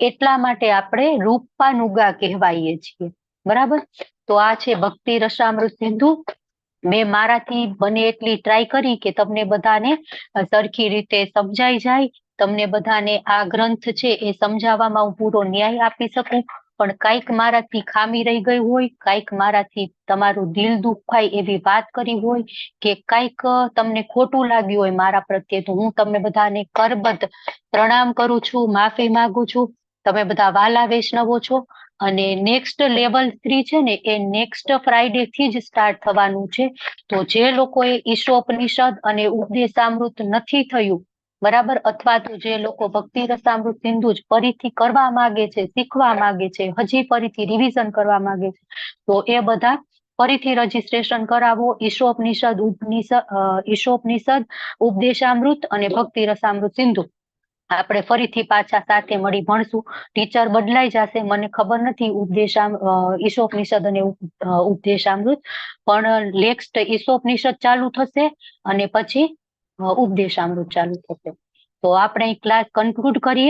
એટલા માટે આપણે રૂપાનુગા કહેવાઈએ છીએ બરાબર. તો આ છે ભક્તિ રસામૃત સિંધુ. મેં મારાથી બને એટલી ટ્રાય કરી કે તમને બધાને સરખી રીતે સમજાઈ જાય, તમને બધાને આ ગ્રંથ છે એ સમજાવવામાં હું પૂરો ન્યાય આપી શકું. પણ કઈક મારાથી ખામી રહી ગઈ હોય, કઈક મારાથી તમારું દિલ દુખાય એવી વાત કરી હોય, કે કઈક તમને ખોટું લાગ્યું હોય મારા પ્રત્યે, તો હું તમને બધાને કરબદ્ધ પ્રણામ કરું છું, માફી માંગુ છું. તમે બધા વાલા વૈષ્ણવો છો. અને નેક્સ્ટ લેવલ 3 છે ને એ નેક્સ્ટ ફ્રાઈડે થી જ સ્ટાર્ટ થવાનું છે. તો જે લોકોએ ઈશોપનિષદ અને ઉપદેશામૃત નથી થયું બરાબર, અથવા તો જે લોકો ભક્તિ રસામૃત સિંધુ જ ફરીથી કરવા માંગે છે, શીખવા માંગે છે, હજી ફરીથી રિવિઝન કરવા માંગે છે, તો એ બધા ફરીથી રજીસ્ટ્રેશન કરાવો. ઈશોપનિષદ, ઉપદેશામૃત અને ભક્તિ રસામૃત સિંધુ આપણે ફરીથી પાછા સાથે મળી ભણશું. ટીચર બદલાઈ જશે, મને ખબર નથી ઈશોપનિષદ અને ઉપદેશામૃત, પણ નેક્સ્ટ ઈશોપનિષદ ચાલુ થશે અને પછી ઉપદેશામૃત ચાલુ થશે. તો આપણે ક્લાસ કન્ક્લુડ કરીએ.